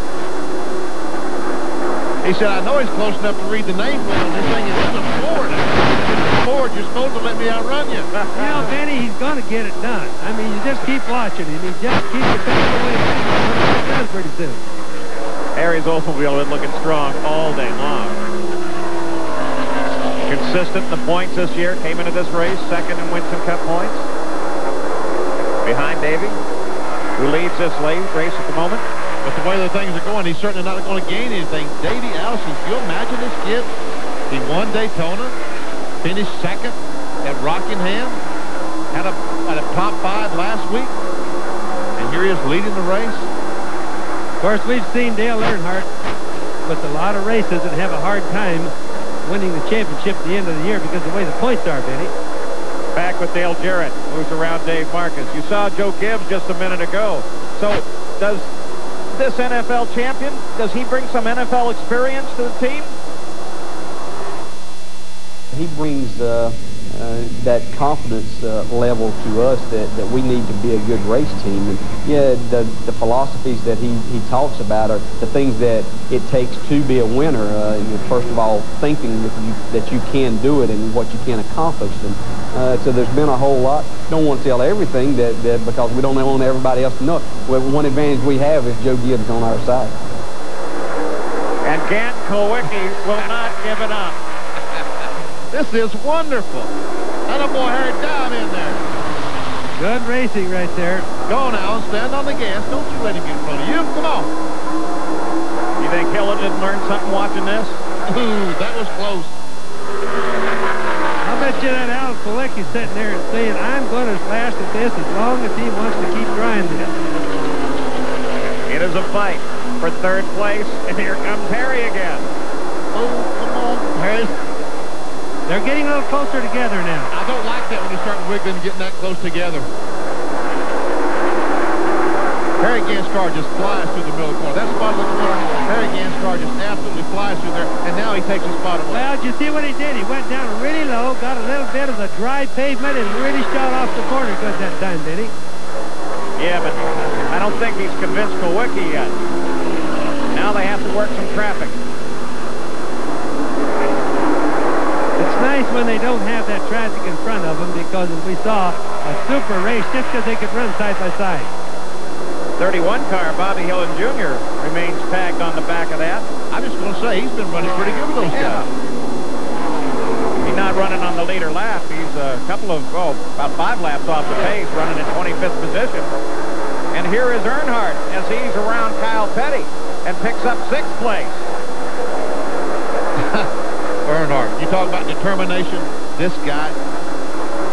Speaker 2: He said, I know he's close enough to read the nameplate on this thing. It isn't Ford. If it's Ford, you're supposed to let me outrun you.
Speaker 3: You know, Benny, he's going to get it done. I mean, you just keep watching him. He just keeps your back away. He's going to get it done pretty soon.
Speaker 1: Harry's Oldsmobile been looking strong all day long. Consistent in the points this year. Came into this race second in Winston Cup points. Behind Davey, who leads this race at the moment.
Speaker 2: But the way the things are going, he's certainly not going to gain anything. Davey Allison, can you imagine this kid? He won Daytona, finished second at Rockingham, had a top 5 last week, and here he is leading the race.
Speaker 3: Of course, we've seen Dale Earnhardt with a lot of races that have a hard time winning the championship at the end of the year because of the way the points are, Benny.
Speaker 1: Back with Dale Jarrett, moves around Dave Marcus. You saw Joe Gibbs just a minute ago. So does this NFL champion, does he bring some NFL experience to the team?
Speaker 19: He brings that confidence level to us that we need to be a good race team. And yeah, the philosophies that he talks about are the things that it takes to be a winner. First of all, thinking that you can do it and what you can accomplish. And so there's been a whole lot. Don't want to tell everything that because we don't want everybody else to know. Well, one advantage we have is Joe Gibbs on our side.
Speaker 1: And Gant Klawicki will not give it up.
Speaker 2: This is wonderful. That boy Harry down in there.
Speaker 3: Good racing right there.
Speaker 2: Go on, Alan. Stand on the gas. Don't you let him get in front of you. Come on.
Speaker 1: You think Hiller didn't learn something watching this?
Speaker 2: Ooh, that was close.
Speaker 3: I'll bet you that Alan Klawicki's sitting there and saying, I'm going to last at this as long as he wants to keep trying this.
Speaker 1: It is a fight for 3rd place, and here comes Harry again.
Speaker 2: Oh, come on, Harry.
Speaker 3: They're getting a little closer together now.
Speaker 2: I don't like that when they start wiggling and getting that close together. Harry Gant's car just flies through the middle of the corner. That spot of the corner, Harry Gant's car just absolutely flies through there, and now he takes the spot away.
Speaker 3: Well, did you see what he did? He went down really low, got a little bit of the dry pavement, and really shot off the corner good that time, did he?
Speaker 1: Yeah, but I don't think he's convinced Klawicki yet. Now they have to work some traffic.
Speaker 3: It's nice when they don't have that traffic in front of them because as we saw a super race just because they could run side by side.
Speaker 1: 31 car, Bobby Hillin Jr. remains tagged on the back of that.
Speaker 2: I'm just going to say he's been running pretty good with those guys.
Speaker 1: He's not running on the leader lap. He's a couple of, about 5 laps off the pace, running in 25th position. And here is Earnhardt as he's around Kyle Petty and picks up 6th place.
Speaker 2: Earnhardt, you talk about determination. This guy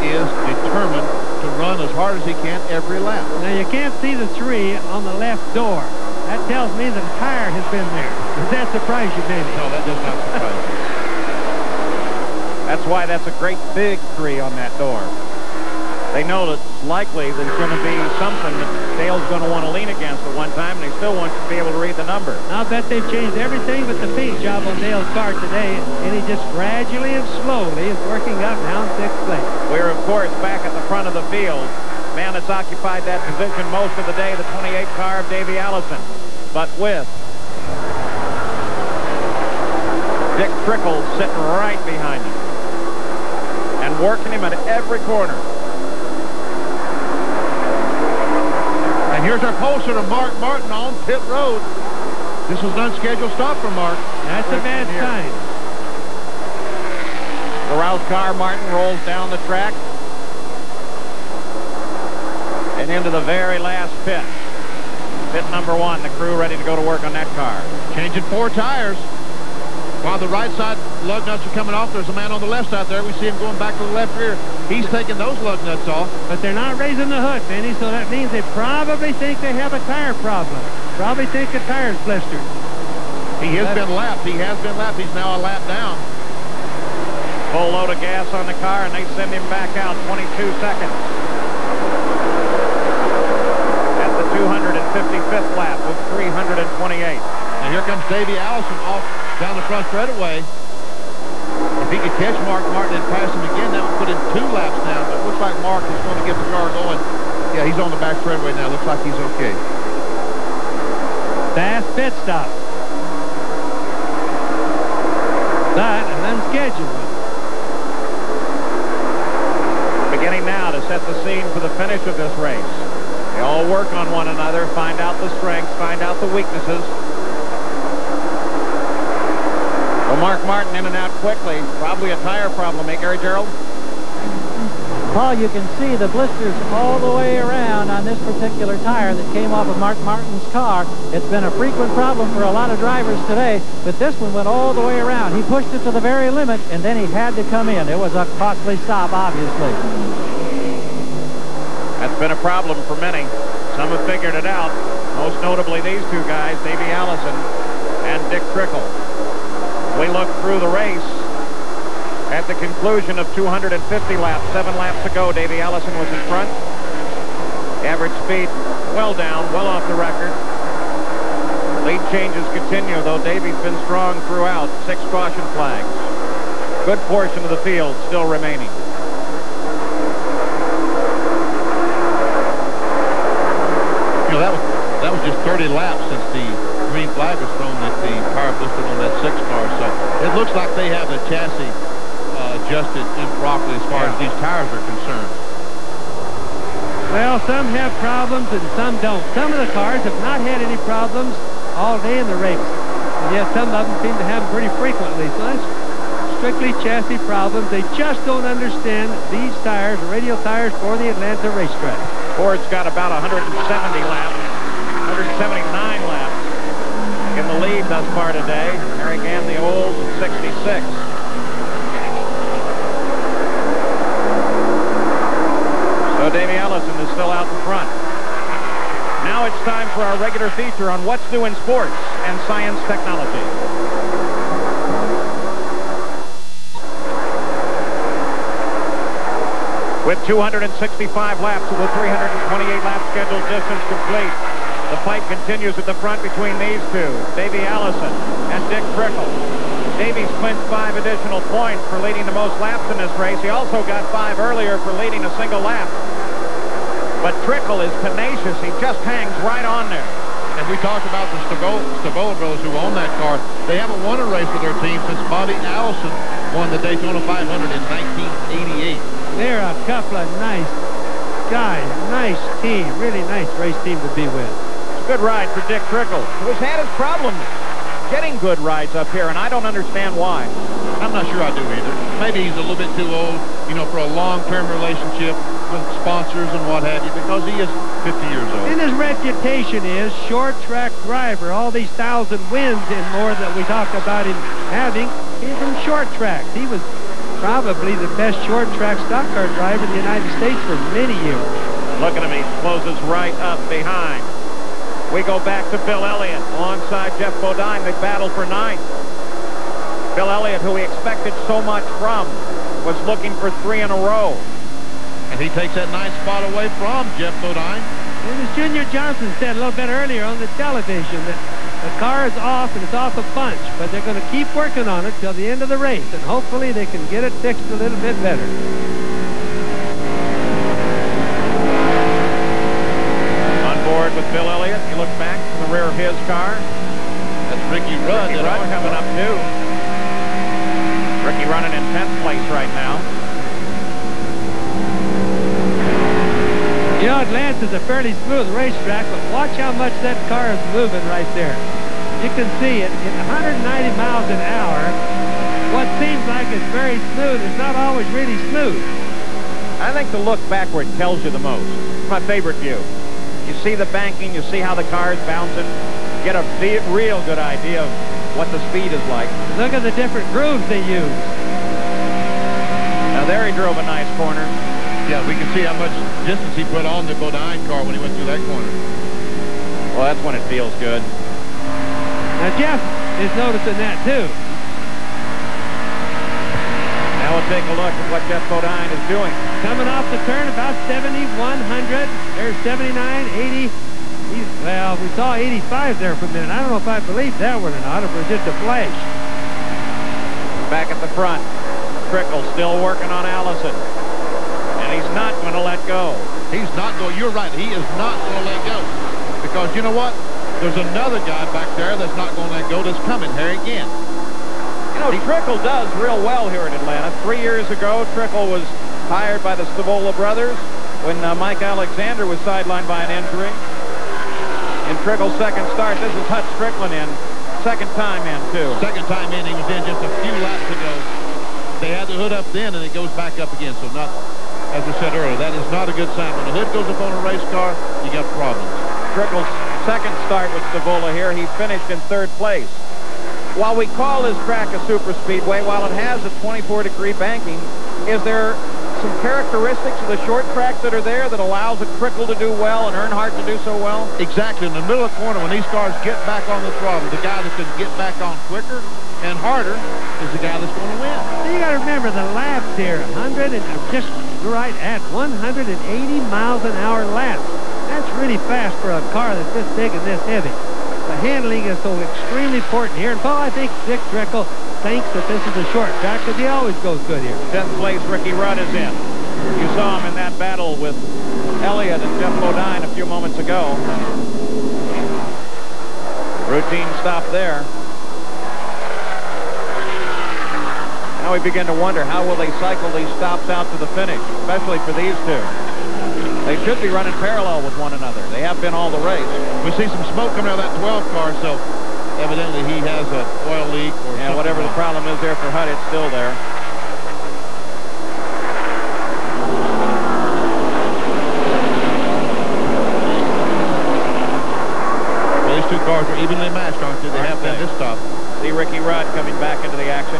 Speaker 2: is determined to run as hard as he can every lap.
Speaker 3: Now you can't see the 3 on the left door. That tells me that a tire has been there. Does that surprise you, Benny?
Speaker 2: No, that does not surprise me.
Speaker 1: That's why that's a great big 3 on that door. They know that it's likely there's going to be something that Dale's going to want to lean against at one time, and he still wants to be able to read the number.
Speaker 3: I'll bet they've changed everything but the paint job on Dale's car today, and he just gradually and slowly is working up now in 6th place.
Speaker 1: We're, of course, back at the front of the field. Man that's occupied that position most of the day, the 28 car of Davey Allison. But with Dick Trickle sitting right behind him and working him at every corner.
Speaker 2: And here's our pole sitter, Mark Martin, on pit road. This is an unscheduled stop for Mark.
Speaker 3: That's a bad sign.
Speaker 1: The Rouse car, Martin, rolls down the track and into the very last pit. Pit number 1, the crew ready to go to work on that car.
Speaker 2: Changing 4 tires. While the right side lug nuts are coming off, there's a man on the left side there. We see him going back to the left rear. He's taking those lug nuts off.
Speaker 3: But they're not raising the hood, Benny, so that means they probably think they have a tire problem. Probably think the tire's blistered.
Speaker 2: He has been lapped. He has been lapped. He's now a lap down.
Speaker 1: Full load of gas on the car, and they send him back out 22 seconds. At the 255th lap with 328.
Speaker 2: And here comes Davey Allison off down the front straightaway. If he could catch Mark Martin and pass him again, that would put him 2 laps down. But it looks like Mark is going to get the car going. Yeah, he's on the back straightaway now. Looks like he's okay.
Speaker 3: Fast pit stop. But an unscheduled one.
Speaker 1: Beginning now to set the scene for the finish of this race. They all work on one another, find out the strengths, find out the weaknesses. Well, Mark Martin in and out quickly. Probably a tire problem, eh, Gary Gerald?
Speaker 6: Paul, you can see the blisters all the way around on this particular tire that came off of Mark Martin's car. It's been a frequent problem for a lot of drivers today, but this one went all the way around. He pushed it to the very limit, and then he had to come in. It was a costly stop, obviously.
Speaker 1: That's been a problem for many. Some have figured it out, most notably these two guys, Davey Allison and Dick Trickle. We look through the race. At the conclusion of 250 laps, 7 laps ago, Davey Allison was in front. Average speed well down, well off the record. Lead changes continue, though Davey's been strong throughout. 6 caution flags. Good portion of the field still remaining.
Speaker 2: You know, that was just 30 laps since the green flag was thrown that the tire blistered on that 6 car. So it looks like they have the chassis adjusted improperly as far as these tires are concerned.
Speaker 3: Well, some have problems and some don't. Some of the cars have not had any problems all day in the race. And yet some of them seem to have them pretty frequently. So that's strictly chassis problems. They just don't understand these tires, radial tires for the Atlanta racetrack.
Speaker 1: Ford's got about 170 laps, 179 laps in the lead thus far today. Harry Gann, the old, 66. So Davey Allison is still out in front. Now it's time for our regular feature on what's new in sports and science technology. With 265 laps of the 328 lap scheduled distance complete, the fight continues at the front between these two, Davey Allison and Dick Trickle. Davey's clinched 5 additional points for leading the most laps in this race. He also got 5 earlier for leading a single lap. But Trickle is tenacious. He just hangs right on there.
Speaker 2: As we talked about the Stavola brothers who own that car, they haven't won a race with their team since Bobby Allison won the Daytona 500 in 1988.
Speaker 3: They're a couple of nice guys, nice team, really nice race team to be with.
Speaker 1: It's a good ride for Dick Trickle, who has had his problems getting good rides up here, and I don't understand why.
Speaker 2: I'm not sure I do either. Maybe he's a little bit too old, you know, for a long-term relationship with sponsors and what have you, because he is 50 years old.
Speaker 3: And his reputation is short track driver. All these 1,000 wins and more that we talk about him having is in short tracks. He was probably the best short track stock car driver in the United States for many years.
Speaker 1: Look at him, he closes right up behind. We go back to Bill Elliott alongside Jeff Bodine. They battle for 9th. Bill Elliott, who we expected so much from, was looking for 3 in a row.
Speaker 2: And he takes that 9th spot away from Jeff Bodine.
Speaker 3: And as Junior Johnson said a little bit earlier on the television, that the car is off and it's off a bunch, but they're going to keep working on it till the end of the race, and hopefully they can get it fixed a little bit better.
Speaker 1: On board with Bill Elliott, he looks back to the rear of his car.
Speaker 2: That's Ricky Rudd.
Speaker 1: Ricky Rudd coming up too. Ricky running in 10th place right now.
Speaker 3: You know, Atlanta's a fairly smooth racetrack, but watch how much that car is moving right there. You can see it at 190 miles an hour. What seems like it's very smooth is not always really smooth.
Speaker 1: I think the look backward tells you the most. It's my favorite view. You see the banking, you see how the car is bouncing. Get a real good idea of what the speed is like.
Speaker 3: Look at the different grooves they use.
Speaker 1: Now there he drove a nice corner.
Speaker 2: Yeah, we can see how much distance he put on the Bodine car when he went through that corner.
Speaker 1: Well, that's when it feels good.
Speaker 3: Now Jeff is noticing that too.
Speaker 1: Now we'll take a look at what Jeff Bodine is doing.
Speaker 3: Coming off the turn about 7,100. There's 79, 80. Well, we saw 85 there for a minute. I don't know if I believe that one or not, if it was just a flash.
Speaker 1: Back at the front, Trickle still working on Allison. And he's not going to let go.
Speaker 2: He's not going. You're right. He is not going to let go. Because you know what? There's another guy back there that's not going to let go that's coming here again.
Speaker 1: You know, Trickle does real well here in Atlanta. 3 years ago, Trickle was hired by the Stavola brothers when Mike Alexander was sidelined by an injury. In Trickle's second start, this is Hut Strickland in. Second time in, too.
Speaker 2: Second time in, he was in just a few laps ago. They had the hood up then, and it goes back up again. So not, as I said earlier, that is not a good sign. When the hood goes up on a race car, you got problems.
Speaker 1: Trickle's second start with Stavola here, he finished in third place. While we call this track a super speedway, while it has a 24-degree banking, is there some characteristics of the short tracks that are there that allows a Trickle to do well and Earnhardt to do so well?
Speaker 2: Exactly. In the middle of the corner, when these cars get back on the throttle, the guy that can get back on quicker and harder is the guy that's going to win.
Speaker 3: You got to remember the laps here, 100 and just right at 180 miles an hour laps. That's really fast for a car that's this big and this heavy. The handling is so extremely important here. And Paul, I think Dick Trickle thinks that this is a short track because he always goes good here.
Speaker 1: 10th place, Ricky Rudd is in. You saw him in that battle with Elliott and Jeff Bodine a few moments ago. Routine stop there. Now we begin to wonder, how will they cycle these stops out to the finish, especially for these two? They should be running parallel with one another. They have been all the race.
Speaker 2: We see some smoke coming out of that 12 car, so evidently he has an oil leak or
Speaker 1: yeah, whatever the problem is there for Hutt, it's still there.
Speaker 2: Well, these two cars are evenly matched, aren't they? They have been this stop.
Speaker 1: See Ricky Rudd coming back into the action.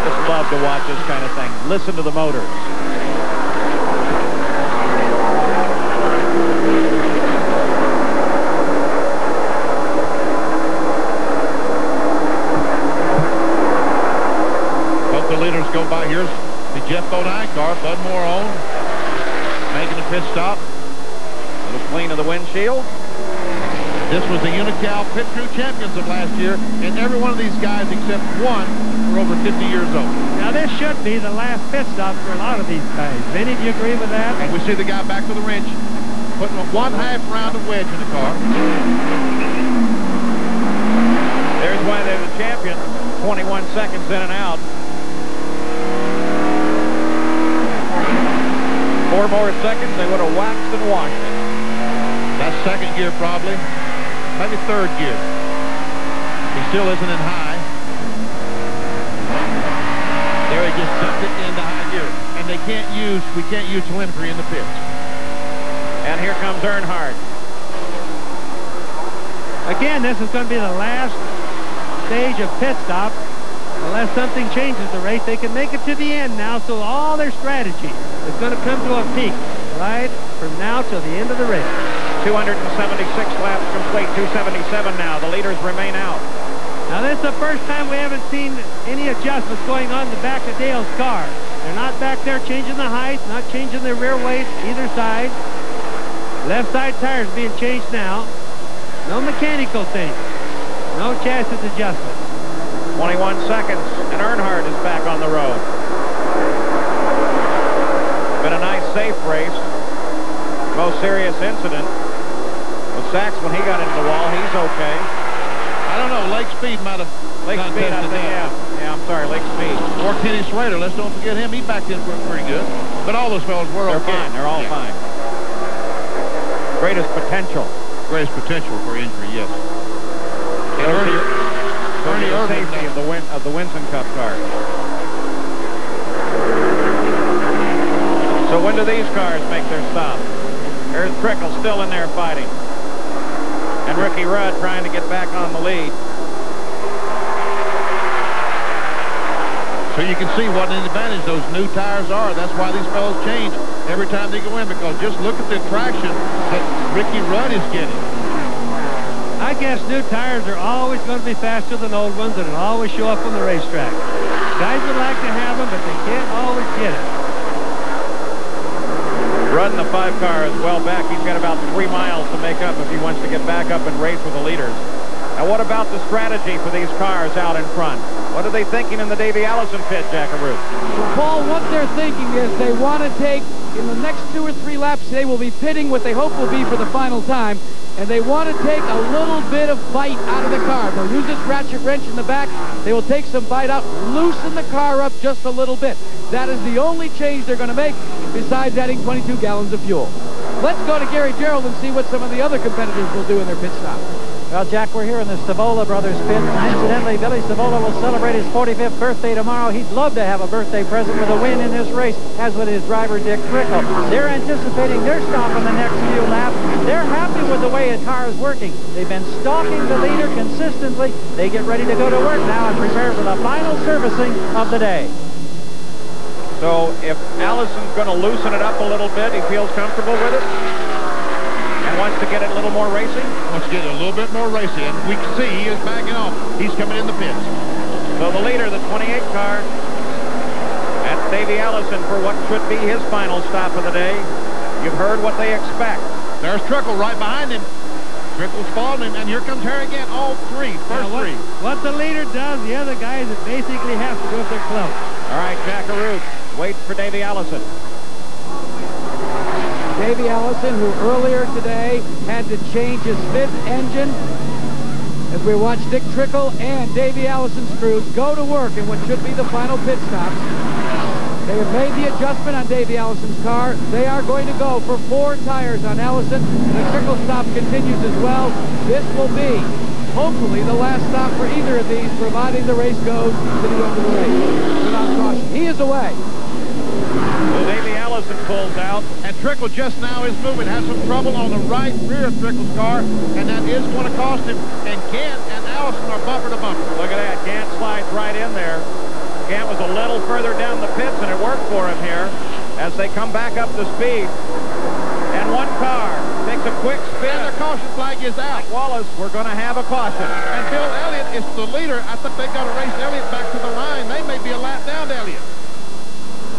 Speaker 1: Just love to watch this kind of thing. Listen to the motors.
Speaker 2: The leaders go by. Here's the Jeff Bodine car, Bud Moore owned, making a pit stop.
Speaker 1: A little clean of the windshield.
Speaker 2: This was the Unical Pit Crew champions of last year, and every one of these guys except one were over 50 years old.
Speaker 3: Now this should be the last pit stop for a lot of these guys. Vinny, do you agree with that?
Speaker 2: And we see the guy back to the wrench, putting a 1/2 round of wedge in the car.
Speaker 1: There's why they're the champions. 21 seconds in and out. 4 more seconds, they would have waxed and washed it.
Speaker 2: That's second gear probably, maybe third gear. He still isn't in high. There he just dumped it into high gear. And we can't use telemetry in the pits.
Speaker 1: And here comes Earnhardt.
Speaker 3: Again, this is going to be the last stage of pit stop. Unless something changes the race, they can make it to the end now, so all their strategy is going to come to a peak right from now till the end of the race.
Speaker 1: 276 laps complete, 277 now. The leaders remain out.
Speaker 3: Now this is the first time we haven't seen any adjustments going on in the back of Dale's car. They're not back there changing the height, not changing the rear weight either side. Left side tires being changed now. No mechanical things. No chassis adjustments.
Speaker 1: 21 seconds, and Earnhardt is back on the road. Been a nice, safe race. Most serious incident was Sachs when he got into the wall. He's okay.
Speaker 2: I don't know. Lake Speed might have
Speaker 1: Speed, I think, yeah, I'm sorry, Lake Speed.
Speaker 2: Or Kenny Slater. Let's don't forget him. He backed in pretty good. But all those fellas were okay.
Speaker 1: They're fine. They're all fine. Greatest potential.
Speaker 2: Greatest potential for injury, yes.
Speaker 1: Ernie safety of the Winston Cup car. So when do these cars make their stop? There's Trickle still in there fighting. And Ricky Rudd trying to get back on the lead.
Speaker 2: So you can see what an advantage those new tires are. That's why these fellows change every time they go in, because just look at the traction that Ricky Rudd is getting.
Speaker 3: I guess new tires are always going to be faster than old ones, and it'll always show up on the racetrack. Guys would like to have them, but they can't always get it.
Speaker 1: Rudd in the 5 car is well back. He's got about 3 miles to make up if he wants to get back up and race with the leaders. Now, what about the strategy for these cars out in front? What are they thinking in the Davey Allison pit, Jackaroo?
Speaker 9: Well, Paul, what they're thinking is they want to take, in the next 2 or 3 laps, they will be pitting what they hope will be for the final time, and they want to take a little bit of bite out of the car. They'll use this ratchet wrench in the back. They will take some bite out, loosen the car up just a little bit. That is the only change they're going to make, besides adding 22 gallons of fuel. Let's go to Gary Gerald and see what some of the other competitors will do in their pit stop.
Speaker 6: Well, Jack, we're here in the Stavola Brothers pit. Incidentally, Billy Stavola will celebrate his 45th birthday tomorrow. He'd love to have a birthday present with a win in this race, as with his driver, Dick Trickle. They're anticipating their stop in the next few laps. They're happy with the way his car is working. They've been stalking the leader consistently. They get ready to go to work now and prepare for the final servicing of the day.
Speaker 1: So if Allison's going to loosen it up a little bit, he feels comfortable with it? And wants to get it a little more racing?
Speaker 2: Wants to get it a little bit more racing. And we can see he is backing off. He's coming in the pits.
Speaker 1: So the leader, the 28 car, that's Davey Allison for what should be his final stop of the day. You've heard what they expect.
Speaker 2: There's Trickle right behind him. Trickle's following him, and here comes Harry again. All three, first three.
Speaker 3: What the leader does, the other guys that basically have to do if they're close.
Speaker 1: All right, Jackaroo waits for Davey Allison.
Speaker 9: Davey Allison, who earlier today had to change his 5th engine, as we watch Dick Trickle and Davey Allison's crews go to work in what should be the final pit stops. They have made the adjustment on Davey Allison's car. They are going to go for 4 tires on Allison, and the Trickle stop continues as well. This will be, hopefully, the last stop for either of these, providing the race goes to the end of the race without caution. He is away.
Speaker 1: Well, Davey Allison pulls out.
Speaker 2: And Trickle just now is moving. Has some trouble on the right rear of Trickle's car, and that is going to cost him. And Gant and Allison are bumper to bumper.
Speaker 1: Look at that. Gant slides right in there. Gant was a little further down the pits, and it worked for him here as they come back up to speed. And one car takes a quick spin.
Speaker 2: And the caution flag is out.
Speaker 1: Like Wallace, we're going to have a caution.
Speaker 2: And Bill Elliott is the leader. I think they've got to race Elliott back to the line. They may be a lap down to Elliott.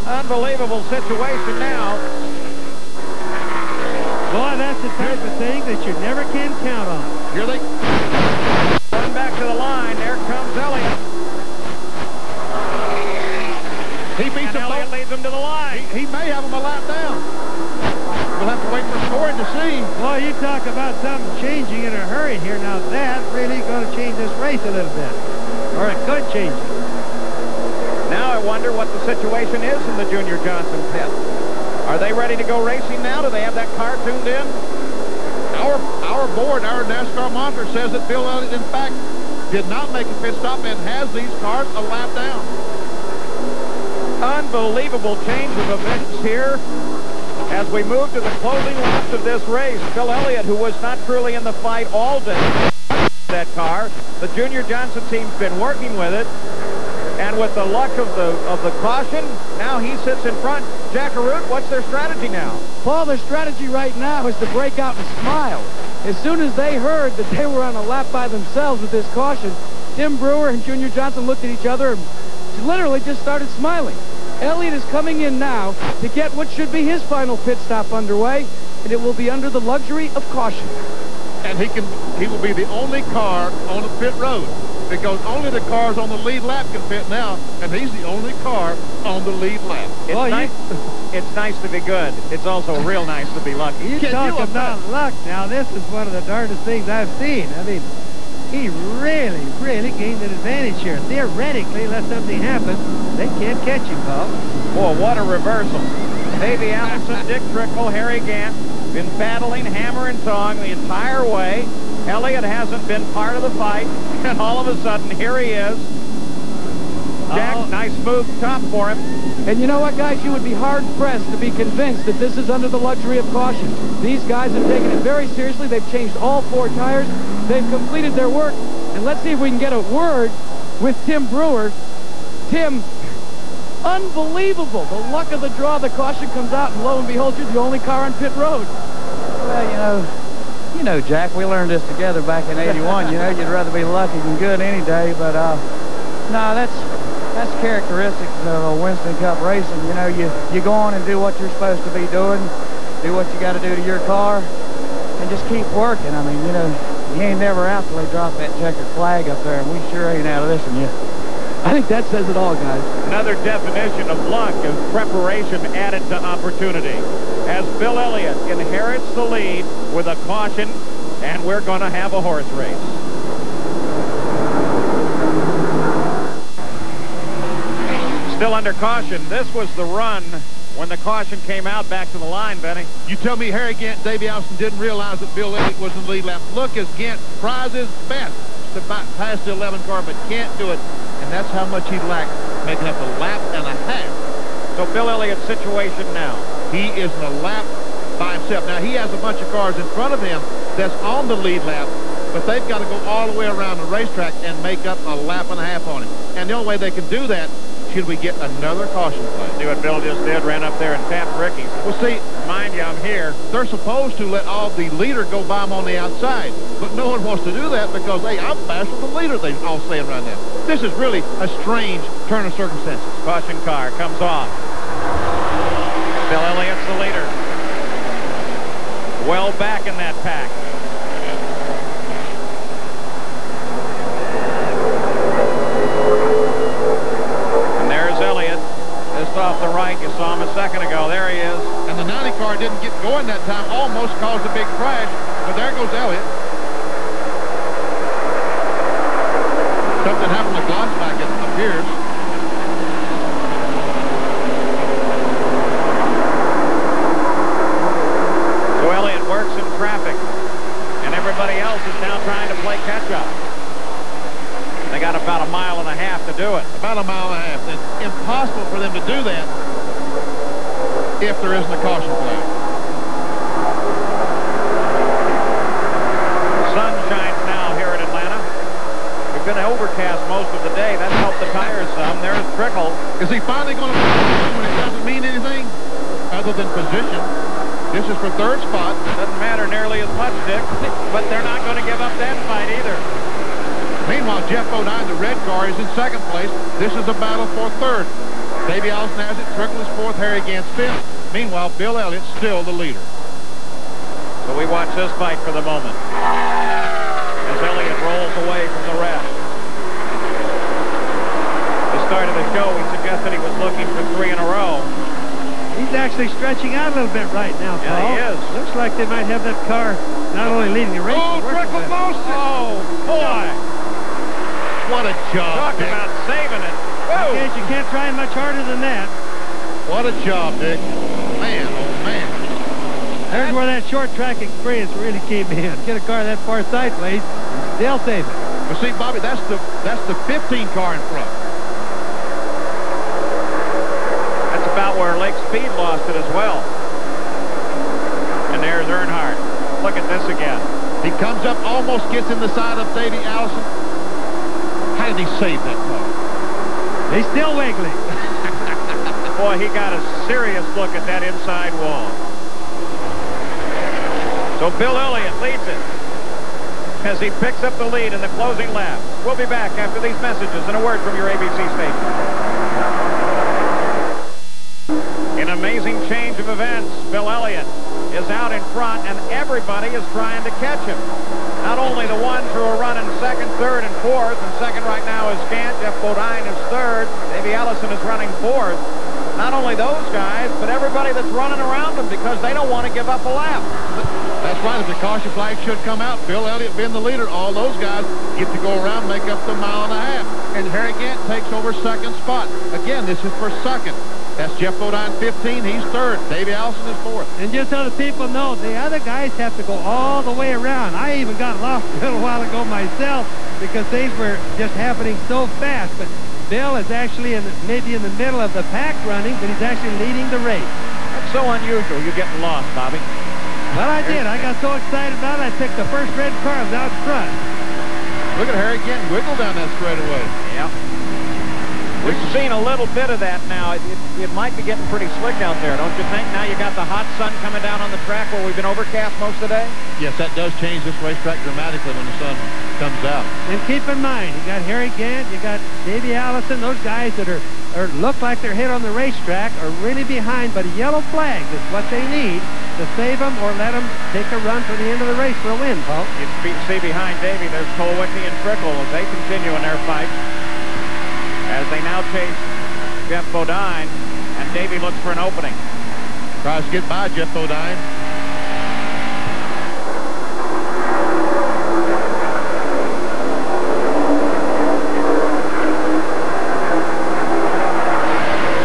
Speaker 1: Unbelievable situation now.
Speaker 3: Boy, that's the type of thing that you never can count on.
Speaker 2: Here they
Speaker 1: run back to the line. There comes Elliott.
Speaker 2: He beats him.
Speaker 1: Elliott leads him to the line.
Speaker 2: He may have him a lap down. We'll have to wait for scoring to see.
Speaker 3: Boy, you talk about something changing in a hurry here. Now, that's really going to change this race a little bit. Or it could change it.
Speaker 1: Now I wonder what the situation is in the Junior Johnson pit. Are they ready to go racing now? Do they have that car tuned in?
Speaker 2: Our board, our NASCAR monitor, says that Bill Elliott, in fact, did not make a pit stop and has these cars a lap down.
Speaker 1: Unbelievable change of events here as we move to the closing laps of this race. Bill Elliott, who was not truly in the fight all day, that car. The Junior Johnson team's been working with it. And with the luck of the caution, now he sits in front. Jackaroo, what's their strategy now?
Speaker 9: Paul, their strategy right now is to break out and smile. As soon as they heard that they were on a lap by themselves with this caution, Tim Brewer and Junior Johnson looked at each other and literally just started smiling. Elliott is coming in now to get what should be his final pit stop underway, and it will be under the luxury of caution.
Speaker 2: And he will be the only car on the pit road, because only the cars on the lead lap can pit now, and he's the only car on the lead lap.
Speaker 1: It's nice to be good. It's also real nice to be lucky.
Speaker 3: You talk about luck. Now, this is one of the darndest things I've seen. I mean, he really gained an advantage here. Theoretically, let something happen, they can't catch him, Paul.
Speaker 1: Boy, what a reversal. Davey Allison, Dick Trickle, Harry Gant been battling hammer and tong the entire way. Elliott hasn't been part of the fight, and all of a sudden, here he is. Jack, nice smooth top for him.
Speaker 9: And you know what, guys? You would be hard-pressed to be convinced that this is under the luxury of caution. These guys have taken it very seriously. They've changed all 4 tires. They've completed their work. And let's see if we can get a word with Tim Brewer. Tim,
Speaker 7: Unbelievable. The luck of the draw, the caution comes out, and lo and behold, you're the only car on pit road.
Speaker 8: Well, you know, Jack, we learned this together back in '81. You know, you'd rather be lucky than good any day, but no, that's characteristics of a Winston Cup racing. You know, you go on and do what you're supposed to be doing, do what you got to do to your car, and just keep working. I mean, you know, you ain't never out till they drop that checkered flag up there, and we sure ain't out of this one yet.
Speaker 7: I think that says it all, guys.
Speaker 1: Another definition of luck is preparation added to opportunity. As Bill Elliott inherits the lead with a caution, and we're going to have a horse race. Still under caution. This was the run when the caution came out back to the line, Benny.
Speaker 2: You tell me Harry Gant, Davey Allison didn't realize that Bill Elliott was in the lead lap. Look as Gant tries his best to pass the 11 car, but can't do it. And that's how much he lacked, making up a lap and a half.
Speaker 1: So Bill Elliott's situation now.
Speaker 2: He is in a lap by himself. Now, he has a bunch of cars in front of him that's on the lead lap, but they've got to go all the way around the racetrack and make up a lap and a half on him. And the only way they can do that, should we get another caution flag.
Speaker 1: See what Bill just did, ran up there and tapped Ricky's.
Speaker 2: Well, see,
Speaker 1: mind you, I'm here.
Speaker 2: They're supposed to let all the leader go by him on the outside, but no one wants to do that because, hey, I'm faster than the leader, they all saying right now. This is really a strange turn of circumstances.
Speaker 1: Caution car comes off. Bill Elliott's the leader. Well back in that pack. Just off the right, you saw him a second ago. There he is.
Speaker 2: And the 90 car didn't get going that time, almost caused a big crash, but there goes Elliott. Something happened to Glossback, it appears.
Speaker 1: So Elliott works in traffic, and everybody else is now trying to play catch-up. They got about a mile and a half to do it.
Speaker 2: About a mile and a half. It's impossible for them to do that if there isn't a caution flag.
Speaker 1: The sun shines now here in Atlanta. We've been overcast most of the day. That's helped the tires some. There's Trickle.
Speaker 2: Is he finally going to win when it doesn't mean anything other than position? This is for third spot.
Speaker 1: Doesn't matter nearly as much, Dick, but they're not going to give up that fight either.
Speaker 2: Meanwhile, Jeff Bodine, the red car, is in second place. This is a battle for third. Davey Allison has it. Trickle is fourth. Harry Gant's fifth. Meanwhile, Bill Elliott's still the leader.
Speaker 1: So we watch this fight for the moment as Elliott rolls away from the rest. The start of the show, he suggested he was looking for 3 in a row.
Speaker 3: He's actually stretching out a little bit right now, Paul.
Speaker 1: Yeah, he is.
Speaker 3: Looks like they might have that car not only leading the race.
Speaker 2: Oh, Trickle lost it.
Speaker 1: Oh, boy.
Speaker 2: What a job,
Speaker 1: Talk
Speaker 2: Dick.
Speaker 1: about saving it.
Speaker 3: I guess you can't try much harder than that.
Speaker 2: What a job, Dick. Man, oh, man.
Speaker 3: There's where that short track experience really came in. Get a car that far sideways and still save it.
Speaker 2: Well, see, Bobby, that's the 15 car in front.
Speaker 1: That's about where Lake Speed lost it as well. And there's Earnhardt. Look at this again.
Speaker 2: He comes up, almost gets in the side of Davey Allison. How did he save that car?
Speaker 3: He's still wiggling.
Speaker 1: Boy, he got a serious look at that inside wall. So Bill Elliott leads it as he picks up the lead in the closing lap. We'll be back after these messages and a word from your ABC station. An amazing change of events. Bill Elliott is out in front, and everybody is trying to catch him. Not only the ones who are running second, third, and fourth, and second right now is Gant. Jeff Bodine is third. Davey Allison is running fourth. Not only those guys, but everybody that's running around them because they don't want to give up a lap.
Speaker 2: That's right. If the caution flag should come out, Bill Elliott being the leader, all those guys get to go around, make up the mile and a half. And Harry Gant takes over second spot. Again, this is for second. That's Jeff Bodine 15. He's third. Davey Allison is fourth.
Speaker 3: And just so the people know, the other guys have to go all the way around. I even got lost a little while ago myself because things were just happening so fast. But Bill is actually maybe in the middle of the pack running, but he's actually leading the race.
Speaker 1: That's so unusual. You're getting lost, Bobby.
Speaker 3: Well, I did. I got so excited about it, I picked the first red car out front.
Speaker 2: Look at Harry Gant wiggle down that straightaway.
Speaker 1: Yep. We've seen a little bit of that now. It might be getting pretty slick out there, don't you think? Now you got the hot sun coming down on the track where we've been overcast most of the day.
Speaker 2: Yes, that does change this racetrack dramatically when the sun comes out.
Speaker 3: And keep in mind, you got Harry Gant, you got Davey Allison, those guys that are look like they're hit on the racetrack are really behind, but a yellow flag is what they need to save them or let them take a run for the end of the race for a win, Paul.
Speaker 1: You see behind Davey, there's Colwicky and Trickle as they continue in their fight. As they now chase Jeff Bodine, and Davey looks for an opening.
Speaker 2: Tries to get by Jeff Bodine.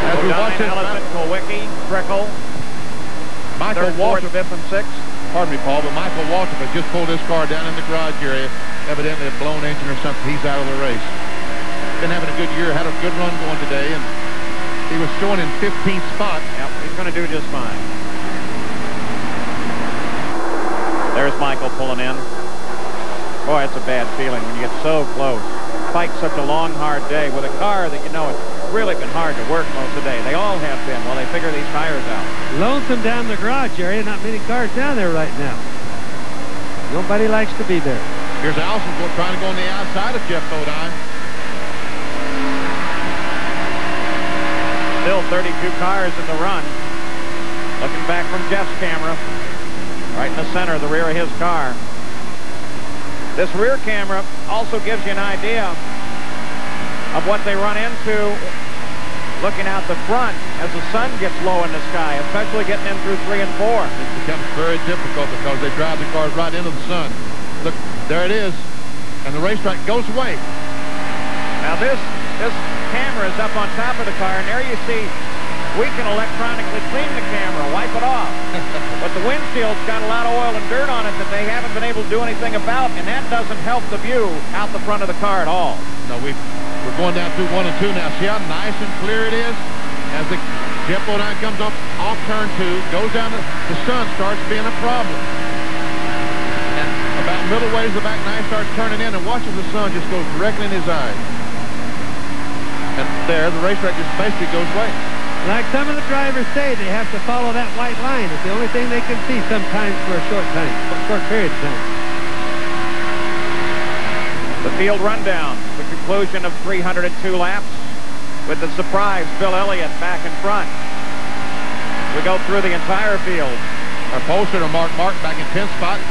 Speaker 2: As we watch this,
Speaker 1: Allison, Colwicky, Trickle.
Speaker 2: Michael
Speaker 1: Third, fourth,
Speaker 2: Waltrip,
Speaker 1: fifth, and sixth.
Speaker 2: pardon me, Paul, but Michael Waltrip has just pulled his car down in the garage area. Evidently a blown engine or something. He's out of the race. Been having a good year, had a good run going today, and he was showing in 15th spot.
Speaker 1: Yep, he's going to do just fine. There's Michael pulling in. Boy, it's a bad feeling when you get so close. Fight such a long, hard day with a car that you know it's really been hard to work most of the day. They all have been while they figure these tires out.
Speaker 3: Lonesome down the garage area. Not many cars down there right now. Nobody likes to be there.
Speaker 2: Here's Allison trying to go on the outside of Jeff Bodine.
Speaker 1: Still 32 cars in the run. Looking back from Jeff's camera. Right in the center of the rear of his car. This rear camera also gives you an idea of what they run into looking out the front as the sun gets low in the sky, especially getting in through 3 and 4.
Speaker 2: It becomes very difficult because they drive the cars right into the sun. Look, there it is. And the racetrack goes away.
Speaker 1: Now this camera is up on top of the car, and there you see we can electronically clean the camera, wipe it off. But the windshield's got a lot of oil and dirt on it that they haven't been able to do anything about, and that doesn't help the view out the front of the car at all.
Speaker 2: No, we're going down through 1 and 2 now. See how nice and clear it is? As the Jeff Bodine comes off turn 2, goes down, the sun starts being a problem. And about middle ways, the back 9 starts turning in and watches the sun just goes directly in his eyes. And there, the racetrack just basically goes away.
Speaker 3: Like some of the drivers say, they have to follow that white line. It's the only thing they can see sometimes for a short period of time.
Speaker 1: The field rundown, the conclusion of 302 laps with the surprise Bill Elliott back in front. We go through the entire field.
Speaker 2: Our pole sitter Mark back in 10th spot.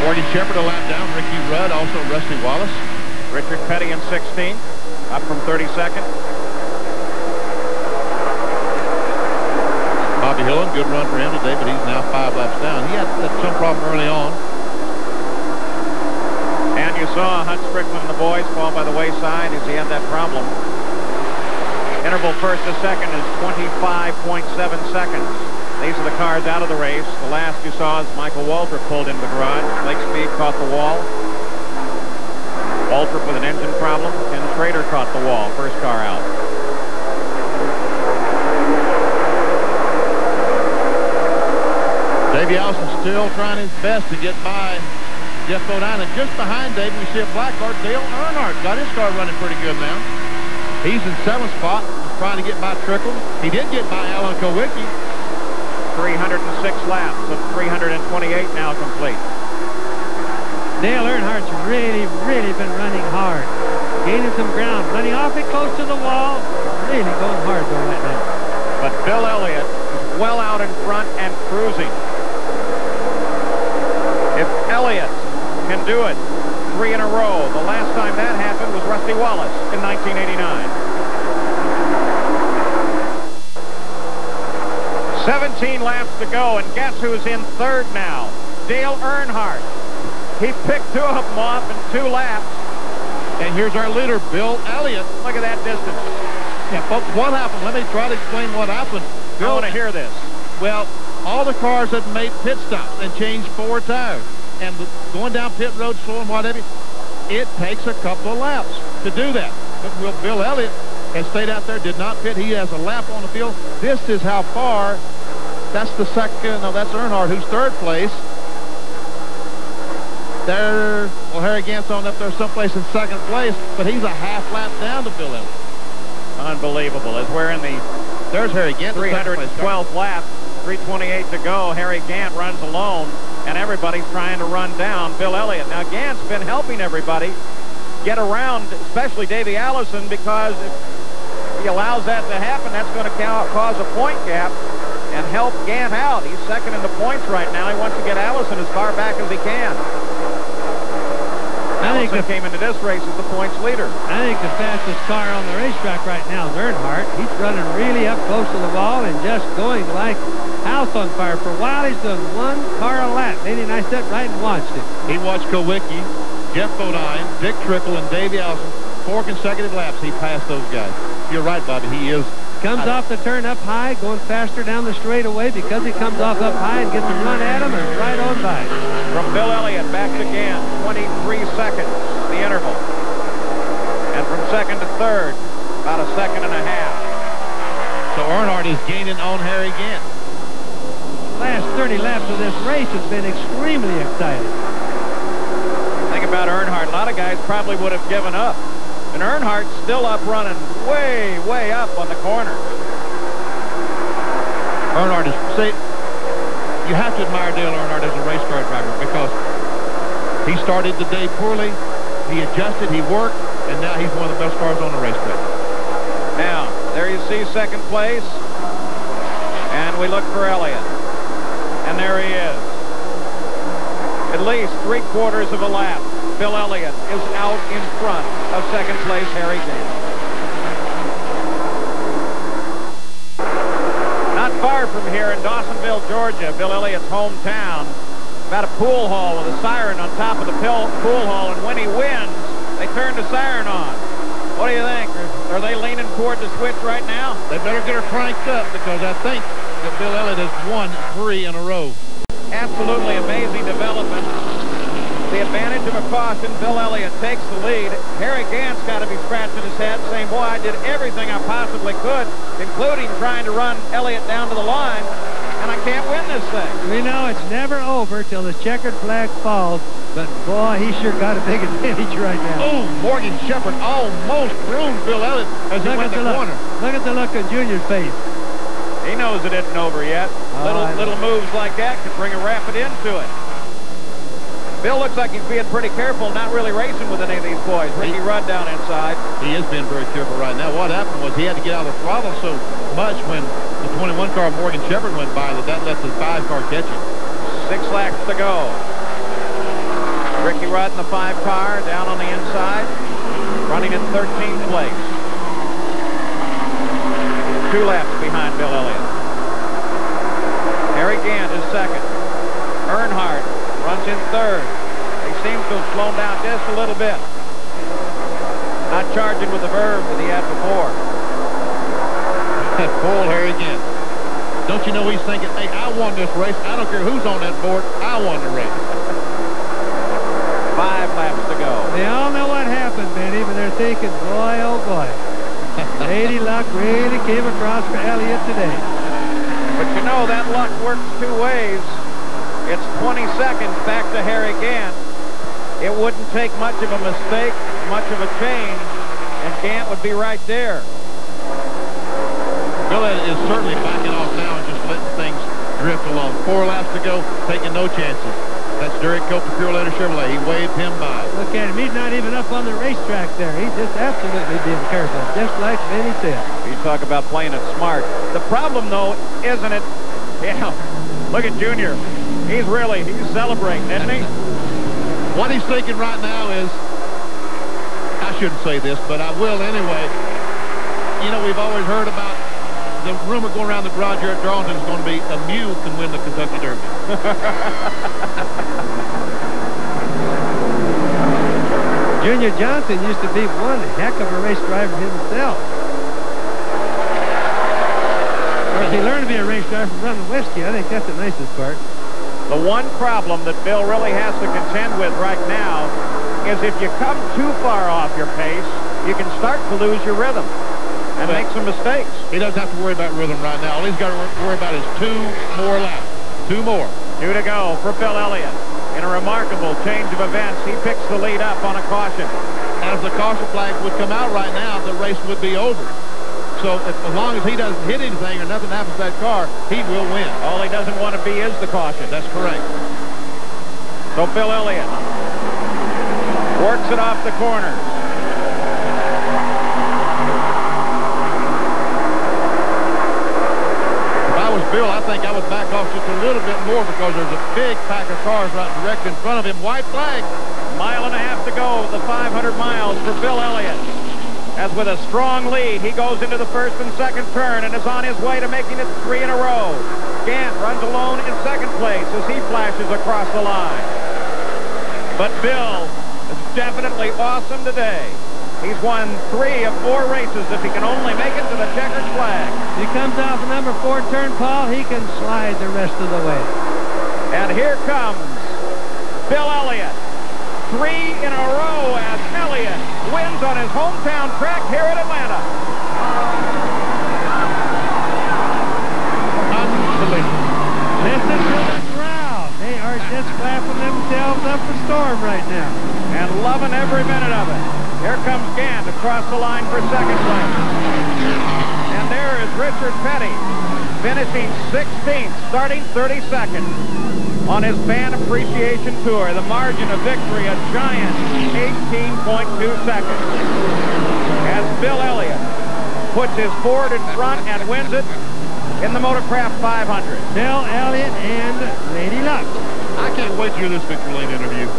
Speaker 2: Morgan Shepherd a lap down. Ricky Rudd, also Rusty Wallace.
Speaker 1: Richard Petty in 16th, up from 32nd.
Speaker 2: Bobby Hillin, good run for him today, but he's now 5 laps down. He had some problem early on.
Speaker 1: And you saw Hunt Strickland and the boys fall by the wayside as he had that problem. Interval first to second is 25.7 seconds. These are the cars out of the race. The last you saw is Michael Waltrip pulled into the garage. Lake Speed caught the wall. Waltrip with an engine problem. Ken Schrader caught the wall. First car out.
Speaker 2: Davey Allison still trying his best to get by Jeff Bodine. And just behind Davey, we see a black car. Dale Earnhardt got his car running pretty good now. He's in 7th spot, trying to get by Trickle. He did get by Alan Kowicki.
Speaker 1: 306 laps of 328 now complete.
Speaker 3: Dale Earnhardt's really been running hard. Gaining some ground. Running awfully close to the wall. Really going hard though right now.
Speaker 1: But Bill Elliott is well out in front and cruising. If Elliott can do it 3 in a row, the last time that happened was Rusty Wallace in 1989. 17 laps to go, and guess who's in third now? Dale Earnhardt. He picked 2 of them off in 2 laps.
Speaker 2: And here's our leader, Bill Elliott.
Speaker 1: Look at that distance.
Speaker 2: Yeah, folks, what happened? Let me try to explain what happened.
Speaker 1: I want to hear this.
Speaker 2: Well, all the cars had made pit stops and changed 4 tires. And going down pit road slow and whatever, it takes a couple of laps to do that. But Bill Elliott has stayed out there, did not pit. He has a lap on the field. This is how far. That's the second. No, that's Earnhardt, who's 3rd place. There, Well, Harry Gant's on up there someplace in second place, but he's a half lap down to Bill Elliott.
Speaker 1: Unbelievable. As we're in the
Speaker 2: There's Harry Gant,
Speaker 1: 312th lap, 3:28 to go. Harry Gant runs alone, and everybody's trying to run down Bill Elliott. Now, Gant's been helping everybody get around, especially Davey Allison, because if he allows that to happen, that's going to cause a point gap and help Gant out. He's second in the points right now. He wants to get Allison as far back as he can. Allison came into this race as the points leader.
Speaker 3: I think the fastest car on the racetrack right now is Earnhardt. He's running really up close to the wall and just going like house on fire. For a while, he's done one car a lap. Maybe I sat right and watched it.
Speaker 2: He watched Kowicki, Jeff Bodine, Dick Trickle, and Davey Allison. 4 consecutive laps, he passed those guys. You're right, Bobby. He is.
Speaker 3: Comes off the turn up high, going faster down the straightaway because he comes off up high and gets a run at him and right on by.
Speaker 1: From Bill Elliott back to Gant, 23 seconds, the interval. And from second to third, about a second and a half.
Speaker 2: So Earnhardt is gaining on Harry Gant.
Speaker 3: Last 30 laps of this race has been extremely exciting.
Speaker 1: Think about Earnhardt. A lot of guys probably would have given up. And Earnhardt's still up running way, way up on the corner.
Speaker 2: Earnhardt is, see, you have to admire Dale Earnhardt as a race car driver because he started the day poorly, he adjusted, he worked, and now he's one of the best cars on the racetrack.
Speaker 1: Now, there you see second place, and we look for Elliott. And there he is. At least 3/4 of a lap. Bill Elliott is out in front of second place Harry Gant. Not far from here in Dawsonville, Georgia, Bill Elliott's hometown, about a pool hall with a siren on top of the pool hall, and when he wins, they turn the siren on. What do you think? Are they leaning toward the switch right now?
Speaker 2: They better get her cranked up because I think that Bill Elliott has won 3 in a row.
Speaker 1: Absolutely amazing development. The advantage of a caution, Bill Elliott takes the lead. Harry Gant's got to be scratching his head saying, boy, I did everything I possibly could, including trying to run Elliott down to the line, and I can't win this thing.
Speaker 3: We know it's never over till the checkered flag falls, but boy, he sure got a big advantage right now.
Speaker 2: Oh, Morgan Shepherd almost ruined Bill Elliott as he went the corner.
Speaker 3: Look at the look on Junior's face.
Speaker 1: He knows it isn't over yet. Little moves like that could bring a rapid end to it. Bill looks like he's being pretty careful, not really racing with any of these boys. Ricky Rudd down inside.
Speaker 2: He is being very careful right now. What happened was he had to get out of the throttle so much when the 21 car Morgan Shepherd went by that let the 5 car catch him.
Speaker 1: 6 laps to go. Ricky Rudd in the 5 car down on the inside, running in 13th place. 2 laps behind Bill Elliott. Harry Gant is second. Earnhardt runs in third. He seems to have slowed down just a little bit. Not charging with the verve that he had before.
Speaker 2: Poor Harry Gant. Don't you know he's thinking, hey, I won this race. I don't care who's on that board. I won the race.
Speaker 1: 5 laps to go.
Speaker 3: They all know what happened, Benny, but they're thinking, boy, oh boy. Lady luck really came across for Elliott today.
Speaker 1: But you know, that luck works 2 ways. It's 20 seconds back to Harry Gant. It wouldn't take much of a mistake, much of a change, and Gant would be right there.
Speaker 2: Bill is certainly backing off now and just letting things drift along. 4 laps to go, taking no chances. That's Derek Cope of Pure Leather Chevrolet. He waved him by.
Speaker 3: Look at him. He's not even up on the racetrack there. He's just absolutely being careful, just like Benny said.
Speaker 1: You talk about playing it smart. The problem, though, isn't it? Yeah, look at Junior. He's celebrating, isn't he?
Speaker 2: What he's thinking right now is, I shouldn't say this, but I will anyway. You know, we've always heard about the rumor going around the garage here at Darlington is going to be a mule can win the Kentucky Derby.
Speaker 3: Junior Johnson used to be one heck of a race driver himself. Of course, he learned to be a race driver from running whiskey. I think that's the nicest part.
Speaker 1: The one problem that Bill really has to contend with right now is if you come too far off your pace, you can start to lose your rhythm and make some mistakes.
Speaker 2: He doesn't have to worry about rhythm right now. All he's got to worry about is 2 more laps. 2 more.
Speaker 1: 2 to go for Bill Elliott. in a remarkable change of events, he picks the lead up on a caution.
Speaker 2: As the caution flag would come out right now, the race would be over. So as long as he doesn't hit anything or nothing happens to that car, he will win.
Speaker 1: All he doesn't want to be is the caution.
Speaker 2: That's correct.
Speaker 1: So Bill Elliott works it off the corners.
Speaker 2: If I was Bill, I think I would back off just a little bit more because there's a big pack of cars right direct in front of him. White flag.
Speaker 1: Mile and a half to go, the 500 miles for Bill Elliott. As with a strong lead, he goes into the first and second turn and is on his way to making it 3 in a row. Gant runs alone in second place as he flashes across the line. But Bill is definitely awesome today. He's won 3 of 4 races if he can only make it to the checkered flag.
Speaker 3: He comes out the number 4 turn, Paul. He can slide the rest of the way.
Speaker 1: And here comes Bill Elliott. 3 in a row as Elliott wins on his hometown track here at Atlanta.
Speaker 2: Unbelievable.
Speaker 3: Listen to the crowd. They are just clapping themselves up a storm right now.
Speaker 1: And loving every minute of it. Here comes Gant across the line for second place. And there is Richard Petty finishing 16th, starting 32nd. On his fan appreciation tour, the margin of victory a giant 18.2 seconds. As Bill Elliott puts his Ford in front and wins it in the Motorcraft 500.
Speaker 3: Bill Elliott and Lady Luck.
Speaker 2: I can't wait to hear this victory lane interview.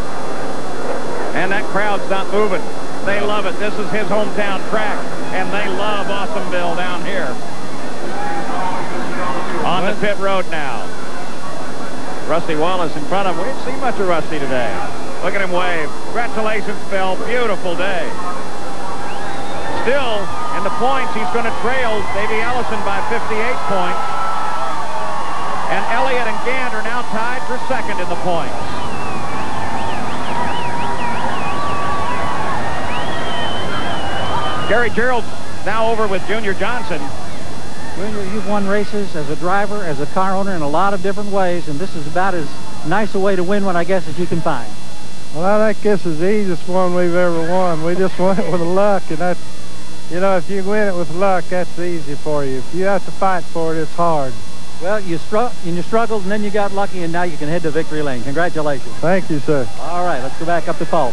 Speaker 1: And that crowd's not moving. They love it. This is his hometown track, and they love Awesome Bill down here. On the pit road now. Rusty Wallace in front of him. We didn't see much of Rusty today. Look at him wave. Congratulations, Bill. Beautiful day. Still, in the points, he's going to trail Davey Ellison by 58 points. And Elliott and Gant are now tied for second in the points. Gary Gerald's now over with Junior Johnson.
Speaker 6: Junior, you've won races as a driver, as a car owner in a lot of different ways, and this is about as nice a way to win one, I guess, as you can find.
Speaker 20: Well, I think this is the easiest one we've ever won. We just won it with luck, and that's, you know, if you win it with luck, that's easy for you. If you have to fight for it, it's hard.
Speaker 6: Well, you struggled, and then you got lucky, and now you can head to victory lane. Congratulations.
Speaker 20: Thank you, sir.
Speaker 6: All right, let's go back up to Paul.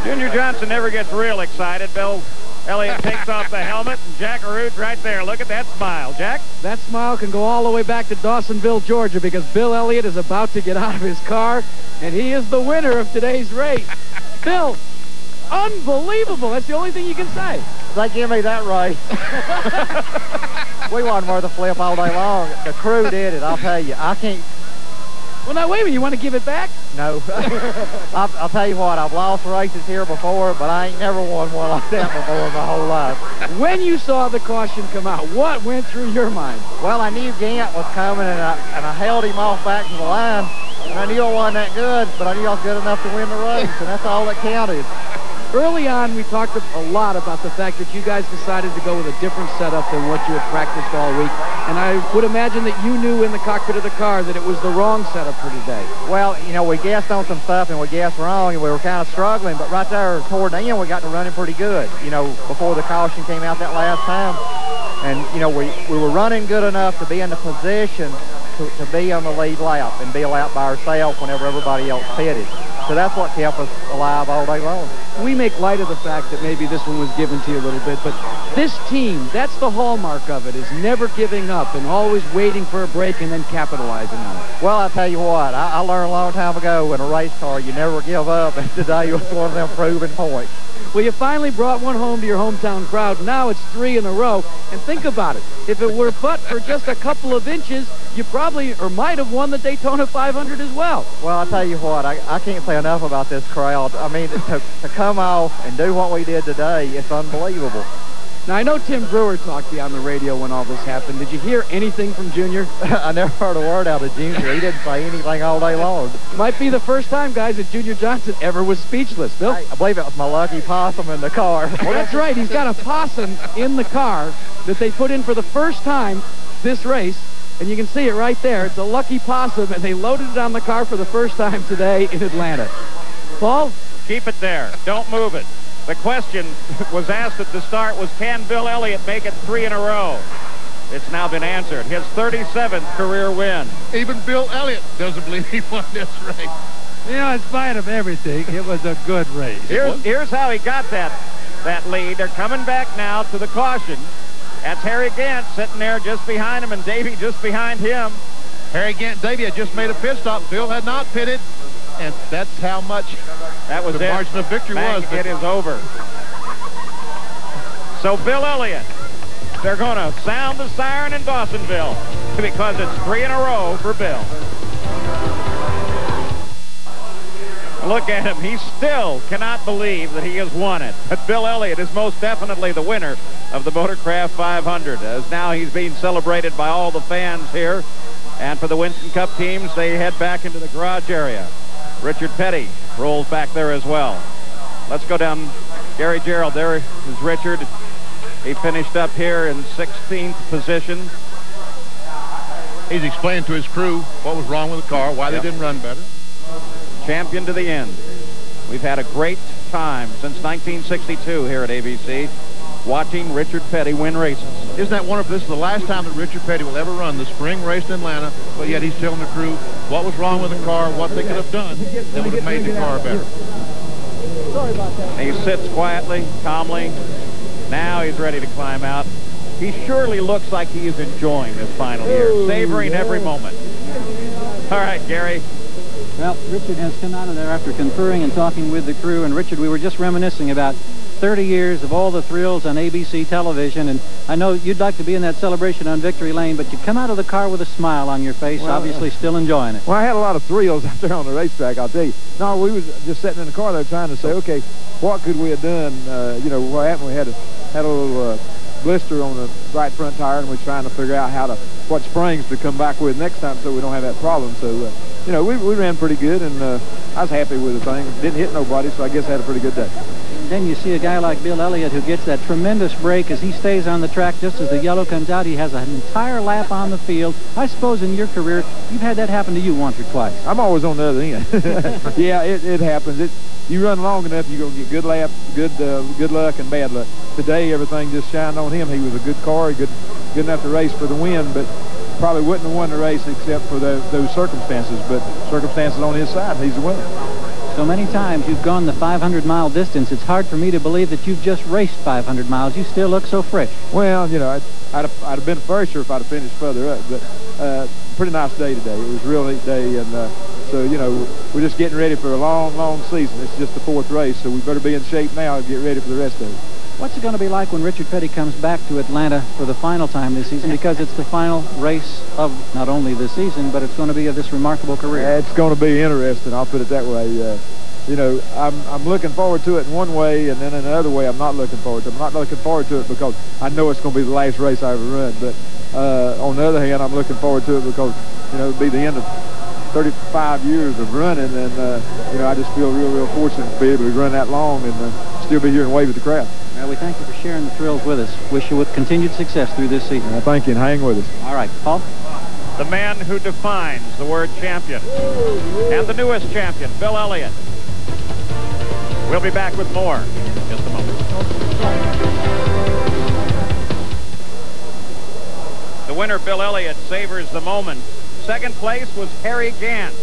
Speaker 1: Junior Johnson never gets real excited. Bill Elliott takes off the helmet, and Jack Arute right there. Look at that smile. Jack?
Speaker 9: That smile can go all the way back to Dawsonville, Georgia, because Bill Elliott is about to get out of his car, and he is the winner of today's race. Bill, unbelievable. That's the only thing you can say.
Speaker 8: They give me that race. We wasn't worth a flip all day long. The crew did it, I'll tell you. I can't.
Speaker 9: Well, now, wait a minute. You want to give it back?
Speaker 8: No. I'll tell you what, I've lost races here before, but I ain't never won one like that before in my whole life.
Speaker 9: When you saw the caution come out, what went through your mind?
Speaker 8: Well, I knew Gant was coming, and I held him off back to the line. And I knew I wasn't that good, but I knew I was good enough to win the race, and that's all that counted.
Speaker 9: Early on, we talked a lot about the fact that you guys decided to go with a different setup than what you had practiced all week. And I would imagine that you knew in the cockpit of the car that it was the wrong setup for today.
Speaker 8: Well, you know, we guessed on some stuff and we guessed wrong, and we were kind of struggling. But right there toward the end, we got to running pretty good, you know, before the caution came out that last time. And, you know, we were running good enough to be in the position to be on the lead lap and be a lap by ourselves whenever everybody else pitted. So that's what kept us alive all day long.
Speaker 9: We make light of the fact that maybe this one was given to you a little bit, but this team, that's the hallmark of it, is never giving up and always waiting for a break and then capitalizing on it.
Speaker 8: Well, I'll tell you what, I learned a long time ago in a race car, you never give up, and today was one of them proven points.
Speaker 9: Well, you finally brought one home to your hometown crowd. Now it's 3 in a row. And think about it. If it were but for just a couple of inches, you probably or might have won the Daytona 500 as well.
Speaker 8: Well, I'll tell you what, I can't say enough about this crowd. I mean, to come off and do what we did today, it's unbelievable.
Speaker 9: Now, I know Tim Brewer talked to you on the radio when all this happened. Did you hear anything from Junior?
Speaker 8: I never heard a word out of Junior. He didn't say anything all day long.
Speaker 9: Might be the first time, guys, that Junior Johnson ever was speechless. Bill?
Speaker 8: I believe it was my lucky possum in the car.
Speaker 9: Well, that's right. He's got a possum in the car that they put in for the first time this race.
Speaker 4: and you can see it right there. It's a lucky possum, and they loaded it on the car for the first time today in Atlanta. Paul?
Speaker 1: Keep it there. Don't move it. The question was asked at the start was, can Bill Elliott make it 3 in a row? It's now been answered. His 37th career win.
Speaker 2: Even Bill Elliott doesn't believe he won this race.
Speaker 20: You know, in spite of everything, it was a good race.
Speaker 1: Here's how he got that lead. They're coming back now to the caution. That's Harry Gant sitting there just behind him, and Davey just behind him.
Speaker 2: Harry Gant, Davey had just made a pit stop. Bill had not pitted, and that's how much
Speaker 1: that was
Speaker 2: the margin of victory was.
Speaker 1: It is over. So Bill Elliott, they're going to sound the siren in Dawsonville because it's 3 in a row for Bill. Look at him. He still cannot believe that he has won it. But Bill Elliott is most definitely the winner of the Motorcraft 500, as now he's being celebrated by all the fans here. And for the Winston Cup teams, they head back into the garage area. Richard Petty rolls back there as well. Let's go down. Gary Gerald, there is Richard. He finished up here in 16th position.
Speaker 2: He's explained to his crew what was wrong with the car, why they didn't run better.
Speaker 1: Champion to the end. We've had a great time since 1962 here at ABC watching Richard Petty win races.
Speaker 2: Isn't that wonderful? This is the last time that Richard Petty will ever run the spring race in Atlanta, but yet he's telling the crew what was wrong with the car, what they could have done that would have made the car better.
Speaker 4: Sorry about that.
Speaker 1: He sits quietly, calmly. Now he's ready to climb out. He surely looks like he is enjoying this final year, savoring every moment. All right, Gary.
Speaker 6: Well, Richard has come out of there after conferring and talking with the crew. And Richard, we were just reminiscing about 30 years of all the thrills on ABC television. And I know you'd like to be in that celebration on Victory Lane, but you come out of the car with a smile on your face, obviously still enjoying it.
Speaker 10: Well, I had a lot of thrills out there on the racetrack, I'll tell you. No, we was just sitting in the car there trying to say, okay, what could we have done? You know, what happened? We had a little blister on the right front tire, and we're trying to figure out what springs to come back with next time so we don't have that problem. So, you know, we ran pretty good, and I was happy with the thing. Didn't hit nobody, so I guess I had a pretty good day.
Speaker 6: Then you see a guy like Bill Elliott who gets that tremendous break as he stays on the track just as the yellow comes out. He has an entire lap on the field. I suppose in your career, you've had that happen to you once or twice.
Speaker 10: I'm always on the other end. Yeah, it happens. You run long enough, you're going to get good laps, good luck, and bad luck. Today, everything just shined on him. He was a good car, good enough to race for the win, but probably wouldn't have won the race except for those circumstances. But circumstances on his side, he's the winner.
Speaker 6: So many times you've gone the 500-mile distance, it's hard for me to believe that you've just raced 500 miles. You still look so fresh.
Speaker 10: Well, you know, I'd have been fresher if I'd have finished further up, but pretty nice day today. It was a real neat day, and so, you know, we're just getting ready for a long, long season. It's just the 4th race, so we better be in shape now and get ready for the rest of it.
Speaker 6: What's it going to be like when Richard Petty comes back to Atlanta for the final time this season, because it's the final race of not only the season, but it's going to be of this remarkable career?
Speaker 10: It's going to be interesting, I'll put it that way. You know, I'm looking forward to it in one way, and then in another way I'm not looking forward to it. I'm not looking forward to it because I know it's going to be the last race I ever run, but on the other hand, I'm looking forward to it because, you know, it'll be the end of 35 years of running, and, you know, I just feel real fortunate to be able to run that long and still be here and wave at the crowd.
Speaker 6: Well, we thank you for sharing the thrills with us. Wish you continued success through this season.
Speaker 10: Well, thank you, and hang with us.
Speaker 6: All right, Paul?
Speaker 1: The man who defines the word champion, and the newest champion, Bill Elliott. We'll be back with more in just a moment. The winner, Bill Elliott, savors the moment. Second place was Harry Gant.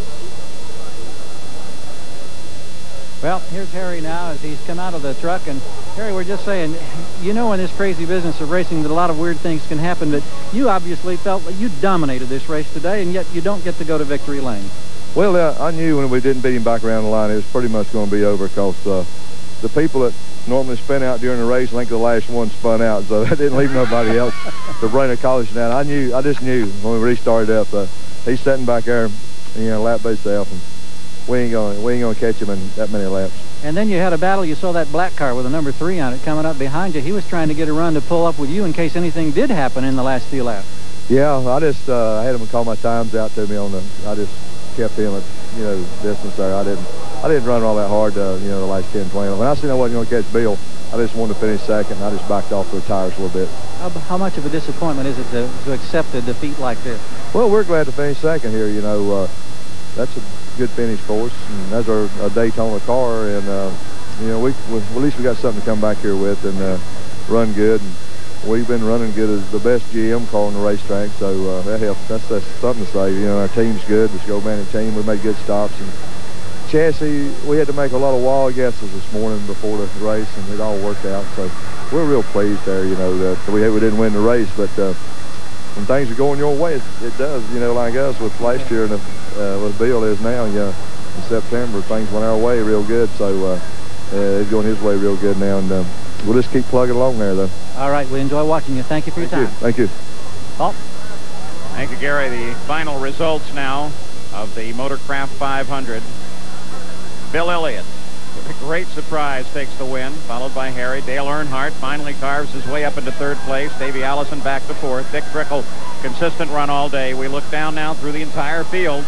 Speaker 6: Well, here's Harry now as he's come out of the truck. And Harry, we're just saying, you know, in this crazy business of racing that a lot of weird things can happen, but you obviously felt that you dominated this race today, and yet you don't get to go to Victory Lane.
Speaker 16: Well, I knew when we didn't beat him back around the line, it was pretty much going to be over, because the people that normally spin out during the race, I think the last one spun out, so that didn't leave nobody else to bring a caution down. I just knew when we restarted up, he's sitting back there, you know, lap by himself, and we ain't gonna catch him in that many laps.
Speaker 6: And then you had a battle. You saw that black car with a number 3 on it coming up behind you. He was trying to get a run to pull up with you in case anything did happen in the last few laps.
Speaker 16: Yeah, I just I had him call my times out to me I just kept him at, you know, distance there. I didn't run all that hard, you know, the last 10, 20. When I seen I wasn't going to catch Bill, I just wanted to finish second, and I just backed off their tires a little bit.
Speaker 6: How much of a disappointment is it to accept a defeat like this?
Speaker 16: Well, we're glad to finish second here. You know, that's a good finish for us, and that's our Daytona car, and you know, at least we got something to come back here with and run good. And we've been running good as the best GM car on the racetrack, so that helps. That's something to say. You know, our team's good. It's a go-managed team. We made good stops. And chassis, we had to make a lot of wild guesses this morning before the race, and it all worked out. So we're real pleased there, you know, that we didn't win the race, but when things are going your way, it does, you know, like us with last year and with Bill is now, you know, in September, things went our way real good, so it's going his way real good now, and we'll just keep plugging along there, though.
Speaker 6: All right, we enjoy watching you. Thank you for your time.
Speaker 16: Thank you.
Speaker 6: Paul?
Speaker 1: Thank you, Gary. The final results now of the Motorcraft 500. Bill Elliott, with a great surprise, takes the win, followed by Harry. Dale Earnhardt finally carves his way up into third place. Davey Allison back to fourth. Dick Trickle, consistent run all day. We look down now through the entire field.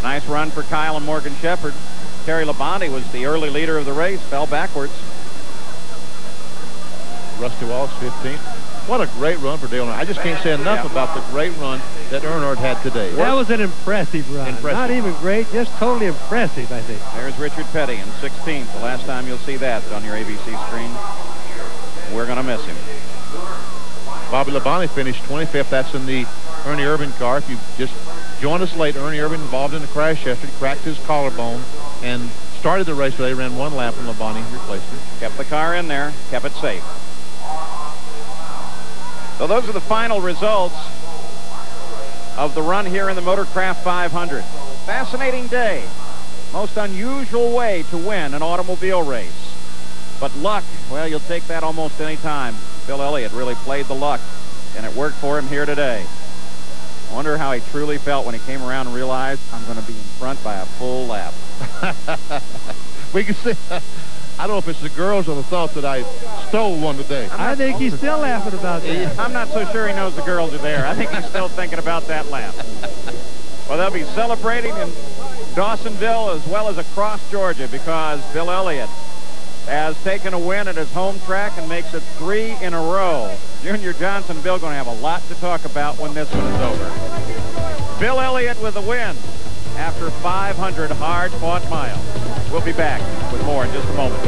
Speaker 1: Nice run for Kyle and Morgan Shepherd. Terry Labonte was the early leader of the race, fell backwards.
Speaker 2: Rusty Wallace, 15th. What a great run for Dale Earnhardt. I just can't say enough about the great run that Earnhardt had today.
Speaker 3: That was an impressive run. Not even great, just totally impressive, I think.
Speaker 1: There's Richard Petty in 16th. The last time you'll see that on your ABC screen. We're going to miss him.
Speaker 2: Bobby Labonte finished 25th. That's in the Ernie Irvin car. If you just joined us late, Ernie Irvin involved in a crash yesterday, cracked his collarbone, and started the race today, ran one lap, and Labonte replaced him.
Speaker 1: Kept the car in there, kept it safe. So those are the final results of the run here in the Motorcraft 500. Fascinating day. Most unusual way to win an automobile race. But luck, well, you'll take that almost any time. Bill Elliott really played the luck, and it worked for him here today. I wonder how he truly felt when he came around and realized, I'm going to be in front by a full lap.
Speaker 2: We can see... I don't know if it's the girls or the thought that I stole one today.
Speaker 3: I think he's still laughing about that.
Speaker 1: I'm not so sure he knows the girls are there. I think he's still thinking about that lap. Well, they'll be celebrating in Dawsonville as well as across Georgia because Bill Elliott has taken a win at his home track and makes it 3 in a row. Junior Johnson and Bill going to have a lot to talk about when this one is over. Bill Elliott with the win after 500 hard-fought miles. We'll be back with more in just a moment.